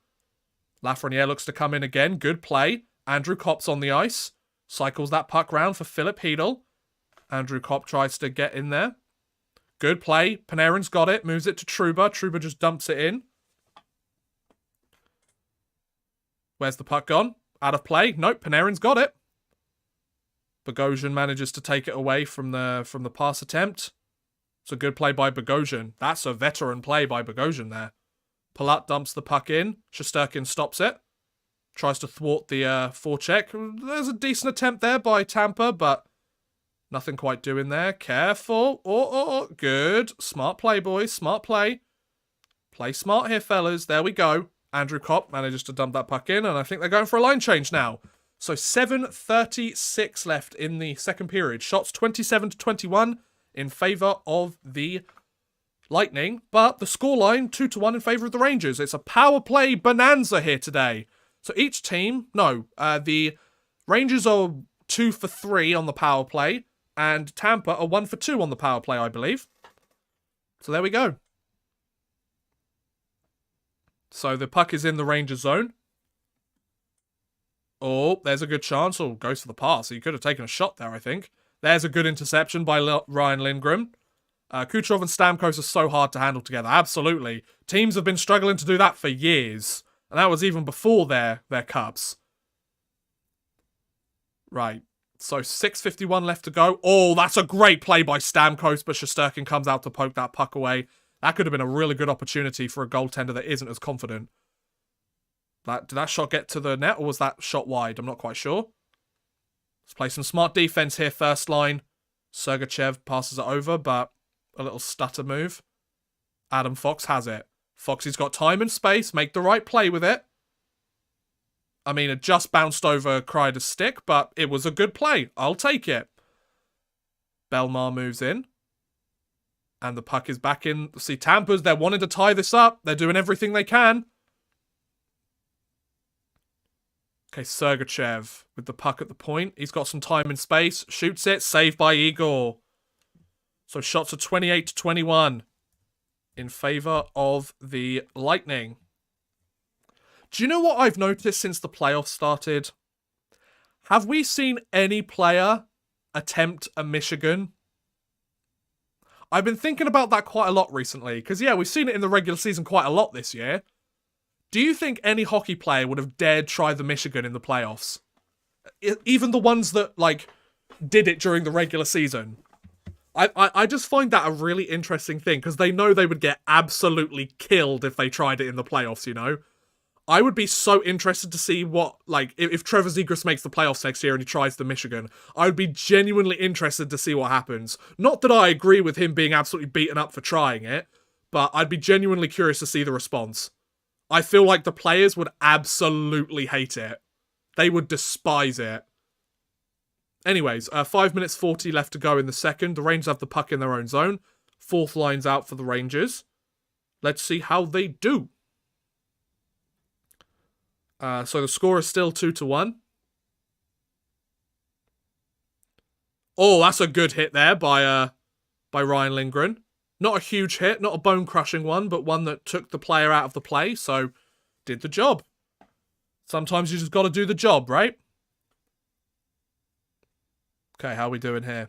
Lafreniere looks to come in again. Good play. Andrew Kopp's on the ice. Cycles that puck round for Philip Hedl. Andrew Kopp tries to get in there. Good play. Panarin's got it. Moves it to Trouba. Trouba just dumps it in. Where's the puck gone? Out of play. Nope, Panarin's got it. Bogosian manages to take it away from the pass attempt. It's a good play by Bogosian. That's a veteran play by Bogosian there. Palat dumps the puck in. Shesterkin stops it. Tries to thwart the forecheck. There's a decent attempt there by Tampa, but nothing quite doing there. Careful. Oh, good. Smart play, boys. Smart play. Play smart here, fellas. There we go. Andrew Kopp manages to dump that puck in, and I think they're going for a line change now. So 7:36 left in the second period. Shots 27-21 in favour of the Lightning, but the scoreline 2-1 in favour of the Rangers. It's a power play bonanza here today. So each team, the Rangers are 2 for 3 on the power play, and Tampa are 1 for 2 on the power play, I believe. So there we go. So the puck is in the Rangers zone. Oh, there's a good chance. Oh, goes for the pass. He could have taken a shot there, I think. There's a good interception by Ryan Lindgren. Kucherov and Stamkos are so hard to handle together. Absolutely. Teams have been struggling to do that for years. And that was even before their cups. Right. So 6:51 left to go. Oh, that's a great play by Stamkos, but Shesterkin comes out to poke that puck away. That could have been a really good opportunity for a goaltender that isn't as confident. Did that shot get to the net, or was that shot wide? I'm not quite sure. Let's play some smart defense here, first line. Sergachev passes it over, but a little stutter move. Adam Fox has it. Foxy's got time and space. Make the right play with it. I mean, it just bounced over Kreider's stick, but it was a good play. I'll take it. Belmar moves in. And the puck is back in. See, Tampa's, they're wanting to tie this up. They're doing everything they can. Okay, Sergachev with the puck at the point. He's got some time and space. Shoots it. Saved by Igor. So shots are 28-21 in favour of the Lightning. Do you know what I've noticed since the playoffs started? Have we seen any player attempt a Michigan? I've been thinking about that quite a lot recently. Because, yeah, we've seen it in the regular season quite a lot this year. Do you think any hockey player would have dared try the Michigan in the playoffs? Even the ones that, did it during the regular season. I just find that a really interesting thing, because they know they would get absolutely killed if they tried it in the playoffs, you know? I would be so interested to see what, if Trevor Zegras makes the playoffs next year and he tries the Michigan, I would be genuinely interested to see what happens. Not that I agree with him being absolutely beaten up for trying it, but I'd be genuinely curious to see the response. I feel like the players would absolutely hate it. They would despise it. Anyways, 5 minutes 40 left to go in the second. The Rangers have the puck in their own zone. Fourth line's out for the Rangers. Let's see how they do. So the score is still 2-1. Oh, that's a good hit there by Ryan Lindgren. Not a huge hit, not a bone-crushing one, but one that took the player out of the play, so did the job. Sometimes you just got to do the job, right? Okay, how are we doing here?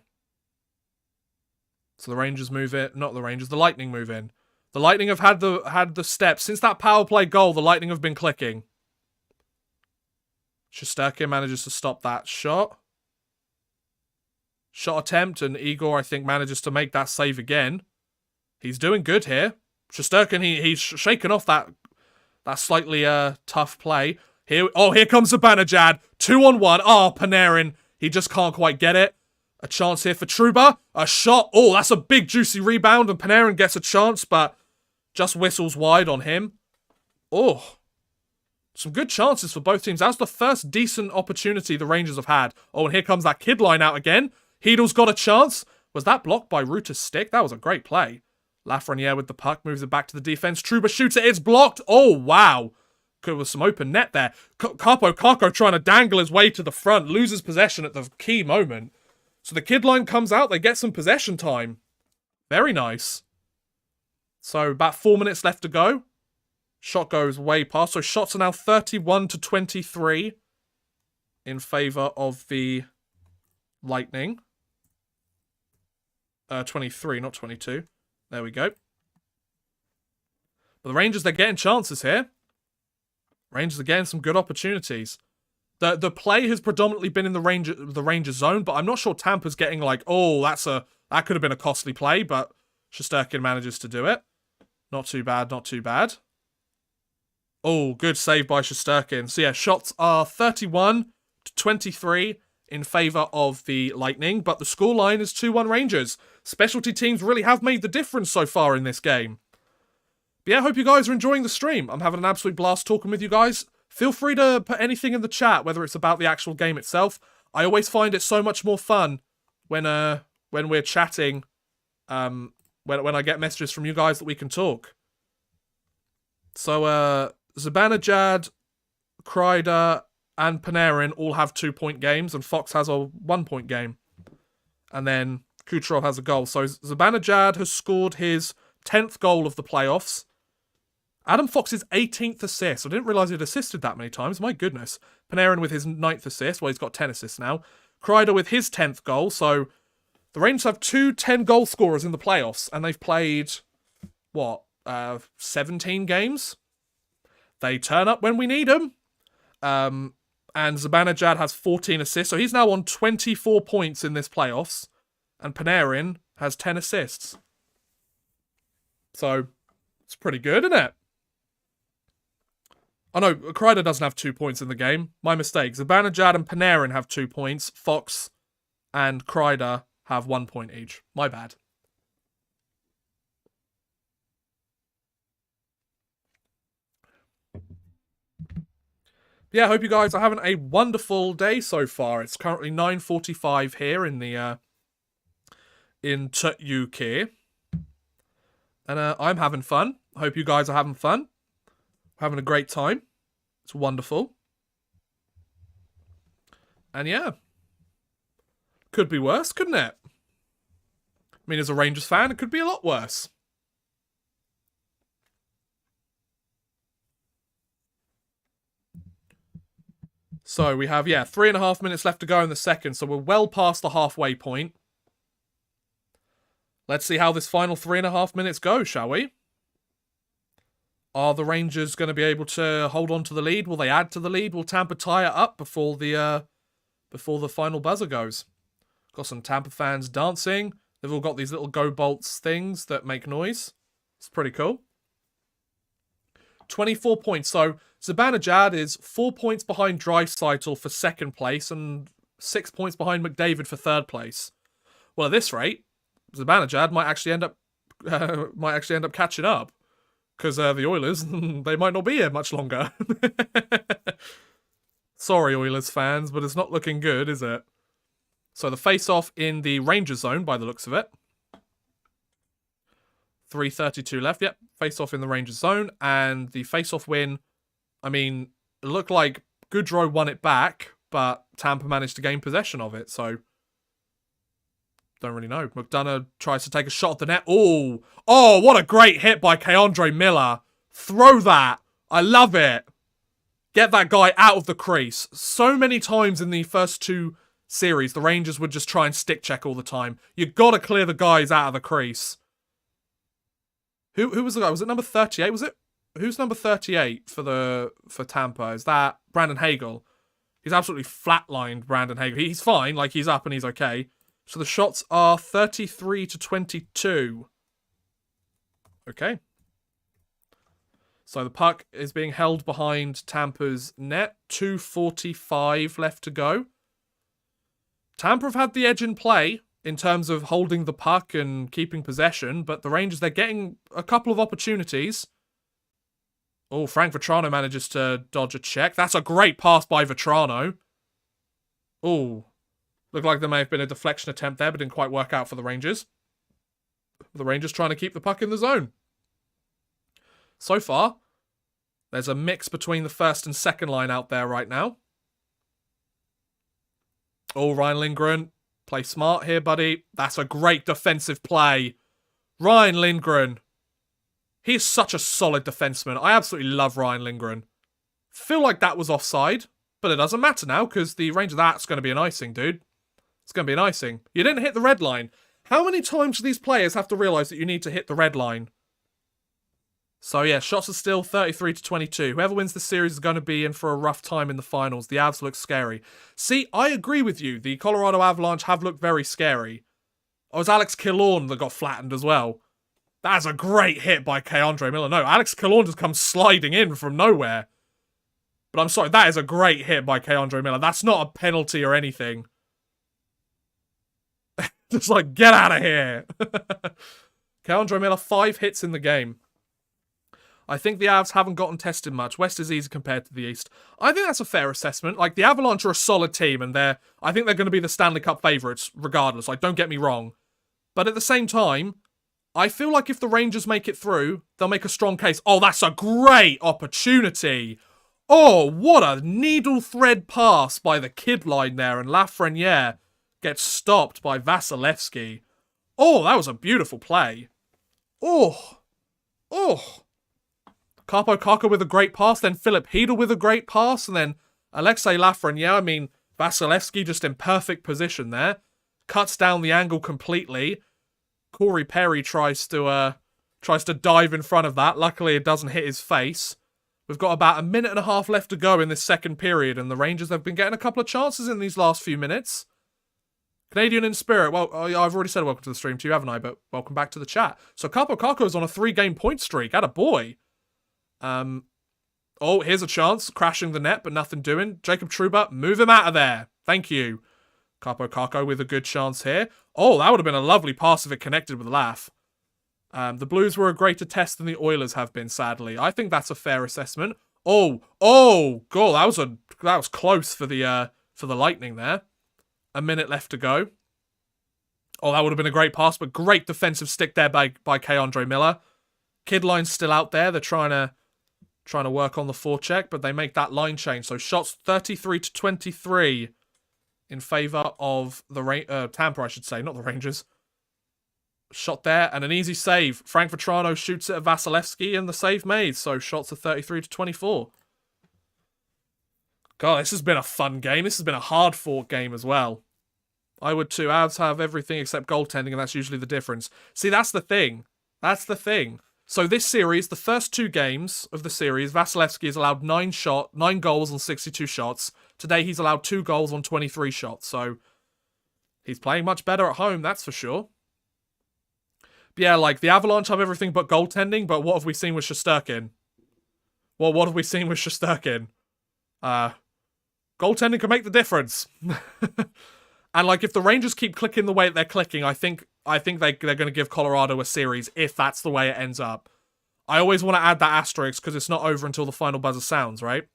So the Rangers move it. Not the Rangers, the Lightning move in. The Lightning have had the steps. Since that power play goal, the Lightning have been clicking. Shesterkin manages to stop that shot. Shot attempt, and Igor, I think, manages to make that save again. He's doing good here. Shesterkin, he's shaken off that slightly tough play. Here comes Zibanejad. 2-on-1. Oh, Panarin. He just can't quite get it. A chance here for Trouba. A shot. Oh, that's a big juicy rebound, and Panarin gets a chance, but just whistles wide on him. Oh, some good chances for both teams. That's the first decent opportunity the Rangers have had. Oh, and here comes that kid line out again. Heedle's got a chance. Was that blocked by Ruta's stick? That was a great play. Lafreniere with the puck, moves it back to the defense. Trouba shoots it, it's blocked. Oh, wow. There was some open net there. Kakko trying to dangle his way to the front, loses possession at the key moment. So the kid line comes out, they get some possession time. Very nice. So about 4 minutes left to go. Shot goes way past. So shots are now 31-23 in favour of the Lightning. 23, not 22. There we go. But the Rangers, they're getting chances here. Rangers are getting some good opportunities. The play has predominantly been in the Rangers zone, but I'm not sure Tampa's getting that could have been a costly play, but Shesterkin manages to do it. Not too bad, not too bad. Oh, good save by Shesterkin. So yeah, shots are 31-23 in favour of the Lightning, but the scoreline is 2-1 Rangers. Specialty teams really have made the difference so far in this game. But yeah, I hope you guys are enjoying the stream. I'm having an absolute blast talking with you guys. Feel free to put anything in the chat, whether it's about the actual game itself. I always find it so much more fun when we're chatting when I get messages from you guys that we can talk. So, Zibanejad, Kreider, and Panarin all have 2-point games, and Fox has a 1-point game. And then Kucherov has a goal. So Zibanejad has scored his 10th goal of the playoffs. Adam Fox's 18th assist. I didn't realise he'd assisted that many times. My goodness. Panarin with his 9th assist. Well, he's got 10 assists now. Kreider with his 10th goal. So the Rangers have 2 10-goal scorers in the playoffs. And they've played, 17 games? They turn up when we need them. And Zibanejad has 14 assists. So he's now on 24 points in this playoffs. And Panarin has 10 assists. So it's pretty good, isn't it? Oh no, Kreider doesn't have 2 points in the game. My mistake. Zibanejad and Panarin have 2 points. Fox and Kreider have 1 point each. My bad. Yeah, I hope you guys are having a wonderful day so far. It's currently 9:45 here in the in UK. And I'm having fun. I hope you guys are having fun. Having a great time. It's wonderful. And yeah. Could be worse, couldn't it? I mean, as a Rangers fan, it could be a lot worse. So we have, 3.5 minutes left to go in the second. So we're well past the halfway point. Let's see how this final 3.5 minutes go, shall we? Are the Rangers going to be able to hold on to the lead? Will they add to the lead? Will Tampa tie it up before the final buzzer goes? Got some Tampa fans dancing. They've all got these little Go Bolts things that make noise. It's pretty cool. 24 points. So Zibanejad is 4 points behind Draisaitl for second place and 6 points behind McDavid for third place. Well, at this rate, Zibanejad might actually end up catching up. Because the Oilers, they might not be here much longer. Sorry, Oilers fans, but it's not looking good, is it? So the face-off in the Rangers zone, by the looks of it. 3:32 left, yep. Face-off in the Rangers zone. And the face-off win, I mean, it looked like Goodrow won it back, but Tampa managed to gain possession of it, so... Don't really know. McDonough tries to take a shot at the net. Oh, what a great hit by Keandre Miller. Throw that. I love it. Get that guy out of the crease. So many times in the first 2 series, the Rangers would just try and stick check all the time. You got to clear the guys out of the crease. Who was the guy? Was it number 38? Was it? Who's number 38 for Tampa? Is that Brandon Hagel? He's absolutely flatlined Brandon Hagel. He's fine. Like, he's up and he's okay. So the shots are 33-22. Okay. So the puck is being held behind Tampa's net. 2:45 left to go. Tampa have had the edge in play in terms of holding the puck and keeping possession, but the Rangers, they're getting a couple of opportunities. Oh, Frank Vetrano manages to dodge a check. That's a great pass by Vetrano. Oh. Looked like there may have been a deflection attempt there, but didn't quite work out for the Rangers. The Rangers trying to keep the puck in the zone. So far, there's a mix between the first and second line out there right now. Oh, Ryan Lindgren. Play smart here, buddy. That's a great defensive play. Ryan Lindgren. He's such a solid defenseman. I absolutely love Ryan Lindgren. Feel like that was offside, but it doesn't matter now because the Rangers, that's going to be an icing, dude. It's going to be an icing. You didn't hit the red line. How many times do these players have to realise that you need to hit the red line? So yeah, shots are still 33-22. Whoever wins the series is going to be in for a rough time in the finals. The Avs look scary. See, I agree with you. The Colorado Avalanche have looked very scary. Oh, it was Alex Killorn that got flattened as well. That's a great hit by Keandre Miller. No, Alex Killorn just comes sliding in from nowhere. But I'm sorry, that is a great hit by Keandre Miller. That's not a penalty or anything. Just like, get out of here. Keandre Miller, 5 hits in the game. I think the Avs haven't gotten tested much. West is easy compared to the East. I think that's a fair assessment. Like, the Avalanche are a solid team, and I think they're going to be the Stanley Cup favourites, regardless. Like, don't get me wrong. But at the same time, I feel like if the Rangers make it through, they'll make a strong case. Oh, that's a great opportunity. Oh, what a needle thread pass by the kid line there, and Lafreniere gets stopped by Vasilevsky. Oh, that was a beautiful play. Oh. Kaapo Kakko with a great pass, then Philip Hedel with a great pass, and then Alexei Lafreniere. I mean, Vasilevsky just in perfect position there. Cuts down the angle completely. Corey Perry tries to dive in front of that. Luckily, it doesn't hit his face. We've got about a minute and a half left to go in this second period, and the Rangers have been getting a couple of chances in these last few minutes. Canadian in spirit. Well, I've already said welcome to the stream to you, haven't I? But welcome back to the chat. So Kaapo Kakko's on a 3-game point streak. Atta boy. Oh, here's a chance. Crashing the net, but nothing doing. Jacob Trouba, move him out of there. Thank you. Kaapo Kakko with a good chance here. Oh, that would have been a lovely pass if it connected with Laf. The Blues were a greater test than the Oilers have been, sadly. I think that's a fair assessment. Oh, God, that was close for the Lightning there. A minute left to go. Oh, that would have been a great pass, but great defensive stick there by K'Andre Miller. Kidline's still out there. They're trying to work on the forecheck, but they make that line change. So shots 33-23 in favour of the Tampa, I should say, not the Rangers. Shot there, and an easy save. Frank Vetrano shoots it at Vasilevsky, and the save made. So shots are 33-24. God, this has been a fun game. This has been a hard-fought game as well. I would too. Avs have everything except goaltending, and that's usually the difference. See, that's the thing. That's the thing. So this series, the first 2 games of the series, Vasilevsky has allowed 9 goals on 62 shots. Today, he's allowed 2 goals on 23 shots. So he's playing much better at home, that's for sure. But yeah, like, the Avalanche have everything but goaltending, but what have we seen with Shesterkin? Well, what have we seen with Shesterkin? Goaltending can make the difference. And, like, if the Rangers keep clicking the way that they're clicking, I think they're going to give Colorado a series if that's the way it ends up. I always want to add that asterisk because it's not over until the final buzzer sounds, right?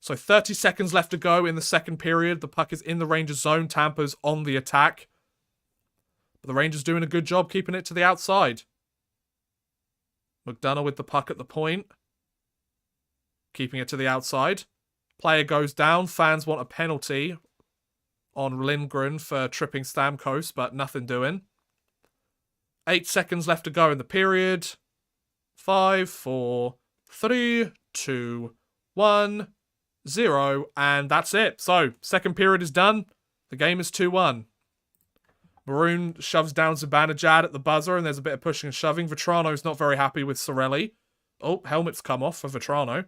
So 30 seconds left to go in the second period. The puck is in the Rangers zone. Tampa's on the attack. But the Rangers doing a good job keeping it to the outside. McDonough with the puck at the point. Keeping it to the outside. Player goes down. Fans want a penalty on Lindgren for tripping Stamkos, but nothing doing. 8 seconds left to go in the period. 5, 4, 3, 2, 1, 0, and that's it. So, second period is done. The game is 2-1. Maroon shoves down Zibanejad at the buzzer, and there's a bit of pushing and shoving. Vetrano's not very happy with Cirelli. Oh, helmet's come off for Vetrano.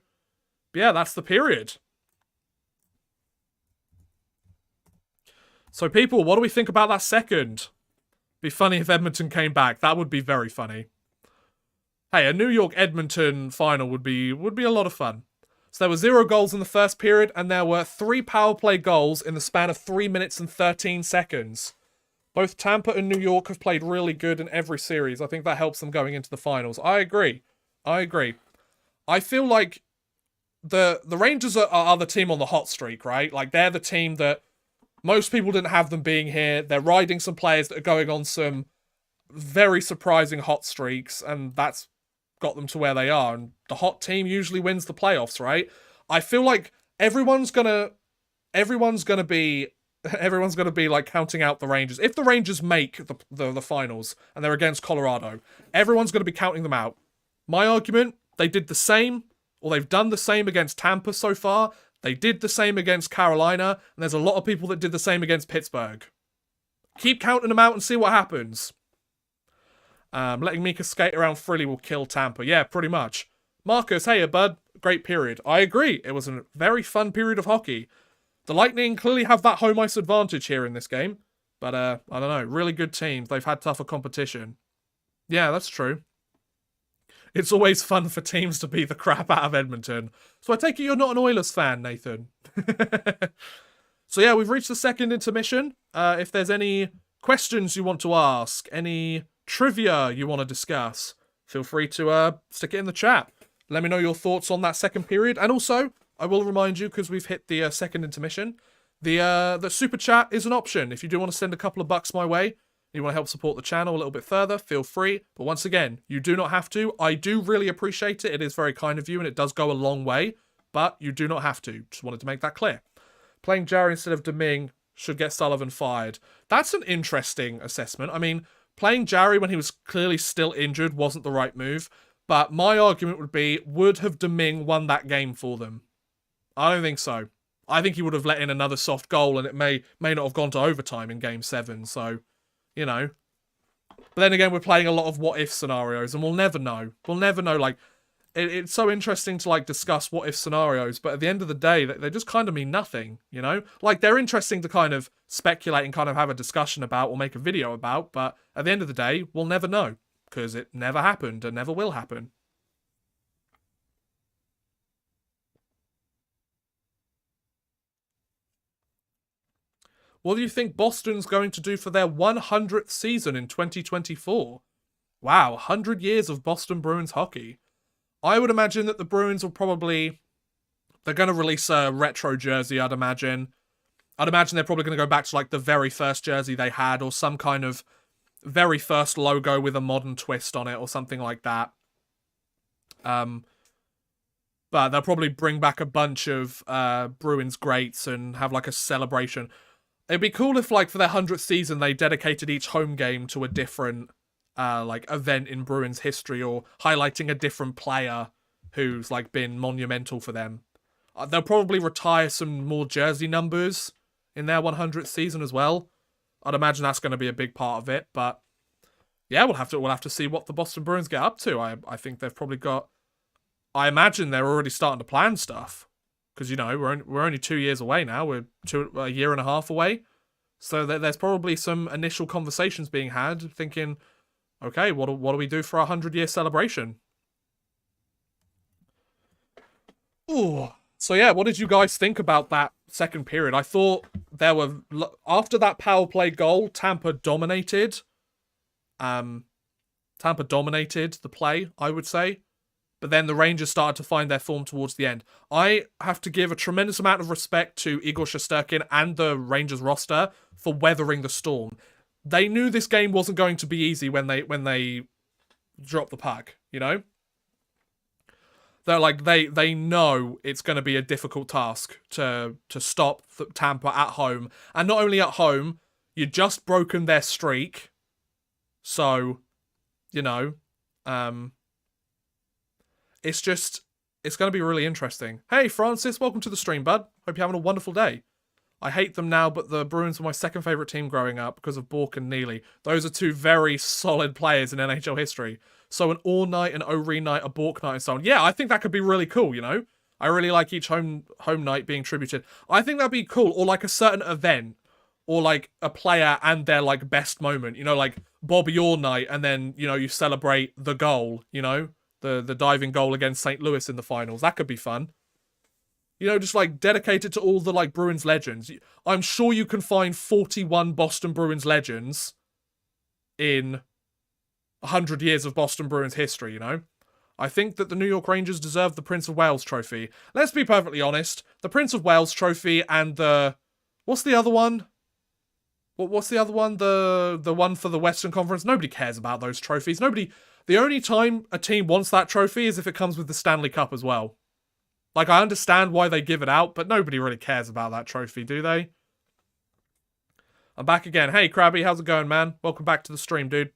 But yeah, that's the period. So, people, what do we think about that second? Be funny if Edmonton came back. That would be very funny. Hey, a New York-Edmonton final would be a lot of fun. So there were 0 goals in the first period, and there were 3 power play goals in the span of 3 minutes and 13 seconds. Both Tampa and New York have played really good in every series. I think that helps them going into the finals. I agree. I feel like the Rangers are the team on the hot streak, right? Like, they're the team that most people didn't have them being here. They're riding some players that are going on some very surprising hot streaks, and that's got them to where they are. And the hot team usually wins the playoffs, right? I feel like everyone's gonna be like counting out the Rangers. If the Rangers make the finals and they're against Colorado, everyone's gonna be counting them out. My argument, they did the same, or they've done the same against Tampa so far. They did the same against Carolina, and there's a lot of people that did the same against Pittsburgh. Keep counting them out and see what happens. Letting Mika skate around freely will kill Tampa. Yeah, pretty much. Marcus, hey, bud. Great period. I agree. It was a very fun period of hockey. The Lightning clearly have that home ice advantage here in this game. But, I don't know. Really good teams. They've had tougher competition. Yeah, that's true. It's always fun for teams to beat the crap out of Edmonton. So I take it you're not an Oilers fan, Nathan. So yeah, we've reached the second intermission. If there's any questions you want to ask, any trivia you want to discuss, feel free to stick it in the chat. Let me know your thoughts on that second period. And also, I will remind you, because we've hit the second intermission, the super chat is an option. If you do want to send a couple of bucks my way, you want to help support the channel a little bit further, feel free. But once again, you do not have to. I do really appreciate it. It is very kind of you, and it does go a long way. But you do not have to. Just wanted to make that clear. Playing Jarry instead of Deming should get Sullivan fired. That's an interesting assessment. I mean, playing Jarry when he was clearly still injured wasn't the right move. But my argument would be, would have Deming won that game for them? I don't think so. I think he would have let in another soft goal, and it may not have gone to overtime in Game 7. So, you know. But then again, we're playing a lot of what-if scenarios, and we'll never know. We'll never know, like... It's so interesting to, like, discuss what-if scenarios, but at the end of the day, they just kind of mean nothing, you know? Like, they're interesting to kind of speculate and kind of have a discussion about or make a video about, but at the end of the day, we'll never know, because it never happened and never will happen. What do you think Boston's going to do for their 100th season in 2024? Wow, 100 years of Boston Bruins hockey. I would imagine that the Bruins will probably... They're going to release a retro jersey, I'd imagine. I'd imagine they're probably going to go back to, like, the very first jersey they had, or some kind of very first logo with a modern twist on it, or something like that. But they'll probably bring back a bunch of Bruins greats and have, like, a celebration. It'd be cool if, like, for their 100th season, they dedicated each home game to a different... like, event in Bruins history, or highlighting a different player who's, like, been monumental for them. They'll probably retire some more jersey numbers in their 100th season as well. I'd imagine that's going to be a big part of it, but yeah, we'll have to see what the Boston Bruins get up to. I think they've probably got... I imagine they're already starting to plan stuff, because, you know, we're only 2 years away now. We're a year and a half away, so there's probably some initial conversations being had, thinking... Okay, what do we do for our 100-year celebration? Ooh. So yeah, what did you guys think about that second period? I thought there were... After that power play goal, Tampa dominated. Tampa dominated the play, I would say. But then the Rangers started to find their form towards the end. I have to give a tremendous amount of respect to Igor Shesterkin and the Rangers roster for weathering the storm. They knew this game wasn't going to be easy when they dropped the puck, you know? They're like, they know it's going to be a difficult task to stop Tampa at home. And not only at home, you'd just broken their streak. So, you know, it's going to be really interesting. Hey, Francis, welcome to the stream, bud. Hope you're having a wonderful day. I hate them now, but the Bruins were my second favourite team growing up because of Bourque and Neely. Those are two very solid players in NHL history. So an Orr night, an O'Ree night, a Bourque night, and so on. Yeah, I think that could be really cool, you know? I really like each home night being tributed. I think that'd be cool. Or like a certain event. Or like a player and their like best moment. You know, like Bobby Orr night, and then, you know, you celebrate the goal, you know? The diving goal against St. Louis in the finals. That could be fun. You know, just, like, dedicated to all the, like, Bruins legends. I'm sure you can find 41 Boston Bruins legends in 100 years of Boston Bruins history, you know? I think that the New York Rangers deserve the Prince of Wales trophy. Let's be perfectly honest. The Prince of Wales trophy and the... What's the other one? What's the other one? The one for the Western Conference? Nobody cares about those trophies. Nobody... The only time a team wants that trophy is if it comes with the Stanley Cup as well. Like, I understand why they give it out, but nobody really cares about that trophy, do they? I'm back again. Hey, Krabby, how's it going, man? Welcome back to the stream, dude.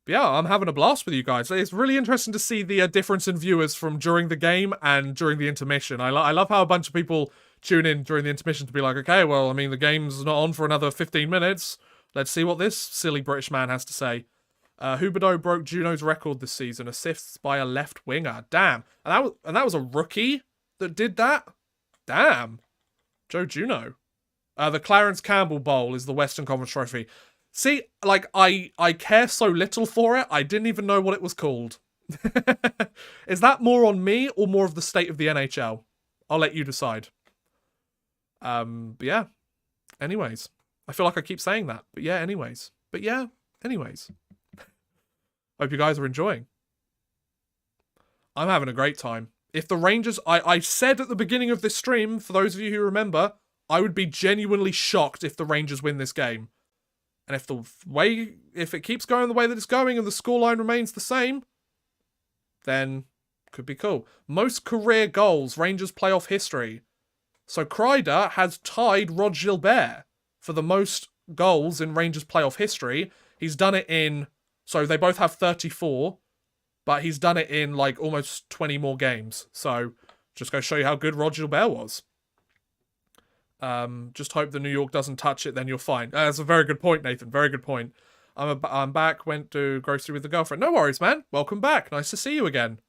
But yeah, I'm having a blast with you guys. It's really interesting to see the difference in viewers from during the game and during the intermission. I love how a bunch of people tune in during the intermission to be like, okay, well, I mean, the game's not on for another 15 minutes. Let's see what this silly British man has to say. Huberdeau broke Juno's record this season, assists by a left winger. Damn. And that was a rookie that did that? Damn. Joe Juno. The Clarence Campbell Bowl is the Western Conference trophy. See, like, I care so little for it, I didn't even know what it was called. Is that more on me or more of the state of the NHL? I'll let you decide. But yeah. Anyways. I feel like I keep saying that. But yeah, anyways. Hope you guys are enjoying. I'm having a great time. If the Rangers... I said at the beginning of this stream, for those of you who remember, I would be genuinely shocked if the Rangers win this game. And if it keeps going the way that it's going and the scoreline remains the same, then could be cool. Most career goals, Rangers playoff history. So Kreider has tied Rod Gilbert for the most goals in Rangers playoff history. He's done it in, so they both have 34, but he's done it in like almost 20 more games. So just go show you how good Rod Gilbert was. Just hope the New York doesn't touch it, then you're fine. That's a very good point, Nathan. Very good point. I'm back. Went to grocery with the girlfriend. No worries, man. Welcome back. Nice to see you again.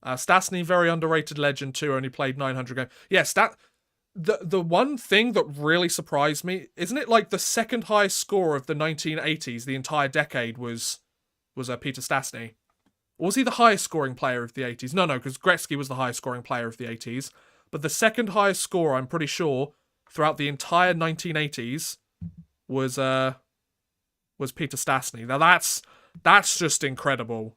Stastny, very underrated legend too. Only played 900 games. Yeah, The one thing that really surprised me, isn't it like the second highest scorer of the 1980s, the entire decade, was Peter Stastny? Or was he the highest scoring player of the 80s? No, because Gretzky was the highest scoring player of the 80s. But the second highest scorer, I'm pretty sure, throughout the entire 1980s was Peter Stastny. Now that's just incredible.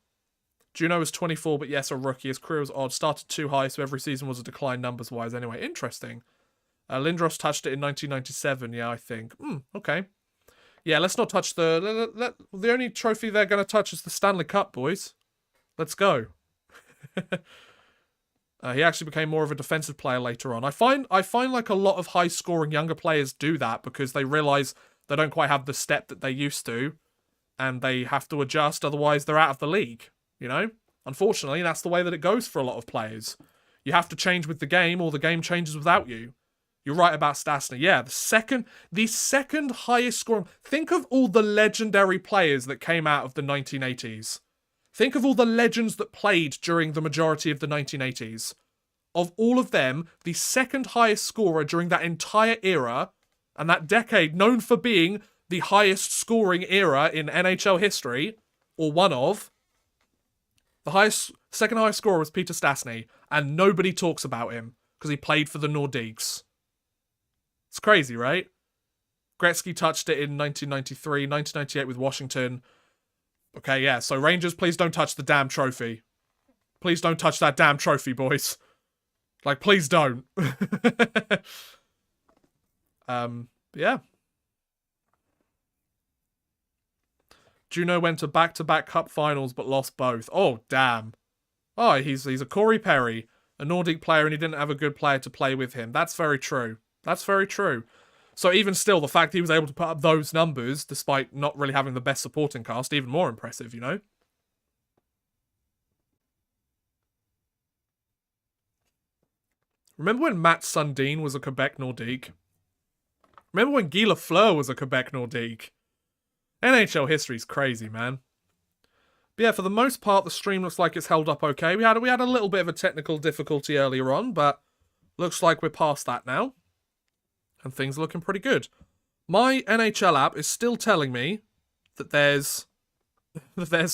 Juno was 24, but yes, a rookie. His career was odd. Started too high, so every season was a decline numbers-wise anyway. Interesting. Lindros touched it in 1997, yeah, I think. Okay. Yeah, let's not touch the only trophy they're going to touch is the Stanley Cup, boys. Let's go. He actually became more of a defensive player later on. I find like a lot of high-scoring younger players do that because they realise they don't quite have the step that they used to, and they have to adjust, otherwise they're out of the league, you know? Unfortunately, that's the way that it goes for a lot of players. You have to change with the game, or the game changes without you. You're right about Stastny. Yeah, the second highest scoring. Think of all the legendary players that came out of the 1980s. Think of all the legends that played during the majority of the 1980s. Of all of them, the second highest scorer during that entire era, and that decade known for being the highest scoring era in NHL history, or one of, second highest scorer was Peter Stastny, and nobody talks about him because he played for the Nordiques. It's crazy, right? Gretzky touched it in 1993, 1998 with Washington. Okay, yeah, so Rangers, please don't touch the damn trophy. Please don't touch that damn trophy, boys. Like, please don't. Yeah. Juno went to back-to-back cup finals but lost both. Oh, damn. Oh, he's a Corey Perry, a Nordic player, and he didn't have a good player to play with him. That's very true. That's very true. So even still, the fact he was able to put up those numbers, despite not really having the best supporting cast, even more impressive, you know? Remember when Matt Sundin was a Quebec Nordique? Remember when Guy Lafleur was a Quebec Nordique? NHL history's crazy, man. But yeah, for the most part, the stream looks like it's held up okay. We had a little bit of a technical difficulty earlier on, but looks like we're past that now. And things are looking pretty good. My NHL app is still telling me that there's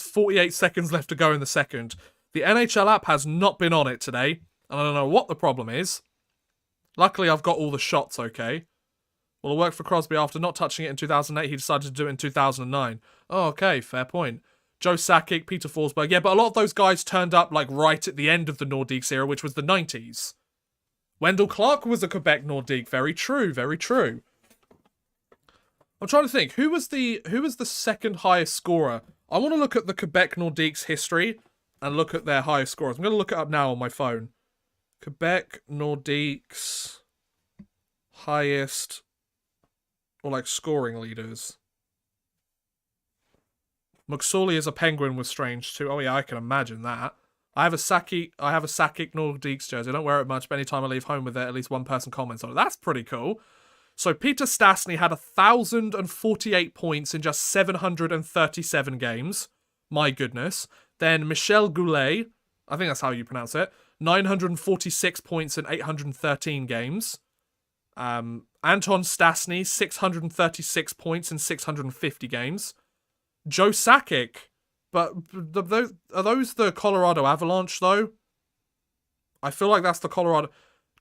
48 seconds left to go in the second. The NHL app has not been on it today, and I don't know what the problem is. Luckily, I've got all the shots okay. Well, it worked for Crosby after not touching it in 2008. He decided to do it in 2009. Oh, okay, fair point. Joe Sakic, Peter Forsberg. Yeah, but a lot of those guys turned up like right at the end of the Nordiques era, which was the 90s. Wendell Clark was a Quebec Nordique. Very true, very true. I'm trying to think. Who was the second highest scorer? I want to look at the Quebec Nordiques history and look at their highest scorers. I'm going to look it up now on my phone. Quebec Nordiques highest, or like scoring leaders. McSorley as a Penguin was strange too. Oh yeah, I can imagine that. I have a Sakic Nordiques jersey. I don't wear it much, but anytime I leave home with it, at least one person comments on it. That's pretty cool. So Peter Stastny had 1,048 points in just 737 games. My goodness. Then Michel Goulet, I think that's how you pronounce it, 946 points in 813 games. Anton Stastny, 636 points in 650 games. Joe Sakic, but are those the Colorado Avalanche, though? I feel like that's the Colorado...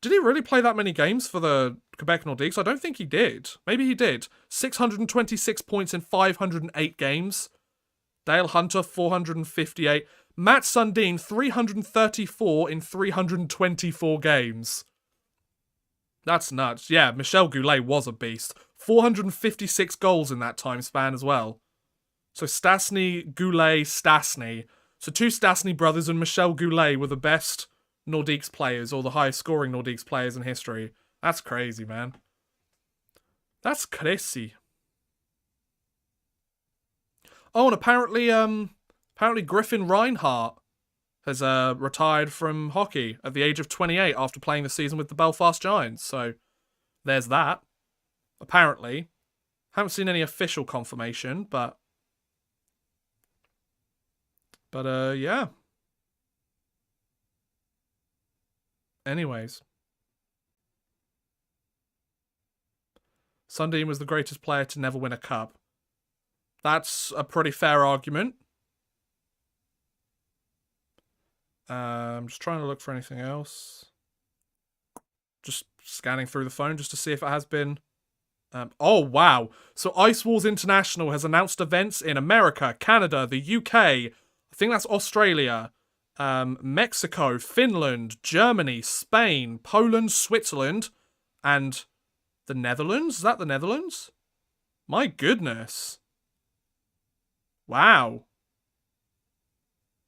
Did he really play that many games for the Quebec Nordiques? I don't think he did. Maybe he did. 626 points in 508 games. Dale Hunter, 458. Matt Sundin, 334 in 324 games. That's nuts. Yeah, Michel Goulet was a beast. 456 goals in that time span as well. So Stasny, Goulet, Stasny. So 2 Stasny brothers and Michel Goulet were the best Nordiques players, or the highest scoring Nordiques players in history. That's crazy, man. That's crazy. Oh, and apparently Griffin Reinhardt has retired from hockey at the age of 28 after playing the season with the Belfast Giants. So there's that. Apparently. Haven't seen any official confirmation, but yeah. Anyways. Sundin was the greatest player to never win a cup. That's a pretty fair argument. I'm just trying to look for anything else. Just scanning through the phone just to see if it has been... oh, wow. So Ice Wars International has announced events in America, Canada, the UK, I think that's Australia, Mexico, Finland, Germany, Spain, Poland, Switzerland, and the Netherlands? Is that the Netherlands? My goodness. Wow.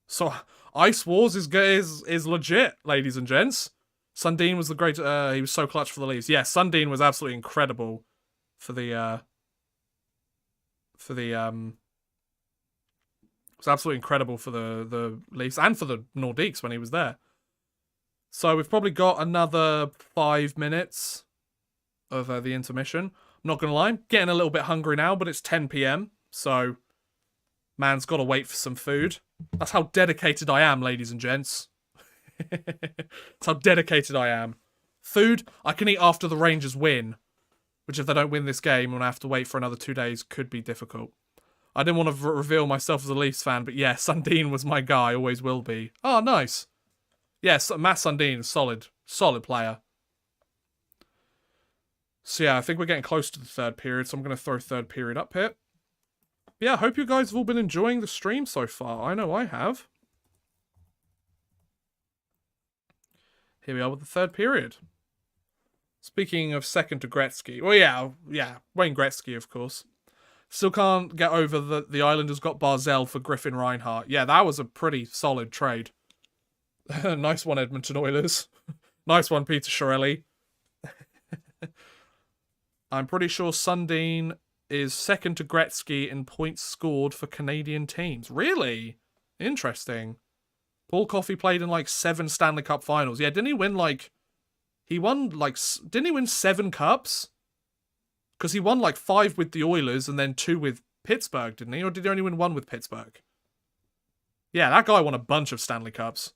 So Ice Wars is legit, ladies and gents. Sundin was the great. He was so clutch for the Leafs. Yeah, Sundin was absolutely incredible for the. Was absolutely incredible for the Leafs and for the Nordiques when he was there. So we've probably got another 5 minutes of the intermission. I'm not gonna lie, I'm getting a little bit hungry now, but it's 10 p.m. So man's got to wait for some food. That's how dedicated I am, ladies and gents. That's how dedicated I am. Food, I can eat after the Rangers win. Which if they don't win this game and I have to wait for another 2 days could be difficult. I didn't want to reveal myself as a Leafs fan, but yeah, Sundin was my guy, always will be. Oh, nice. Yes, Matt Sundin, solid player. So yeah, I think we're getting close to the third period, so I'm going to throw third period up here. Yeah, I hope you guys have all been enjoying the stream so far. I know I have. Here we are with the third period. Speaking of second to Gretzky. Well, yeah, Wayne Gretzky, of course. Still can't get over that the Islanders got Barzell for Griffin Reinhardt. Yeah, that was a pretty solid trade. Nice one, Edmonton Oilers. Nice one, Peter Chiarelli. I'm pretty sure Sundin is second to Gretzky in points scored for Canadian teams. Really? Interesting. Paul Coffey played in like 7 Stanley Cup finals. Yeah, didn't he win like... Didn't he win 7 cups? Because he won like 5 with the Oilers and then 2 with Pittsburgh, didn't he? Or did he only win 1 with Pittsburgh? Yeah, that guy won a bunch of Stanley Cups.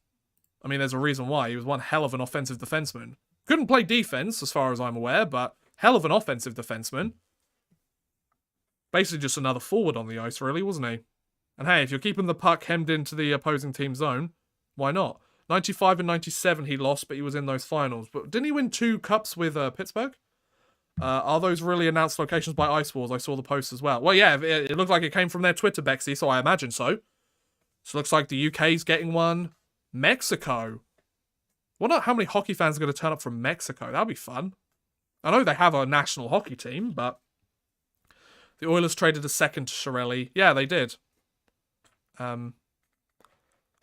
I mean, there's a reason why. He was one hell of an offensive defenseman. Couldn't play defense, as far as I'm aware, but hell of an offensive defenseman. Basically just another forward on the ice, really, wasn't he? And hey, if you're keeping the puck hemmed into the opposing team zone, why not? 95 and 97 he lost, but he was in those finals. But didn't he win 2 cups with Pittsburgh? Are those really announced locations by Ice Wars? I saw the post as well. Well, yeah, it looked like it came from their Twitter, Bexy, so I imagine so. So it looks like the UK's getting one. Mexico. Wonder how many hockey fans are going to turn up from Mexico. That'll be fun. I know they have a national hockey team, but... The Oilers traded a second to Chiarelli. Yeah, they did.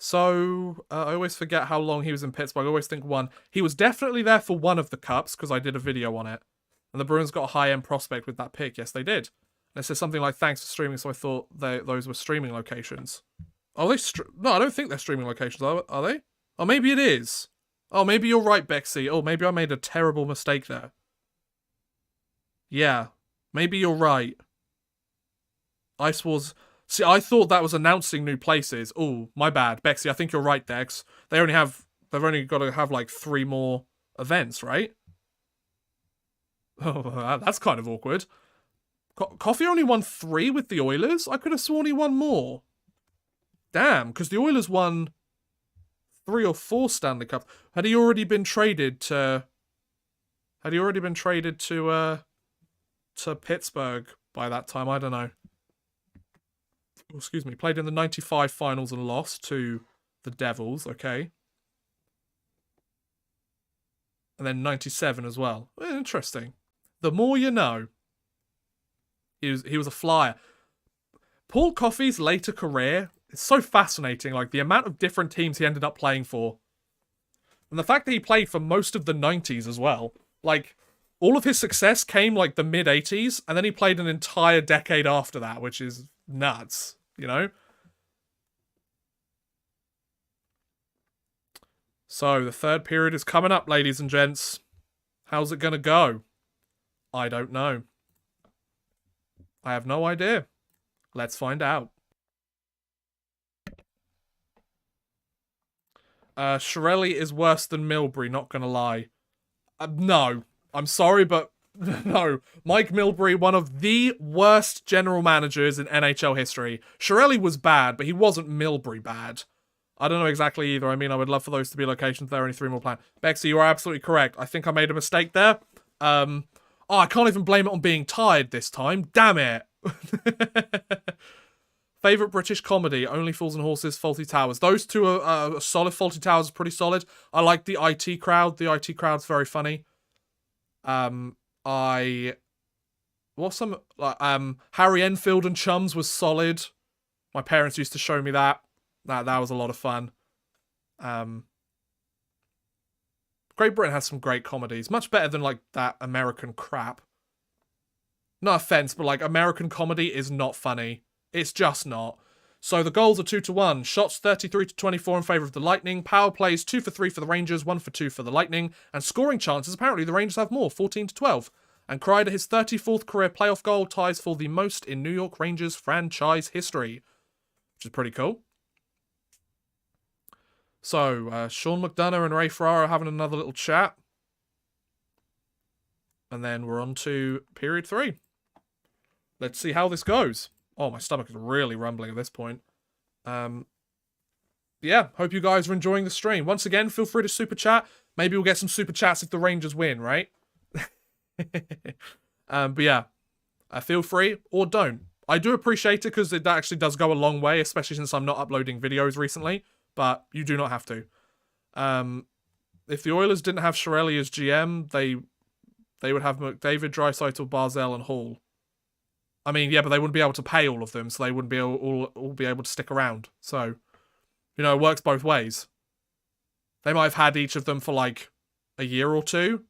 So, I always forget how long he was in Pittsburgh. I always think 1. He was definitely there for 1 of the cups, because I did a video on it. And the Bruins got a high-end prospect with that pick. Yes, they did. And it says something like, thanks for streaming, so I thought those were streaming locations. Oh, no, I don't think they're streaming locations, are they? Oh, maybe it is. Oh, maybe you're right, Bexy. Oh, maybe I made a terrible mistake there. Yeah, maybe you're right. Ice Wars... See, I thought that was announcing new places. Oh, my bad. Bexy, I think you're right, Dex. They've only got to have like 3 more events, right? Oh, that's kind of awkward. Coffey only won 3 with the Oilers? I could have sworn he won more. Damn, because the Oilers won 3 or 4 Stanley Cups. Had he already been traded to Pittsburgh by that time? I don't know. Excuse me. Played in the 95 finals and lost to the Devils. Okay. And then 97 as well. Interesting. The more you know. He was a flyer. Paul Coffey's later career is so fascinating. Like, the amount of different teams he ended up playing for. And the fact that he played for most of the 90s as well. Like, all of his success came, like, the mid-80s, and then he played an entire decade after that, which is nuts, you know? So, the third period is coming up, ladies and gents. How's it gonna go? I don't know. I have no idea. Let's find out. Shirelli is worse than Milbury, not gonna lie. No. I'm sorry, but no. Mike Milbury, one of the worst general managers in NHL history. Shirelli was bad, but he wasn't Milbury bad. I don't know exactly either. I mean, I would love for those to be locations. There are only 3 more planned. Bexy, you are absolutely correct. I think I made a mistake there. Oh, I can't even blame it on being tired this time. Damn it. Favourite British comedy, Only Fools and Horses, Fawlty Towers. Those two are solid. Fawlty Towers is pretty solid. I like the IT crowd. The IT crowd's very funny. Harry Enfield and Chums was solid. My parents used to show me that. That was a lot of fun. Great Britain has some great comedies. Much better than, like, that American crap. No offense, but, like, American comedy is not funny. It's just not. So the goals are 2-1. Shots 33-24 in favour of the Lightning. Power plays 2 for 3 for the Rangers, 1 for 2 for the Lightning. And scoring chances, apparently the Rangers have more, 14-12. And Kreider, his 34th career playoff goal, ties for the most in New York Rangers franchise history. Which is pretty cool. So, Sean McDonough and Ray Ferraro are having another little chat. And then we're on to period 3. Let's see how this goes. Oh, my stomach is really rumbling at this point. Yeah, hope you guys are enjoying the stream. Once again, feel free to super chat. Maybe we'll get some super chats if the Rangers win, right? But yeah, feel free or don't. I do appreciate it because that actually does go a long way, especially since I'm not uploading videos recently. But you do not have to. If the Oilers didn't have Shirelli as GM, they would have McDavid, Draisaitl, Barzal, and Hall. I mean, yeah, but they wouldn't be able to pay all of them, so they wouldn't be all be able to stick around. So, you know, it works both ways. They might have had each of them for, like, a year or two.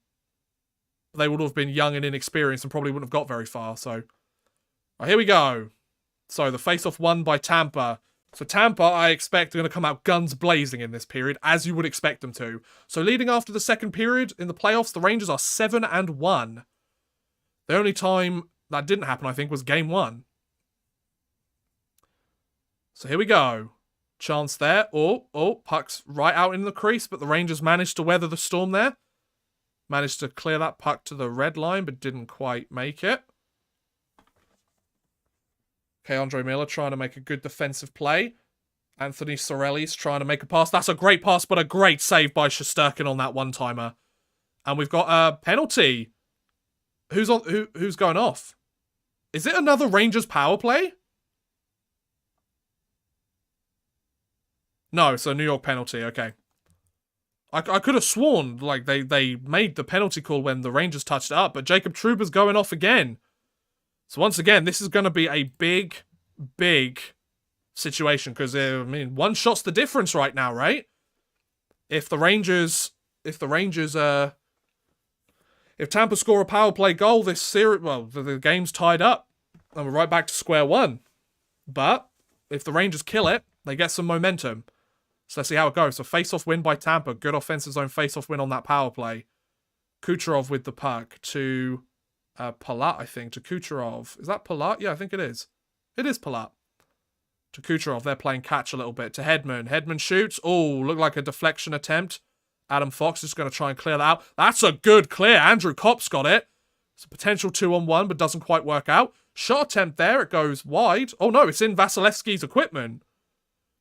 But they would have been young and inexperienced and probably wouldn't have got very far, so. Right, here we go. So, the face-off won by Tampa. So, Tampa, I expect, are going to come out guns blazing in this period, as you would expect them to. So, leading after the second period in the playoffs, the Rangers are 7-1. The only time that didn't happen, I think, was game 1. So here we go. Chance there. Oh, puck's right out in the crease, but the Rangers managed to weather the storm there. Managed to clear that puck to the red line, but didn't quite make it. Okay, Andre Miller trying to make a good defensive play. Anthony Cirelli's trying to make a pass. That's a great pass, but a great save by Shesterkin on that one-timer. And we've got a penalty. Who's going off? Is it another Rangers power play? No, it's a New York penalty. Okay. I could have sworn like they made the penalty call when the Rangers touched it up, but Jacob Trouba's going off again. So once again, this is going to be a big situation because I mean, one shot's the difference right now, right? If Tampa score a power play goal this series, well, the game's tied up. And we're right back to square one. But if the Rangers kill it, they get some momentum. So let's see how it goes. So face-off win by Tampa. Good offensive zone face-off win on that power play. Kucherov with the puck to Palat, I think. To Kucherov. Is that Palat? Yeah, I think it is. It is Palat. To Kucherov. They're playing catch a little bit. To Hedman. Hedman shoots. Oh, looked like a deflection attempt. Adam Fox is going to try and clear that out. That's a good clear. Andrew Kopp's got it. It's a potential 2-on-1, but doesn't quite work out. Shot attempt there. It goes wide. Oh, no, it's in Vasilevsky's equipment.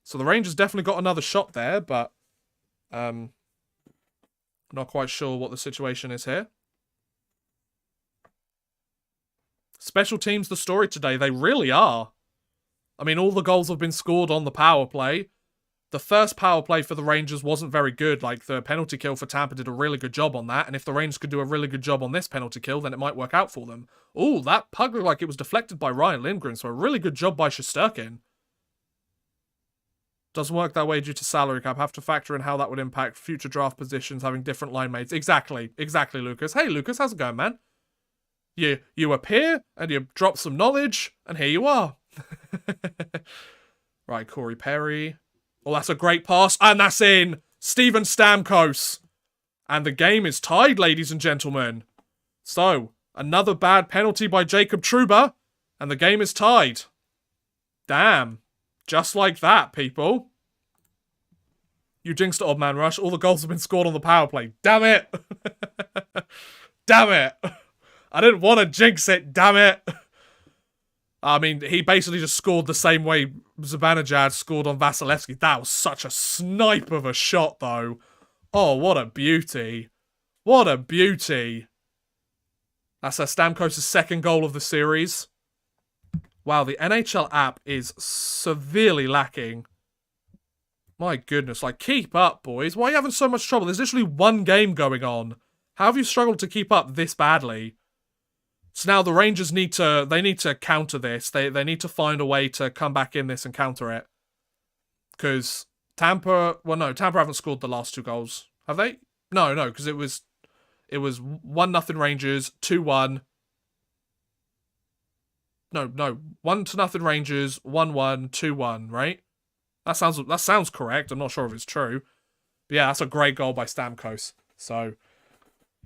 So the Rangers definitely got another shot there, but not quite sure what the situation is here. Special teams, the story today. They really are. I mean, all the goals have been scored on the power play. the first power play for the Rangers wasn't very good. Like, the penalty kill for Tampa did a really good job on that. And if the Rangers could do a really good job on this penalty kill, then it might work out for them. Ooh, that puck looked like it was deflected by Ryan Lindgren. So a really good job by Shesterkin. Doesn't work that way due to salary cap. Have to factor in how that would impact future draft positions, having different line mates. Exactly, Lucas. Hey, Lucas, how's it going, man? You appear, and you drop some knowledge, and here you are. Right, Corey Perry. Oh, that's a great pass, and that's in! Steven Stamkos. And the game is tied, ladies and gentlemen. So, another bad penalty by Jacob Trouba, and the game is tied. Damn. Just like that, people. You jinxed it, Odd Man Rush. All the goals have been scored on the power play. Damn it! Damn it! I didn't want to jinx it, damn it! I mean, he basically just scored the same way Zibanejad scored on Vasilevsky. That was such a snipe of a shot, though. Oh, what a beauty. What a beauty. That's Stamkos' second goal of the series. Wow, the NHL app is severely lacking. My goodness, like, keep up, boys. Why are you having so much trouble? There's literally one game going on. How have you struggled to keep up this badly? So now the Rangers need to counter this. They need to find a way to come back in this and counter it. Because Tampa haven't scored the last two goals. Have they? No, because it was 1-0 Rangers, 2-1. No, 1-0 Rangers, 1-1, 2-1, right? That sounds correct. I'm not sure if it's true. But yeah, that's a great goal by Stamkos. So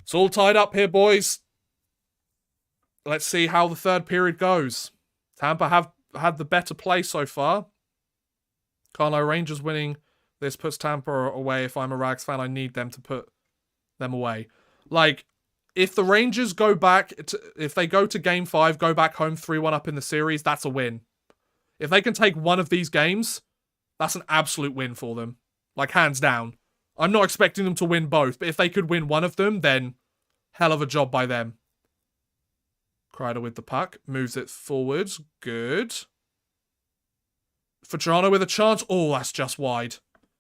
it's all tied up here, boys. Let's see how the third period goes. Tampa have had the better play so far. Carlo Rangers winning. This puts Tampa away. If I'm a Rags fan, I need them to put them away. Like, if the Rangers go back, if they go to Game 5, go back home 3-1 up in the series, that's a win. If they can take one of these games, that's an absolute win for them. Like, hands down. I'm not expecting them to win both, but if they could win one of them, then hell of a job by them. Kreider with the puck. Moves it forwards. Good. Vetrano with a chance. Oh, that's just wide.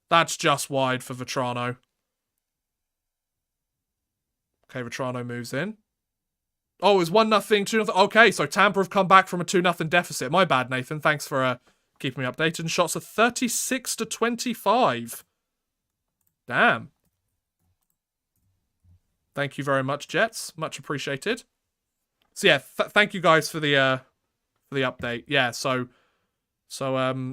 That's just wide for Vetrano. Okay, Vetrano moves in. Oh, it was 1-0, 2-0. Okay, so Tampa have come back from a 2-0 deficit. My bad, Nathan. Thanks for keeping me updated. And shots are 36-25. Damn. Thank you very much, Jets. Much appreciated. So yeah, thank you guys for the update. Yeah, so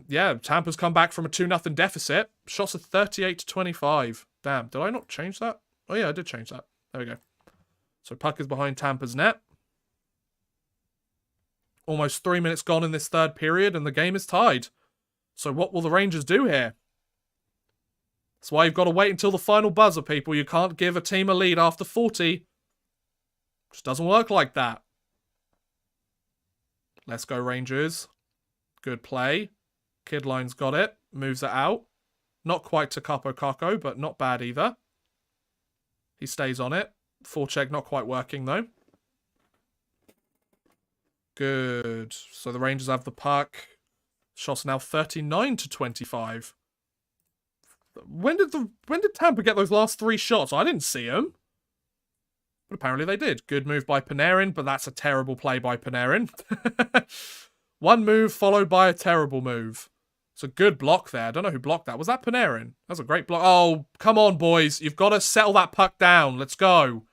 yeah, Tampa's come back from a 2-0 deficit. Shots are 38-25. Damn, did I not change that? Oh yeah, I did change that. There we go. So puck is behind Tampa's net. Almost 3 minutes gone in this third period, and the game is tied. So what will the Rangers do here? That's why you've got to wait until the final buzzer, people. You can't give a team a lead after 40. Just doesn't work like that. Let's go, Rangers. Good play. Kidline's got it. Moves it out. Not quite to Capo Caco, but not bad either. He stays on it. Forecheck not quite working, though. Good. So the Rangers have the puck. Shots now 39-25. When did Tampa get those last 3 shots? I didn't see them. But apparently they did. Good move by Panarin, but that's a terrible play by Panarin. One move followed by a terrible move. It's a good block there. I don't know who blocked that. Was that Panarin? That's a great block. Oh, come on, boys. You've got to settle that puck down. Let's go.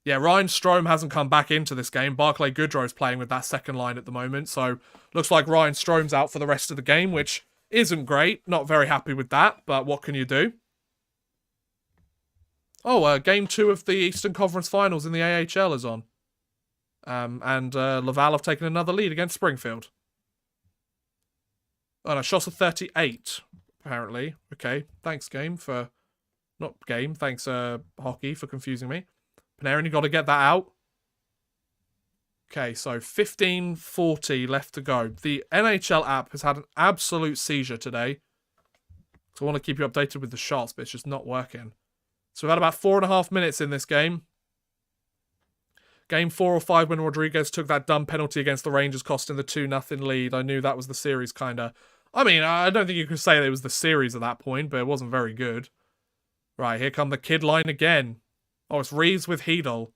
Yeah, Ryan Strome hasn't come back into this game. Barclay Goodrow's playing with that second line at the moment. So, looks like Ryan Strome's out for the rest of the game, which isn't great. Not very happy with that, but what can you do? Oh, Game 2 of the Eastern Conference Finals in the AHL is on. And Laval have taken another lead against Springfield. Oh no, shots of 38, apparently. Okay, thanks game for... Not game, thanks hockey for confusing me. Panarin, you got to get that out. Okay, so 15:40 left to go. The NHL app has had an absolute seizure today. So I want to keep you updated with the shots, but it's just not working. So we've had about 4.5 minutes in this game. Game 4 or 5 when Rodriguez took that dumb penalty against the Rangers, costing the 2-0 lead. I knew that was the series, kinda. I mean, I don't think you could say it was the series at that point, but it wasn't very good. Right, here come the kid line again. Oh, it's Reeves with Heedle.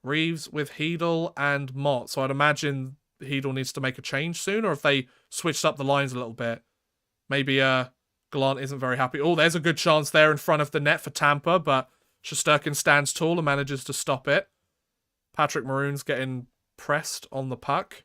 Reeves with Heedle and Mott. So I'd imagine Heedle needs to make a change soon, or if they switched up the lines a little bit. Maybe Gallant isn't very happy. Oh, there's a good chance there in front of the net for Tampa, but Shesterkin stands tall and manages to stop it. Patrick Maroon's getting pressed on the puck.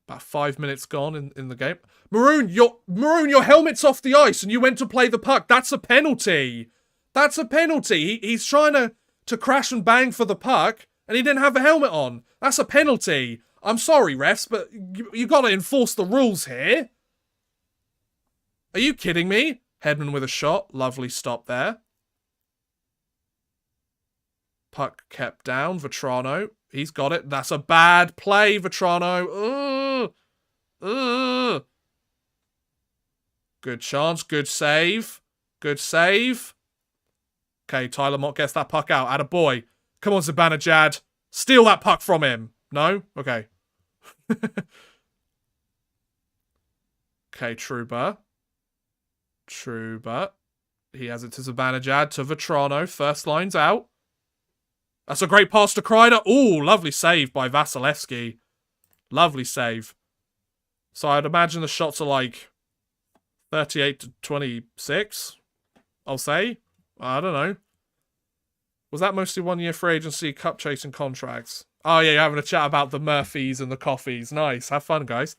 About 5 minutes gone in the game. Maroon, your helmet's off the ice and you went to play the puck. That's a penalty. That's a penalty. He's trying to crash and bang for the puck and he didn't have a helmet on. That's a penalty. I'm sorry, refs, but you got to enforce the rules here. Are you kidding me? Hedman with a shot. Lovely stop there. Puck kept down. Vetrano. He's got it. That's a bad play, Vetrano. Ugh. Good chance. Good save. Good save. Okay, Tyler Mott gets that puck out. Attaboy. Come on, Zibanejad. Steal that puck from him. No? Okay. Okay, Trouba. He has it to Zibanejad, to Vetrano. First line's out. That's a great pass to Kreider. Ooh, lovely save by Vasilevsky. Lovely save. So I'd imagine the shots are like 38 to 26, I'll say. I don't know. Was that mostly one-year free agency, cup-chasing contracts? Oh, yeah, you're having a chat about the Murphys and the Coffees. Nice. Have fun, guys.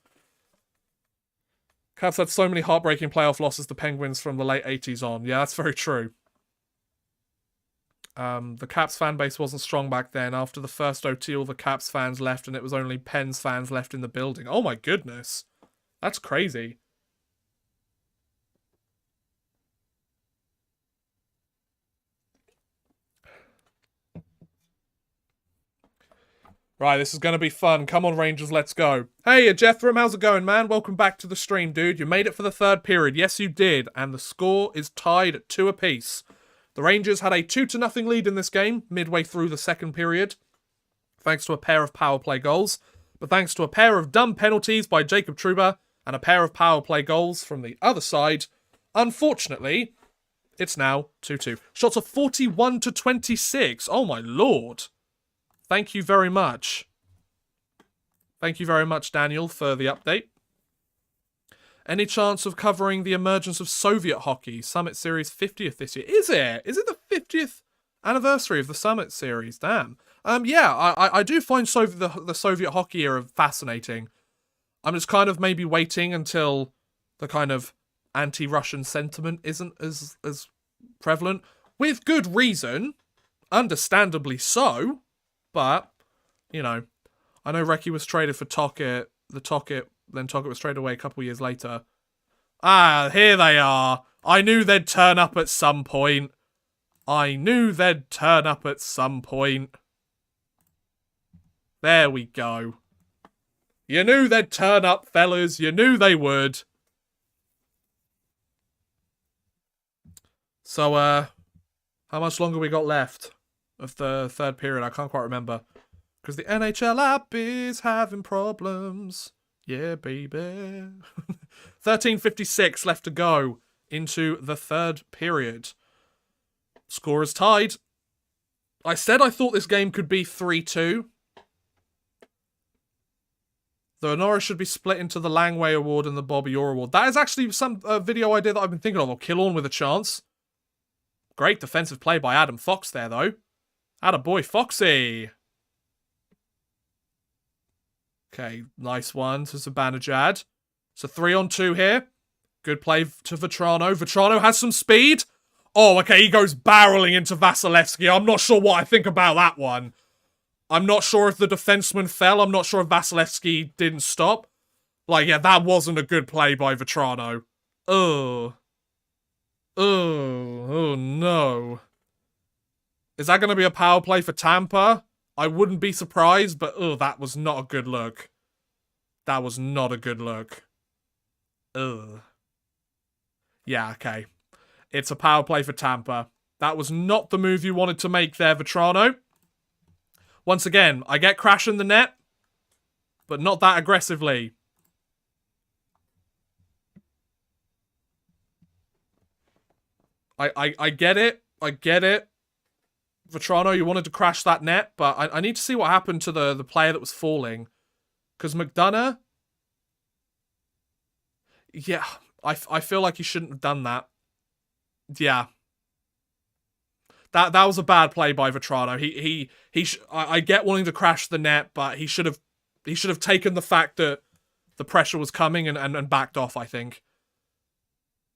Caps had so many heartbreaking playoff losses, the Penguins from the late 80s on. Yeah, that's very true. The Caps fan base wasn't strong back then. After the first OT, all the Caps fans left and it was only Pens fans left in the building. Oh my goodness. That's crazy. Right, this is going to be fun. Come on, Rangers, let's go. Hey, Jethram, how's it going, man? Welcome back to the stream, dude. You made it for the third period. Yes, you did. And the score is tied at 2 apiece. The Rangers had a 2-0 lead in this game, midway through the second period, thanks to a pair of power play goals. But thanks to a pair of dumb penalties by Jacob Trouba and a pair of power play goals from the other side, unfortunately, it's now 2-2. Shots are 41 to 26. Oh my lord. Thank you very much. Thank you very much, Daniel, for the update. Any chance of covering the emergence of Soviet hockey? Summit Series 50th this year. Is it? Is it the 50th anniversary of the Summit Series? Damn. Yeah, I do find the Soviet hockey era fascinating. I'm just kind of maybe waiting until the kind of anti-Russian sentiment isn't as prevalent. With good reason. Understandably so. But, you know, I know Recchi was traded for Tocchet. Then Tocchet was traded away a couple years later. Ah, here they are. I knew they'd turn up at some point. There we go. You knew they'd turn up, fellas. You knew they would. So, how much longer we got left of the third period? I can't quite remember. Because the NHL app is having problems. Yeah, baby. 13:56 left to go into the third period. Score is tied. I said I thought this game could be 3-2. The Norris should be split into the Langway Award and the Bobby Orr Award. That is actually some video idea that I've been thinking of. Or Killorn with a chance. Great defensive play by Adam Fox there, though. Attaboy, Foxy. Okay, nice one to Zibanejad. It's a 3-on-2 here. Good play to Vetrano. Vetrano has some speed. Oh, okay, he goes barreling into Vasilevsky. I'm not sure what I think about that one. I'm not sure if the defenseman fell. I'm not sure if Vasilevsky didn't stop. Like, yeah, that wasn't a good play by Vetrano. Oh, no. Is that going to be a power play for Tampa? I wouldn't be surprised, but that was not a good look. That was not a good look. Yeah, okay. It's a power play for Tampa. That was not the move you wanted to make there, Vetrano. Once again, I get crash in the net. but not that aggressively. I get it. I get it. Vetrano, you wanted to crash that net, but I need to see what happened to the player that was falling. Because McDonough... Yeah, I feel like he shouldn't have done that. Yeah. That was a bad play by Vetrano. I get wanting to crash the net, but he should have taken the fact that the pressure was coming and backed off, I think.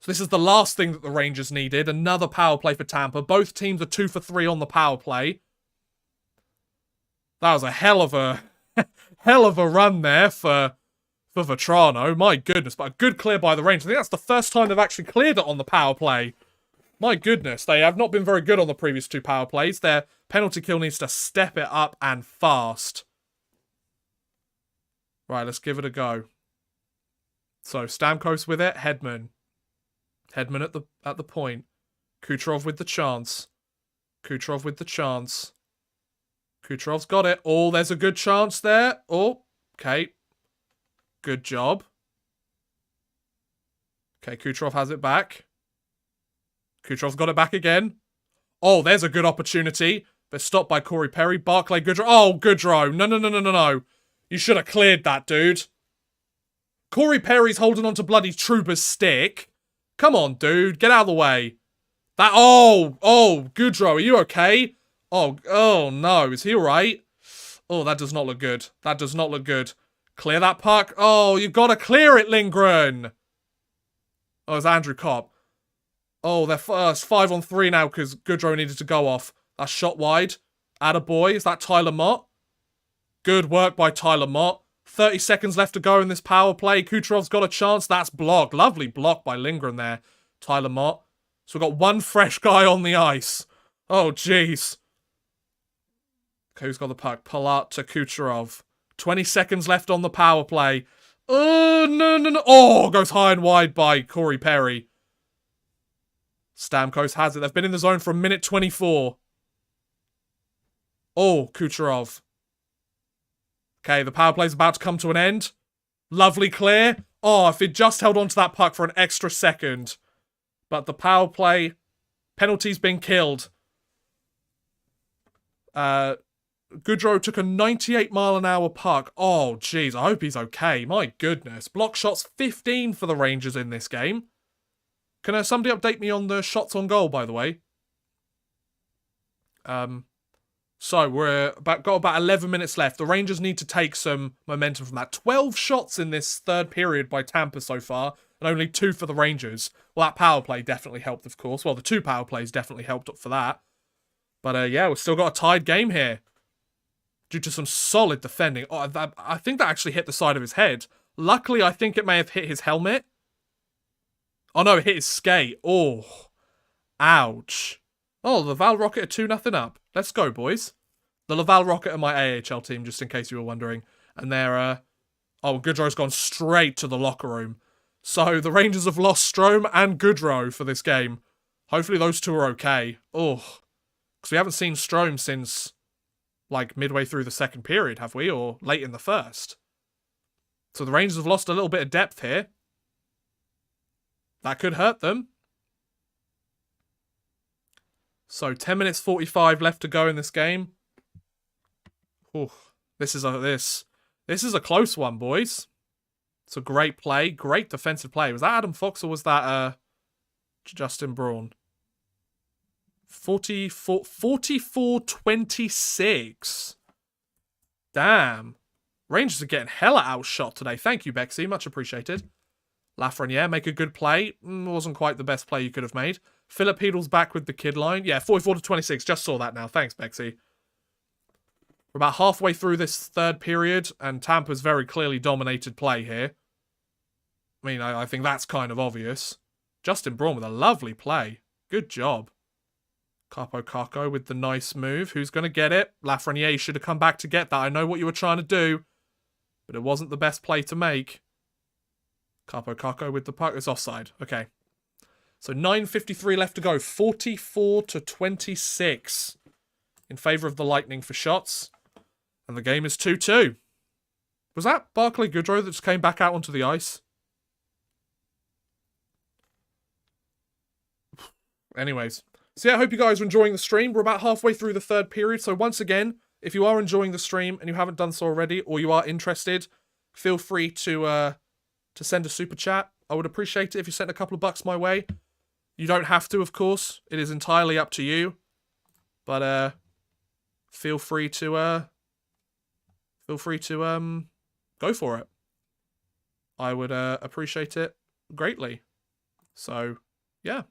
So this is the last thing that the Rangers needed. Another power play for Tampa. Both teams are 2 for 3 on the power play. That was a hell of a run there for Vetrano. My goodness, but a good clear by the Rangers. I think that's the first time they've actually cleared it on the power play. My goodness, they have not been very good on the previous 2 power plays. Their penalty kill needs to step it up and fast. Right, let's give it a go. So, Stamkos with it, Hedman. Hedman at the point. Kucherov with the chance. Kucherov with the chance. Kucherov's got it. Oh, there's a good chance there. Oh, okay. Good job. Okay, Kucherov has it back. Kucherov's got it back again. Oh, there's a good opportunity. They're stopped by Corey Perry. Barclay Goodrow. Oh, Goodrow. No. You should have cleared that, dude. Corey Perry's holding on to bloody Trouba's stick. Come on, dude. Get out of the way. Oh, Goodrow, are you okay? Oh, no. Is he alright? Oh, that does not look good. That does not look good. Clear that puck. Oh, you've got to clear it, Lindgren. Oh, it's Andrew Kopp. Oh, they're 5-on-3 now because Goodrow needed to go off. That's shot wide. Attaboy. Is that Tyler Mott? Good work by Tyler Mott. 30 seconds left to go in this power play. Kucherov's got a chance. That's blocked. Lovely block by Lindgren there. Tyler Mott. So we've got one fresh guy on the ice. Oh, jeez. Okay, who's got the puck? Palat to Kucherov. 20 seconds left on the power play. Oh, no. Oh, goes high and wide by Corey Perry. Stamkos has it. They've been in the zone for 1:24. Oh, Kucherov. Okay, the power play's about to come to an end. Lovely clear. Oh, if it just held on to that puck for an extra second. But the power play penalty's been killed. Goodrow took a 98-mile-an-hour puck. Oh, jeez, I hope he's okay. My goodness. Block shots 15 for the Rangers in this game. Can somebody update me on the shots on goal, by the way? So, got about 11 minutes left. The Rangers need to take some momentum from that. 12 shots in this third period by Tampa so far, and only 2 for the Rangers. Well, that power play definitely helped, of course. Well, the 2 power plays definitely helped up for that. But, yeah, we've still got a tied game here. Due to some solid defending. Oh, I think that actually hit the side of his head. Luckily, I think it may have hit his helmet. Oh, no, it hit his skate. Oh, ouch. Oh, the Laval Rocket are 2-0 up. Let's go, boys. The Laval Rocket are my AHL team, just in case you were wondering. And they're, oh, Goodrow's gone straight to the locker room. So, the Rangers have lost Strome and Goodrow for this game. Hopefully those two are okay. Oh, because we haven't seen Strome since, like, midway through the second period, have we? Or late in the first. So, the Rangers have lost a little bit of depth here. That could hurt them. So, 10 minutes 45 left to go in this game. Ooh, this is a close one, boys. It's a great play, great defensive play. Was that Adam Fox or was that Justin Braun? 44-26. Damn. Rangers are getting hella outshot today. Thank you, Bexy. Much appreciated. Lafreniere, make a good play. Wasn't quite the best play you could have made. Philip Heedle's back with the kid line. Yeah, 44-26. Just saw that now. Thanks, Bexy. We're about halfway through this third period, and Tampa's very clearly dominated play here. I mean, I think that's kind of obvious. Justin Braun with a lovely play. Good job. Capo Caco with the nice move. Who's going to get it? Lafreniere should have come back to get that. I know what you were trying to do, but it wasn't the best play to make. Capo Caco with the puck. It's offside. Okay. So 9:53 left to go. 44-26 in favour of the Lightning for shots. And the game is 2-2. Was that Barclay Goodrow that just came back out onto the ice? Anyways. So yeah, I hope you guys are enjoying the stream. We're about halfway through the third period. So once again, if you are enjoying the stream and you haven't done so already, or you are interested, feel free to send a super chat. I would appreciate it if you sent a couple of bucks my way. You don't have to, of course. It is entirely up to you. But feel free to go for it. I would appreciate it greatly. So yeah.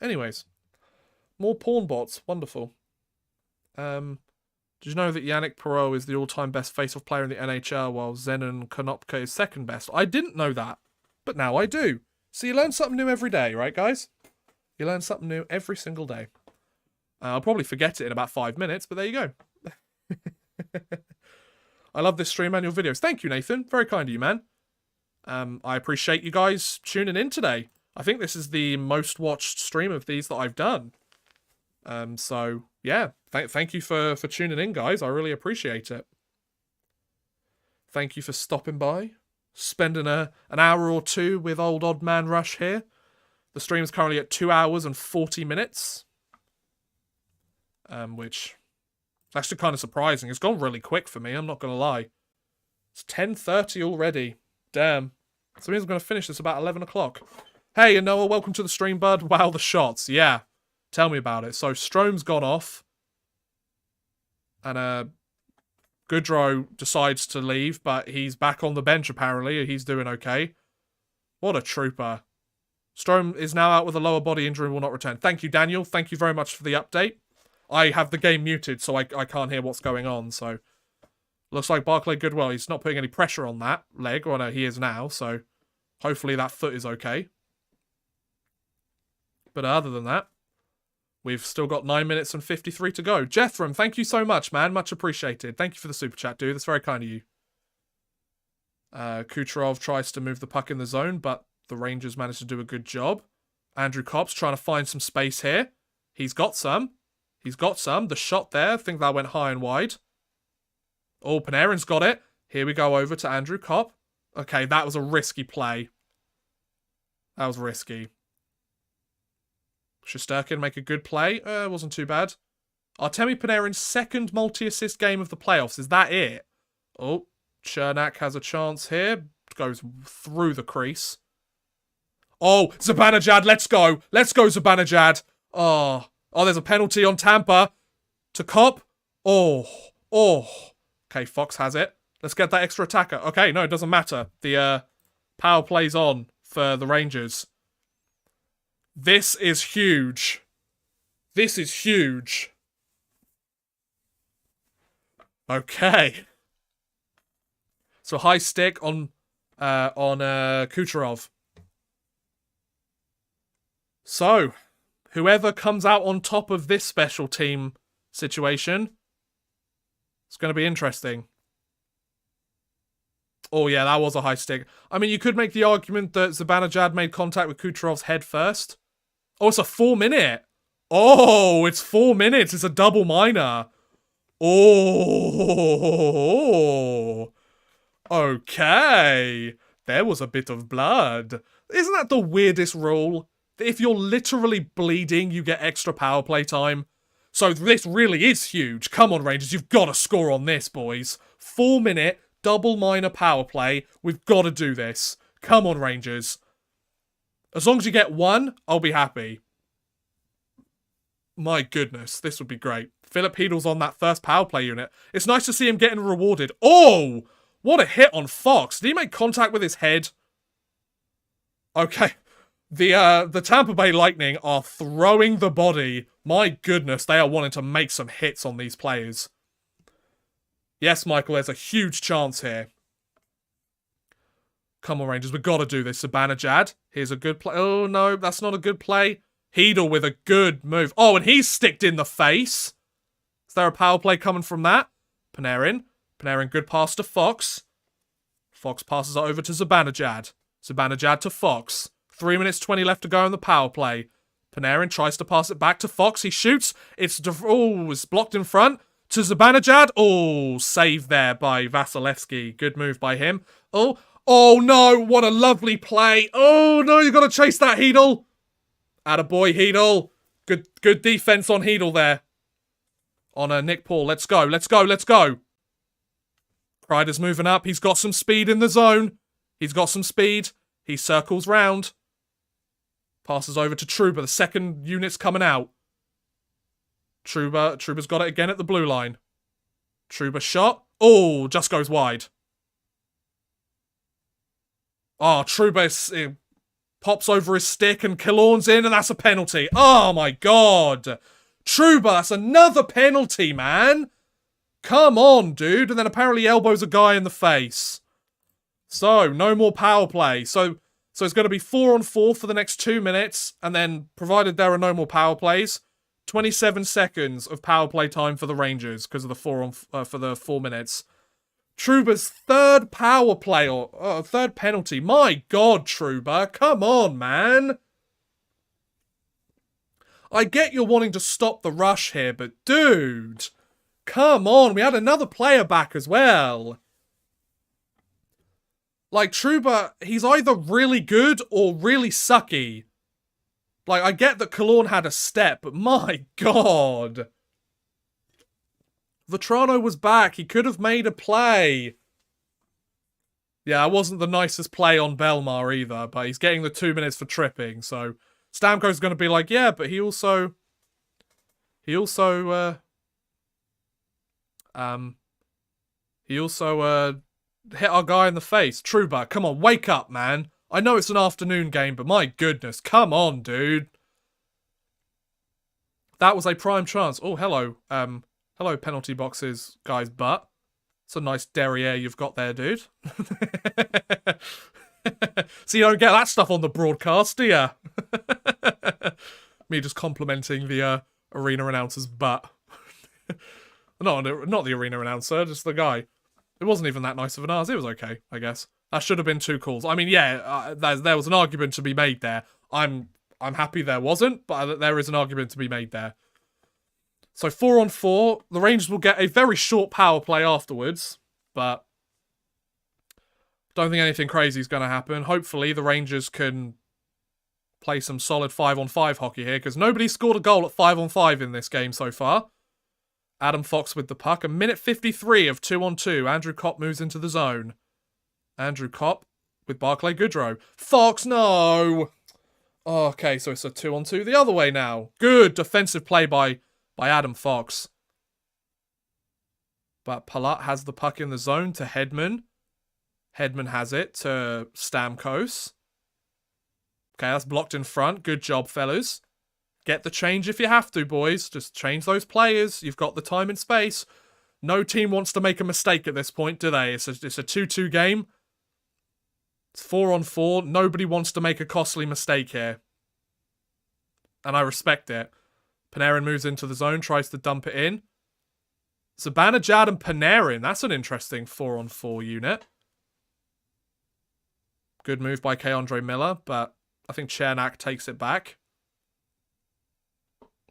Anyways, more porn bots. Wonderful. Did you know that Yannick Perreault is the all-time best face-off player in the NHL, while Zenon Konopka is second best? I didn't know that, but now I do. So you learn something new every day, right, guys? You learn something new every single day. I'll probably forget it in about 5 minutes, but there you go. I love this stream and your videos. Thank you, Nathan. Very kind of you, man. I appreciate you guys tuning in today. I think this is the most watched stream of these that I've done. So, yeah. Thank you for tuning in, guys. I really appreciate it. Thank you for stopping by. Spending an hour or two with old Odd Man Rush here. The stream is currently at 2 hours and 40 minutes. Which is actually kind of surprising. It's gone really quick for me, I'm not going to lie. It's 10:30 already. Damn. So it means I'm going to finish this about 11 o'clock. Hey, and Noah, welcome to the stream, bud. Wow, the shots. Yeah. Tell me about it. So, Strome's gone off. And, Goodrow decides to leave, but he's back on the bench, apparently. He's doing okay. What a trooper. Strome is now out with a lower body injury and will not return. Thank you, Daniel. Thank you very much for the update. I have the game muted, so I can't hear what's going on, so... Looks like Barclay Goodwell, he's not putting any pressure on that leg. Well, no, he is now, so... Hopefully that foot is okay. But other than that, we've still got 9 minutes and 53 to go. Jethram, thank you so much, man. Much appreciated. Thank you for the super chat, dude. That's very kind of you. Kucherov tries to move the puck in the zone, but the Rangers managed to do a good job. Andrew Kopp's trying to find some space here. He's got some. He's got some. The shot there, I think that went high and wide. Oh, Panarin's got it. Here we go over to Andrew Kopp. Okay, that was a risky play. That was risky. Shesterkin make a good play. It wasn't too bad. Artemi Panarin's second multi-assist game of the playoffs. Is that it? Oh, Chernak has a chance here. Goes through the crease. Oh, Zibanejad, let's go. Let's go, Zibanejad. Oh, there's a penalty on Tampa. To Kopp. Oh. Okay, Fox has it. Let's get that extra attacker. Okay, no, it doesn't matter. The power play's on for the Rangers. This is huge. This is huge. Okay. So high stick on Kucherov. So, whoever comes out on top of this special team situation, it's going to be interesting. Oh yeah, that was a high stick. I mean, you could make the argument that Zibanejad made contact with Kucherov's head first. Oh, it's a 4 minute. Oh, it's 4 minutes. It's a double minor. Oh. Okay. There was a bit of blood. Isn't that the weirdest rule? That if you're literally bleeding, you get extra power play time? So this really is huge. Come on, Rangers. You've got to score on this, boys. 4 minute, double minor power play. We've got to do this. Come on, Rangers. As long as you get one, I'll be happy. My goodness, this would be great. Philip Hedl's on that first power play unit. It's nice to see him getting rewarded. Oh! What a hit on Fox. Did he make contact with his head? Okay. The Tampa Bay Lightning are throwing the body. My goodness, they are wanting to make some hits on these players. Yes, Michael, there's a huge chance here. Come on, Rangers, we've got to do this. Zibanejad, here's a good play. Oh, no, that's not a good play. Hedl with a good move. Oh, and he's sticked in the face. Is there a power play coming from that? Panarin, good pass to Fox. Fox passes it over to Zibanejad. Zibanejad to Fox. 3 minutes 20 left to go in the power play. Panarin tries to pass it back to Fox. He shoots. It's blocked in front. to Zibanejad. Oh, save there by Vasilevsky. Good move by him. Oh no, what a lovely play. Oh no, you got to chase that Hedel. Attaboy, Hedel. Good defense on Hedel there. On Nick Paul. Let's go. Kreider's moving up. He's got some speed in the zone. He's got some speed. He circles round. Passes over to Trouba. The second unit's coming out. Trouba's got it again at the blue line. Trouba shot. Oh, just goes wide. Oh, Trouba pops over his stick and Killorn's in, and that's a penalty. Oh my god. Trouba, that's another penalty, man. Come on, dude. And then apparently elbows a guy in the face. So, no more power play. So it's going to be 4-on-4 for the next 2 minutes, and then, provided there are no more power plays, 27 seconds of power play time for the Rangers because of the for the 4 minutes. Trouba's third power play or third penalty. My God, Trouba, come on, man. I get you're wanting to stop the rush here, but dude, come on. We had another player back as well. Like, Trouba, he's either really good or really sucky. Like, I get that Killorn had a step, but my God. Vetrano was back. He could have made a play. Yeah, it wasn't the nicest play on Belmar either, but he's getting the 2 minutes for tripping, so Stamkos's going to be like, yeah, but he also hit our guy in the face. Trouba, come on, wake up, man. I know it's an afternoon game, but my goodness, come on, dude. That was a prime chance. Oh, hello. Hello, penalty boxes, guy's butt. It's a nice derriere you've got there, dude. So you don't get that stuff on the broadcast, do ya? Me just complimenting the arena announcer's butt. not the arena announcer, just the guy. It wasn't even that nice of an ours. It was okay, I guess. That should have been 2 calls. I mean, yeah, there was an argument to be made there. I'm happy there wasn't, but there is an argument to be made there. So 4-on-4. The Rangers will get a very short power play afterwards, but don't think anything crazy is going to happen. Hopefully, the Rangers can play some solid 5-on-5 hockey here, because nobody scored a goal at 5-on-5 in this game so far. Adam Fox with the puck. 1:53 of 2-on-2. Andrew Kopp moves into the zone. Andrew Kopp with Barclay Goodrow. Fox, no! Oh, okay, so it's a 2-on-2 the other way now. Good defensive play by Adam Fox. But Palat has the puck in the zone to Hedman. Hedman has it to Stamkos. Okay, that's blocked in front. Good job, fellas. Get the change if you have to, boys. Just change those players. You've got the time and space. No team wants to make a mistake at this point, do they? It's a 2-2 game. It's 4-on-4. Nobody wants to make a costly mistake here. And I respect it. Panarin moves into the zone, tries to dump it in. Zibanejad and Panarin. That's an interesting 4-on-4 unit. Good move by K'Andre Miller, but I think Chernak takes it back.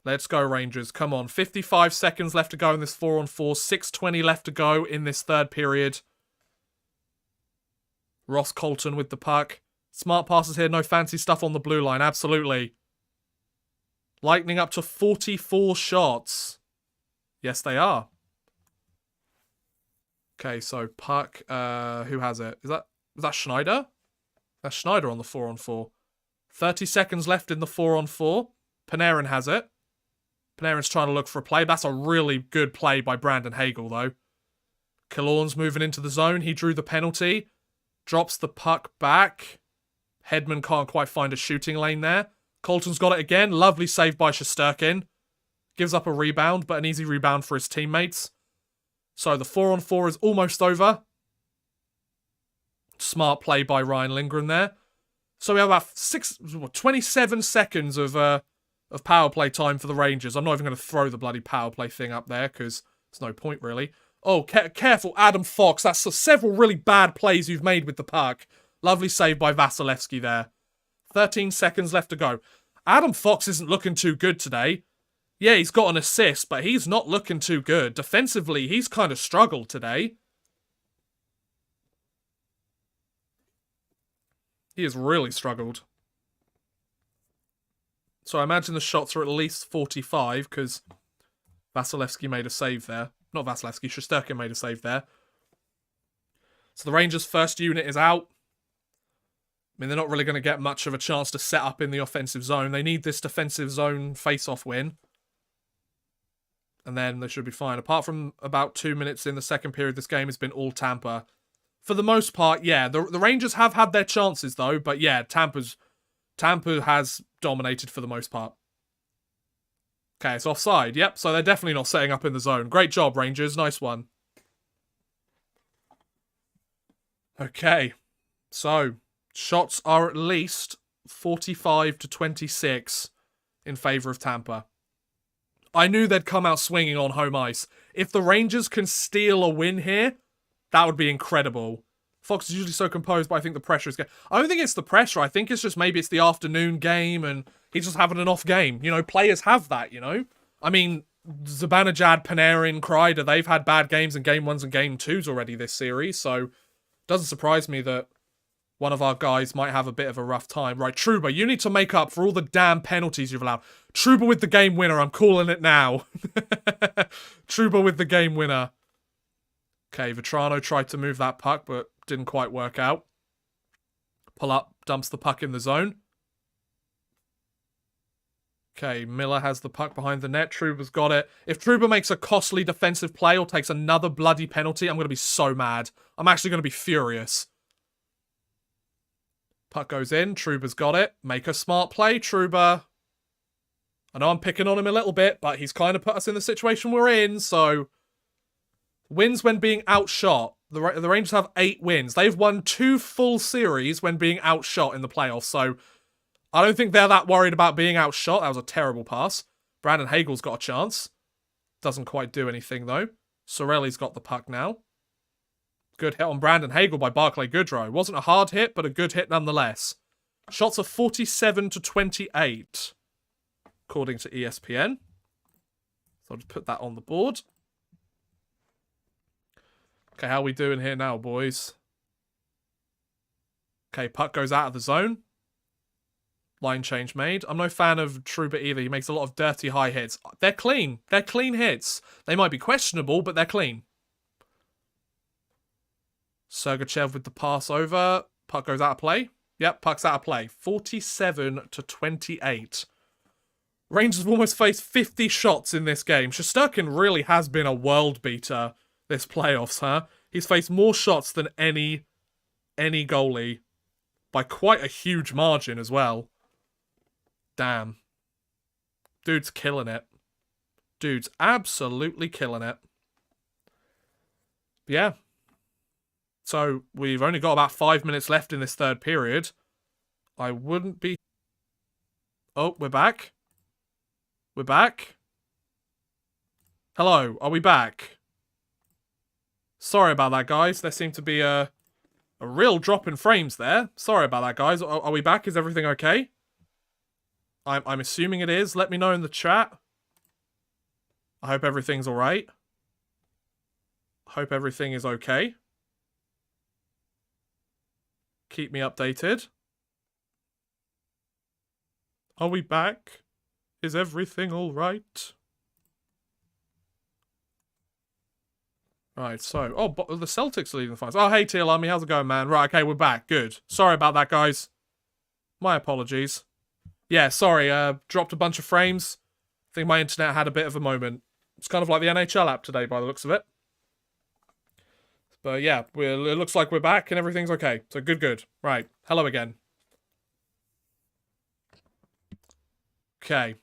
Let's go, Rangers. Come on. 55 seconds left to go in this 4-on-4. 6:20 left to go in this third period. Ross Colton with the puck. Smart passes here. No fancy stuff on the blue line. Absolutely. Lightning up to 44 shots. Yes, they are. Okay, so puck. Who has it? Is that Schneider? That's Schneider on the 4-on-4. 30 seconds left in the 4-on-4. Panarin has it. Panarin's trying to look for a play. That's a really good play by Brandon Hagel, though. Killorn's moving into the zone. He drew the penalty. Drops the puck back. Hedman can't quite find a shooting lane there. Colton's got it again. Lovely save by Shesterkin. Gives up a rebound, but an easy rebound for his teammates. So the 4-on-4 is almost over. Smart play by Ryan Lindgren there. So we have about 27 seconds of power play time for the Rangers. I'm not even going to throw the bloody power play thing up there because there's no point really. Oh, careful, Adam Fox. That's several really bad plays you've made with the puck. Lovely save by Vasilevsky there. 13 seconds left to go. Adam Fox isn't looking too good today. Yeah, he's got an assist, but he's not looking too good. Defensively, he's kind of struggled today. He has really struggled. So I imagine the shots are at least 45, because Vasilevsky made a save there. Not Vasilevsky, Shesterkin made a save there. So the Rangers' first unit is out. I mean, they're not really going to get much of a chance to set up in the offensive zone. They need this defensive zone face-off win. And then they should be fine. Apart from about 2 minutes in the second period, this game has been all Tampa. For the most part, yeah. The Rangers have had their chances, though. But yeah, Tampa has dominated for the most part. Okay, it's offside. Yep, so they're definitely not setting up in the zone. Great job, Rangers. Nice one. Okay, so shots are at least 45 to 26 in favour of Tampa. I knew they'd come out swinging on home ice. If the Rangers can steal a win here, that would be incredible. Fox is usually so composed, but I think the pressure is getting... I don't think it's the pressure. I think it's just maybe it's the afternoon game and he's just having an off game. You know, players have that, you know? I mean, Zibanejad, Panarin, Kreider, they've had bad games in Game 1s and Game 2s already this series, so it doesn't surprise me that one of our guys might have a bit of a rough time. Right, Trouba, you need to make up for all the damn penalties you've allowed. Trouba with the game winner, I'm calling it now. Trouba with the game winner. Okay, Vetrano tried to move that puck, but didn't quite work out. Pull up, dumps the puck in the zone. Okay, Miller has the puck behind the net. Trouba's got it. If Trouba makes a costly defensive play or takes another bloody penalty, I'm going to be so mad. I'm actually going to be furious. Puck goes in. Trouba's got it. Make a smart play, Trouba. I know I'm picking on him a little bit, but he's kind of put us in the situation we're in, so... Wins when being outshot. The Rangers have 8 wins. They've won 2 full series when being outshot in the playoffs, so... I don't think they're that worried about being outshot. That was a terrible pass. Brandon Hagel's got a chance. Doesn't quite do anything, though. Sorelli's got the puck now. Good hit on Brandon Hagel by Barclay Goodrow. Wasn't a hard hit, but a good hit nonetheless. Shots are 47 to 28, according to ESPN. So I'll just put that on the board. Okay, how are we doing here now, boys? Okay, puck goes out of the zone. Line change made. I'm no fan of Trouba either. He makes a lot of dirty high hits. They're clean. They're clean hits. They might be questionable, but they're clean. Sergachev with the pass over. Puck goes out of play. Yep, puck's out of play. 47 to 28. Rangers have almost faced 50 shots in this game. Shesterkin really has been a world beater this playoffs, huh? He's faced more shots than any goalie. By quite a huge margin as well. Damn. Dude's killing it. Dude's absolutely killing it. Yeah. So, we've only got about 5 minutes left in this third period. I wouldn't be... Oh, we're back. We're back. Hello, are we back? Sorry about that, guys. There seemed to be a real drop in frames there. Sorry about that, guys. Are we back? Is everything okay? I'm assuming it is. Let me know in the chat. I hope everything's alright. Hope everything is okay. Keep me updated. Are we back? Is everything alright? Right, so... Oh, but the Celtics are leading the finals. Oh, hey, TL Army. How's it going, man? Right, okay, we're back. Good. Sorry about that, guys. My apologies. Yeah, sorry. Dropped a bunch of frames. I think my internet had a bit of a moment. It's kind of like the NHL app today, by the looks of it. But yeah, it looks like we're back and everything's okay. So good. Right, hello again. Okay.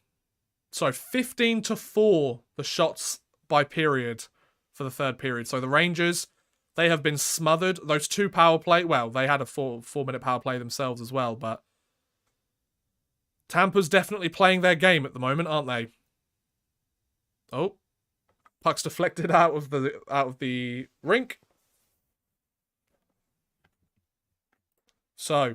So 15 to 4, the shots by period for the third period. So the Rangers, they have been smothered. Those 2 power play, well, they had a 4-minute power play themselves as well, but Tampa's definitely playing their game at the moment, aren't they? Oh, puck's deflected out of the rink. So,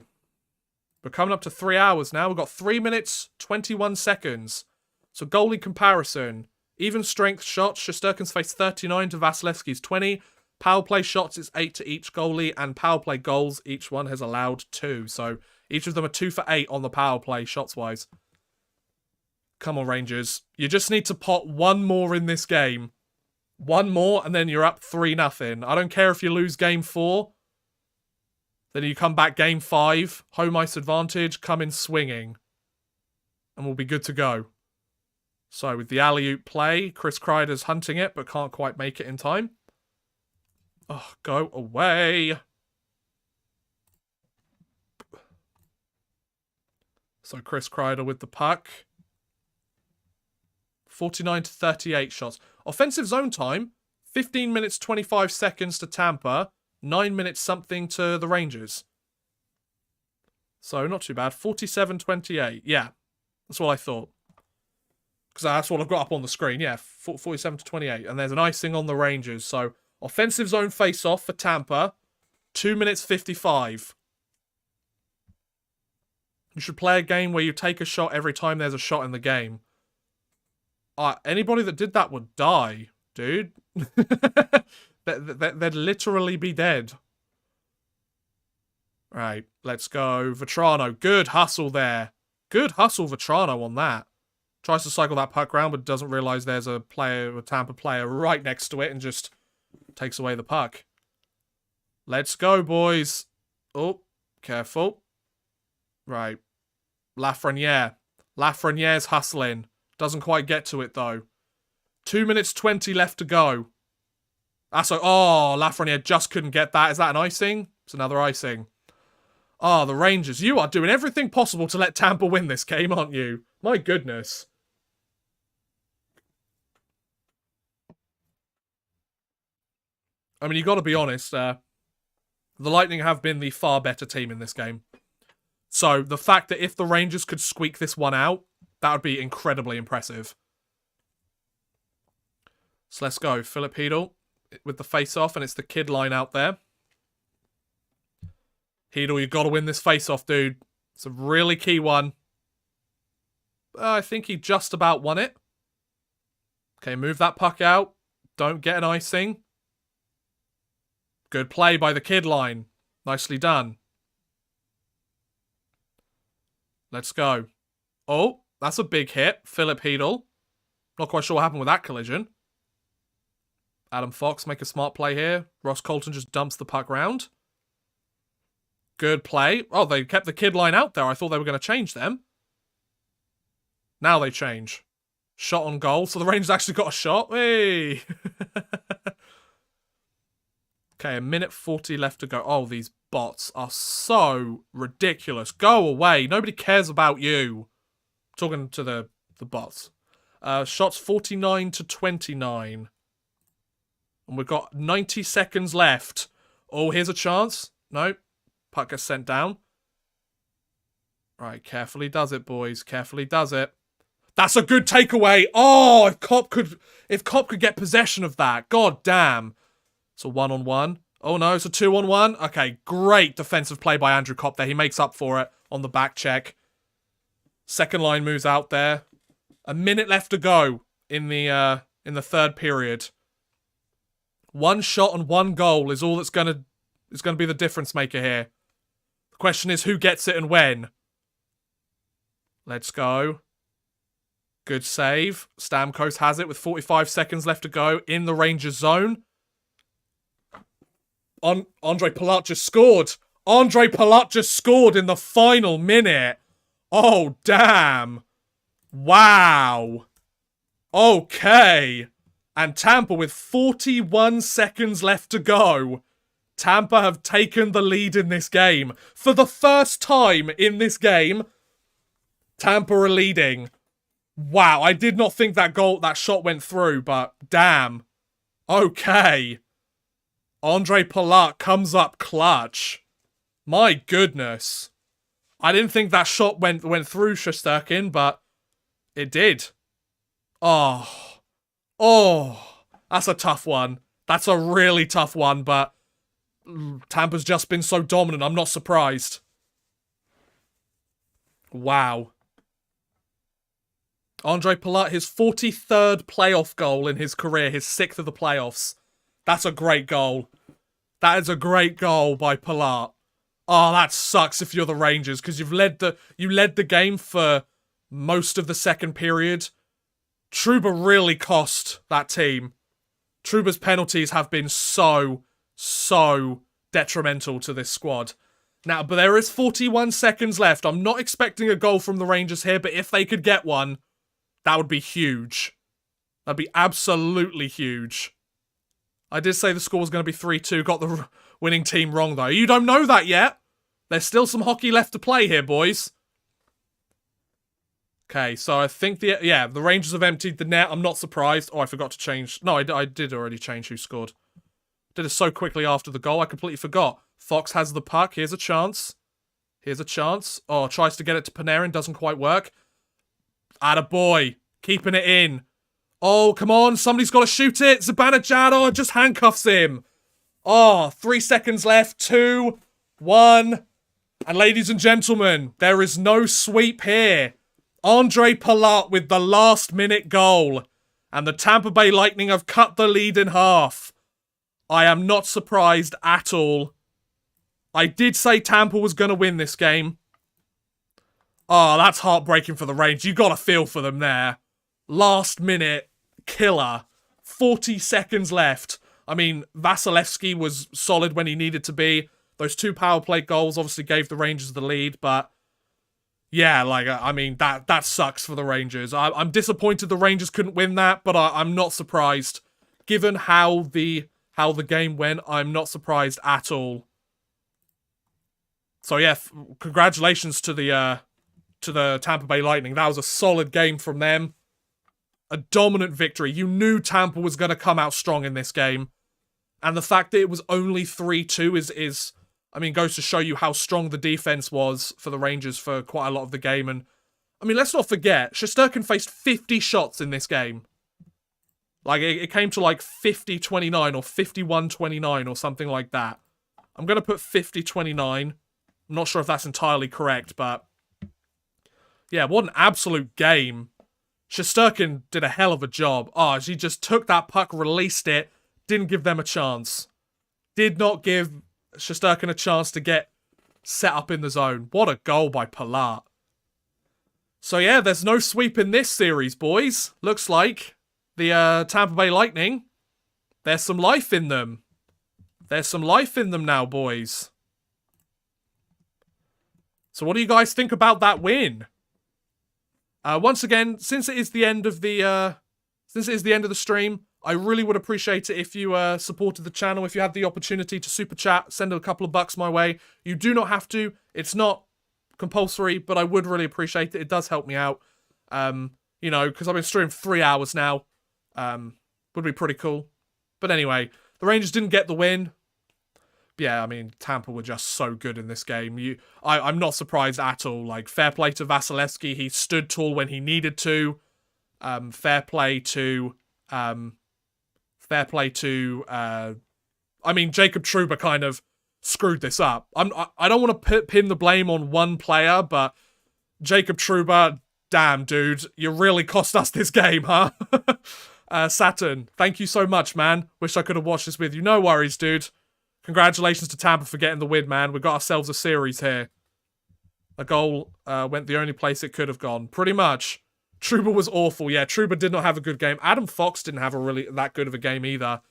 we're coming up to 3 hours now. We've got 3 minutes, 21 seconds So goalie comparison. Even strength shots, Shesterkin's faced 39 to Vasilevsky's 20. Power play shots is 8 to each goalie, and power play goals, each one has allowed 2. So each of them are 2 for 8 on the power play, shots-wise. Come on, Rangers. You just need to pot one more in this game. One more, and then you're up 3-0. I don't care if you lose game 4. Then you come back game 5, home ice advantage, come in swinging. And we'll be good to go. So with the alley-oop play, Chris Kreider's hunting it, but can't quite make it in time. Oh, go away. So Chris Kreider with the puck. 49 to 38 shots. Offensive zone time, 15 minutes 25 seconds to Tampa, 9 minutes something to the Rangers. So not too bad. 47-28. Yeah, that's what I thought. Because that's what I've got up on the screen. Yeah, 47 to 28. And there's an icing on the Rangers. So offensive zone face-off for Tampa, 2 minutes 55. You should play a game where you take a shot every time there's a shot in the game. Anybody that did that would die, dude. They'd literally be dead. Right, let's go. Vetrano, good hustle there. Good hustle, Vetrano, on that. Tries to cycle that puck around, but doesn't realise there's a Tampa player right next to it and just takes away the puck. Let's go, boys. Oh, careful. Right. Lafreniere. Lafreniere's hustling. Doesn't quite get to it, though. 2 minutes 20 left to go. Oh, Lafreniere just couldn't get that. Is that an icing? It's another icing. Oh, the Rangers. You are doing everything possible to let Tampa win this game, aren't you? My goodness. I mean, you got to be honest. The Lightning have been the far better team in this game. So, the fact that if the Rangers could squeak this one out, that would be incredibly impressive. So let's go. Philip Hedl with the face-off, and it's the kid line out there. Hedl, you've got to win this face-off, dude. It's a really key one. I think he just about won it. Okay, move that puck out. Don't get an icing. Good play by the kid line. Nicely done. Let's go. Oh. That's a big hit. Philip Hedl. Not quite sure what happened with that collision. Adam Fox make a smart play here. Ross Colton just dumps the puck round. Good play. Oh, they kept the kid line out there. I thought they were going to change them. Now they change. Shot on goal. So the Rangers actually got a shot. Hey! Okay, 1:40 left to go. Oh, these bots are so ridiculous. Go away. Nobody cares about you. Talking to the bots. Shots 49 to 29. And we've got 90 seconds left. Oh, here's a chance. No. Puck gets sent down. Right, carefully does it, boys. Carefully does it. That's a good takeaway. Oh, if Kopp could get possession of that. God damn. It's a 1-on-1. Oh no, it's a 2-on-1. Okay, great defensive play by Andrew Kopp there. He makes up for it on the back check. Second line moves out there. A minute left to go in the third period. One shot and one goal is all that's gonna be the difference maker here. The question is who gets it and when. Let's go. Good save. Stamkos has it with 45 seconds left to go in the Rangers zone. Andre Palat just scored. Andre Palat just scored in the final minute. Oh, damn. Wow. Okay. And Tampa with 41 seconds left to go. Tampa have taken the lead in this game. For the first time in this game, Tampa are leading. Wow, I did not think that shot went through, but damn. Okay. Andre Palat comes up clutch. My goodness. I didn't think that shot went through Shesterkin, but it did. Oh, that's a tough one. That's a really tough one, but Tampa's just been so dominant. I'm not surprised. Wow. Andre Palat, his 43rd playoff goal in his career, his 6th of the playoffs. That's a great goal. That is a great goal by Palat. Oh, that sucks if you're the Rangers, because you led the game for most of the second period. Trouba really cost that team. Trouba's penalties have been so detrimental to this squad. Now, but there is 41 seconds left. I'm not expecting a goal from the Rangers here, but if they could get one, that would be huge. That'd be absolutely huge. I did say the score was going to be 3-2. Got the winning team wrong, though. You don't know that yet. There's still some hockey left to play here, boys. Okay, so I think the Rangers have emptied the net. I'm not surprised. Oh, I forgot to change. No, I did already change who scored. Did it so quickly after the goal, I completely forgot. Fox has the puck. Here's a chance. Here's a chance. Oh, tries to get it to Panarin. Doesn't quite work. Attaboy. Keeping it in. Oh, come on. Somebody's got to shoot it. Zibanejad just handcuffs him. Oh, 3 seconds left. 2, 1. And ladies and gentlemen, there is no sweep here. Andre Palat with the last-minute goal. And the Tampa Bay Lightning have cut the lead in half. I am not surprised at all. I did say Tampa was going to win this game. Oh, that's heartbreaking for the Rangers. You got to feel for them there. Last-minute killer. 40 seconds left. I mean, Vasilevsky was solid when he needed to be. Those 2 power play goals obviously gave the Rangers the lead, but yeah, like, I mean, that sucks for the Rangers. I'm disappointed the Rangers couldn't win that, but I'm not surprised. Given how the game went, I'm not surprised at all. So yeah, congratulations to the Tampa Bay Lightning. That was a solid game from them. A dominant victory. You knew Tampa was going to come out strong in this game. And the fact that it was only 3-2 is I mean, goes to show you how strong the defense was for the Rangers for quite a lot of the game. And, I mean, let's not forget, Shesterkin faced 50 shots in this game. Like, it came to, like, 50-29 or 51-29 or something like that. I'm going to put 50-29. I'm not sure if that's entirely correct, but yeah, what an absolute game. Shesterkin did a hell of a job. Oh, she just took that puck, released it, didn't give them a chance. Did not give Shesterkin a chance to get set up in the zone. What a goal by Palat. So yeah, there's no sweep in this series, boys. Looks like the Tampa Bay Lightning, there's some life in them. There's some life in them now, boys. So what do you guys think about that win? Once again, since it is the end of the stream, I really would appreciate it if you supported the channel. If you had the opportunity to super chat, send a couple of bucks my way. You do not have to. It's not compulsory, but I would really appreciate it. It does help me out. You know, because I've been streaming for 3 hours now. Would be pretty cool. But anyway, the Rangers didn't get the win. Yeah, I mean, Tampa were just so good in this game. I'm not surprised at all. Like, fair play to Vasilevsky. He stood tall when he needed to. Fair play to... I mean, Jacob Trouba kind of screwed this up. I don't want to pin the blame on one player, but Jacob Trouba, damn, dude, you really cost us this game, huh? Saturn, thank you so much, man. Wish I could have watched this with you. No worries, dude. Congratulations to Tampa for getting the win, man. We got ourselves a series here. A goal went the only place it could have gone. Pretty much. Trouba was awful. Yeah, Trouba did not have a good game. Adam Fox didn't have that good of a game either.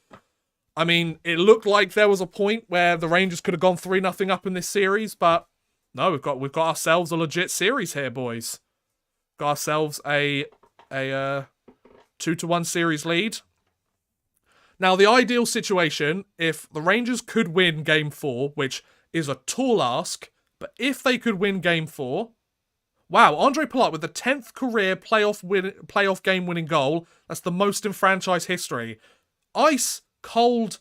I mean, it looked like there was a point where the Rangers could have gone 3-0 up in this series, but no, we've got ourselves a legit series here, boys. Got ourselves a 2-1 series lead. Now, the ideal situation, if the Rangers could win Game 4, which is a tall ask, but if they could win Game 4... Wow, Andre Palat with the 10th career playoff game-winning goal. That's the most in franchise history. Ice cold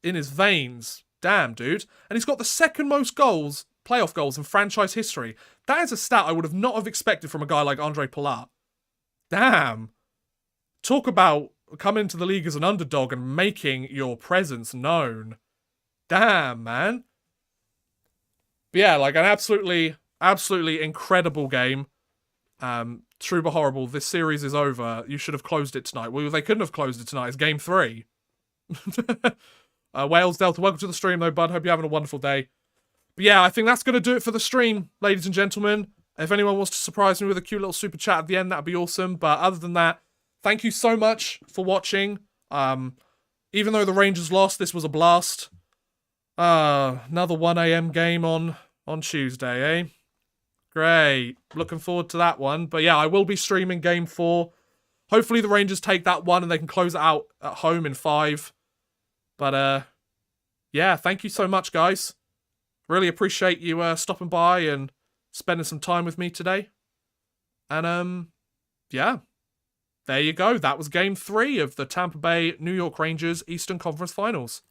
in his veins. Damn, dude. And he's got the second most playoff goals in franchise history. That is a stat I would have not have expected from a guy like Andre Palat. Damn. Talk about coming into the league as an underdog and making your presence known. Damn, man. But yeah, like an absolutely incredible game. True but horrible. This series is over. You should have closed it tonight. Well, they couldn't have closed it tonight. It's game 3. Wales Delta, welcome to the stream, though, bud. Hope you're having a wonderful day. But yeah, I think that's going to do it for the stream, ladies and gentlemen. If anyone wants to surprise me with a cute little super chat at the end, that'd be awesome. But other than that, thank you so much for watching. Even though the Rangers lost, this was a blast. Another 1 a.m. game on Tuesday, eh? Great. Looking forward to that one. But yeah, I will be streaming game 4. Hopefully the Rangers take that one and they can close it out at home in 5. But yeah, thank you so much, guys. Really appreciate you stopping by and spending some time with me today. And yeah, there you go. That was game 3 of the Tampa Bay New York Rangers Eastern Conference Finals.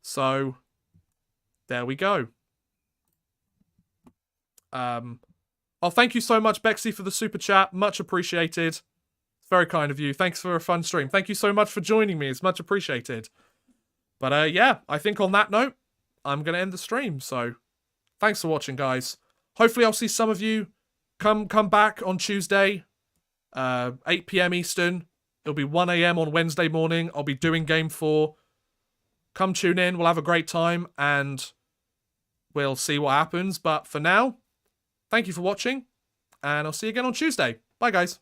So there we go. Oh, thank you so much, Bexy, for the super chat. Much appreciated. It's very kind of you. Thanks for a fun stream. Thank you so much for joining me. It's much appreciated. But yeah, I think on that note, I'm going to end the stream. So thanks for watching, guys. Hopefully I'll see some of you come back on Tuesday, 8 p.m. Eastern. It'll be 1 a.m. on Wednesday morning. I'll be doing game 4. Come tune in. We'll have a great time and we'll see what happens. But for now, thank you for watching and I'll see you again on Tuesday. Bye, guys.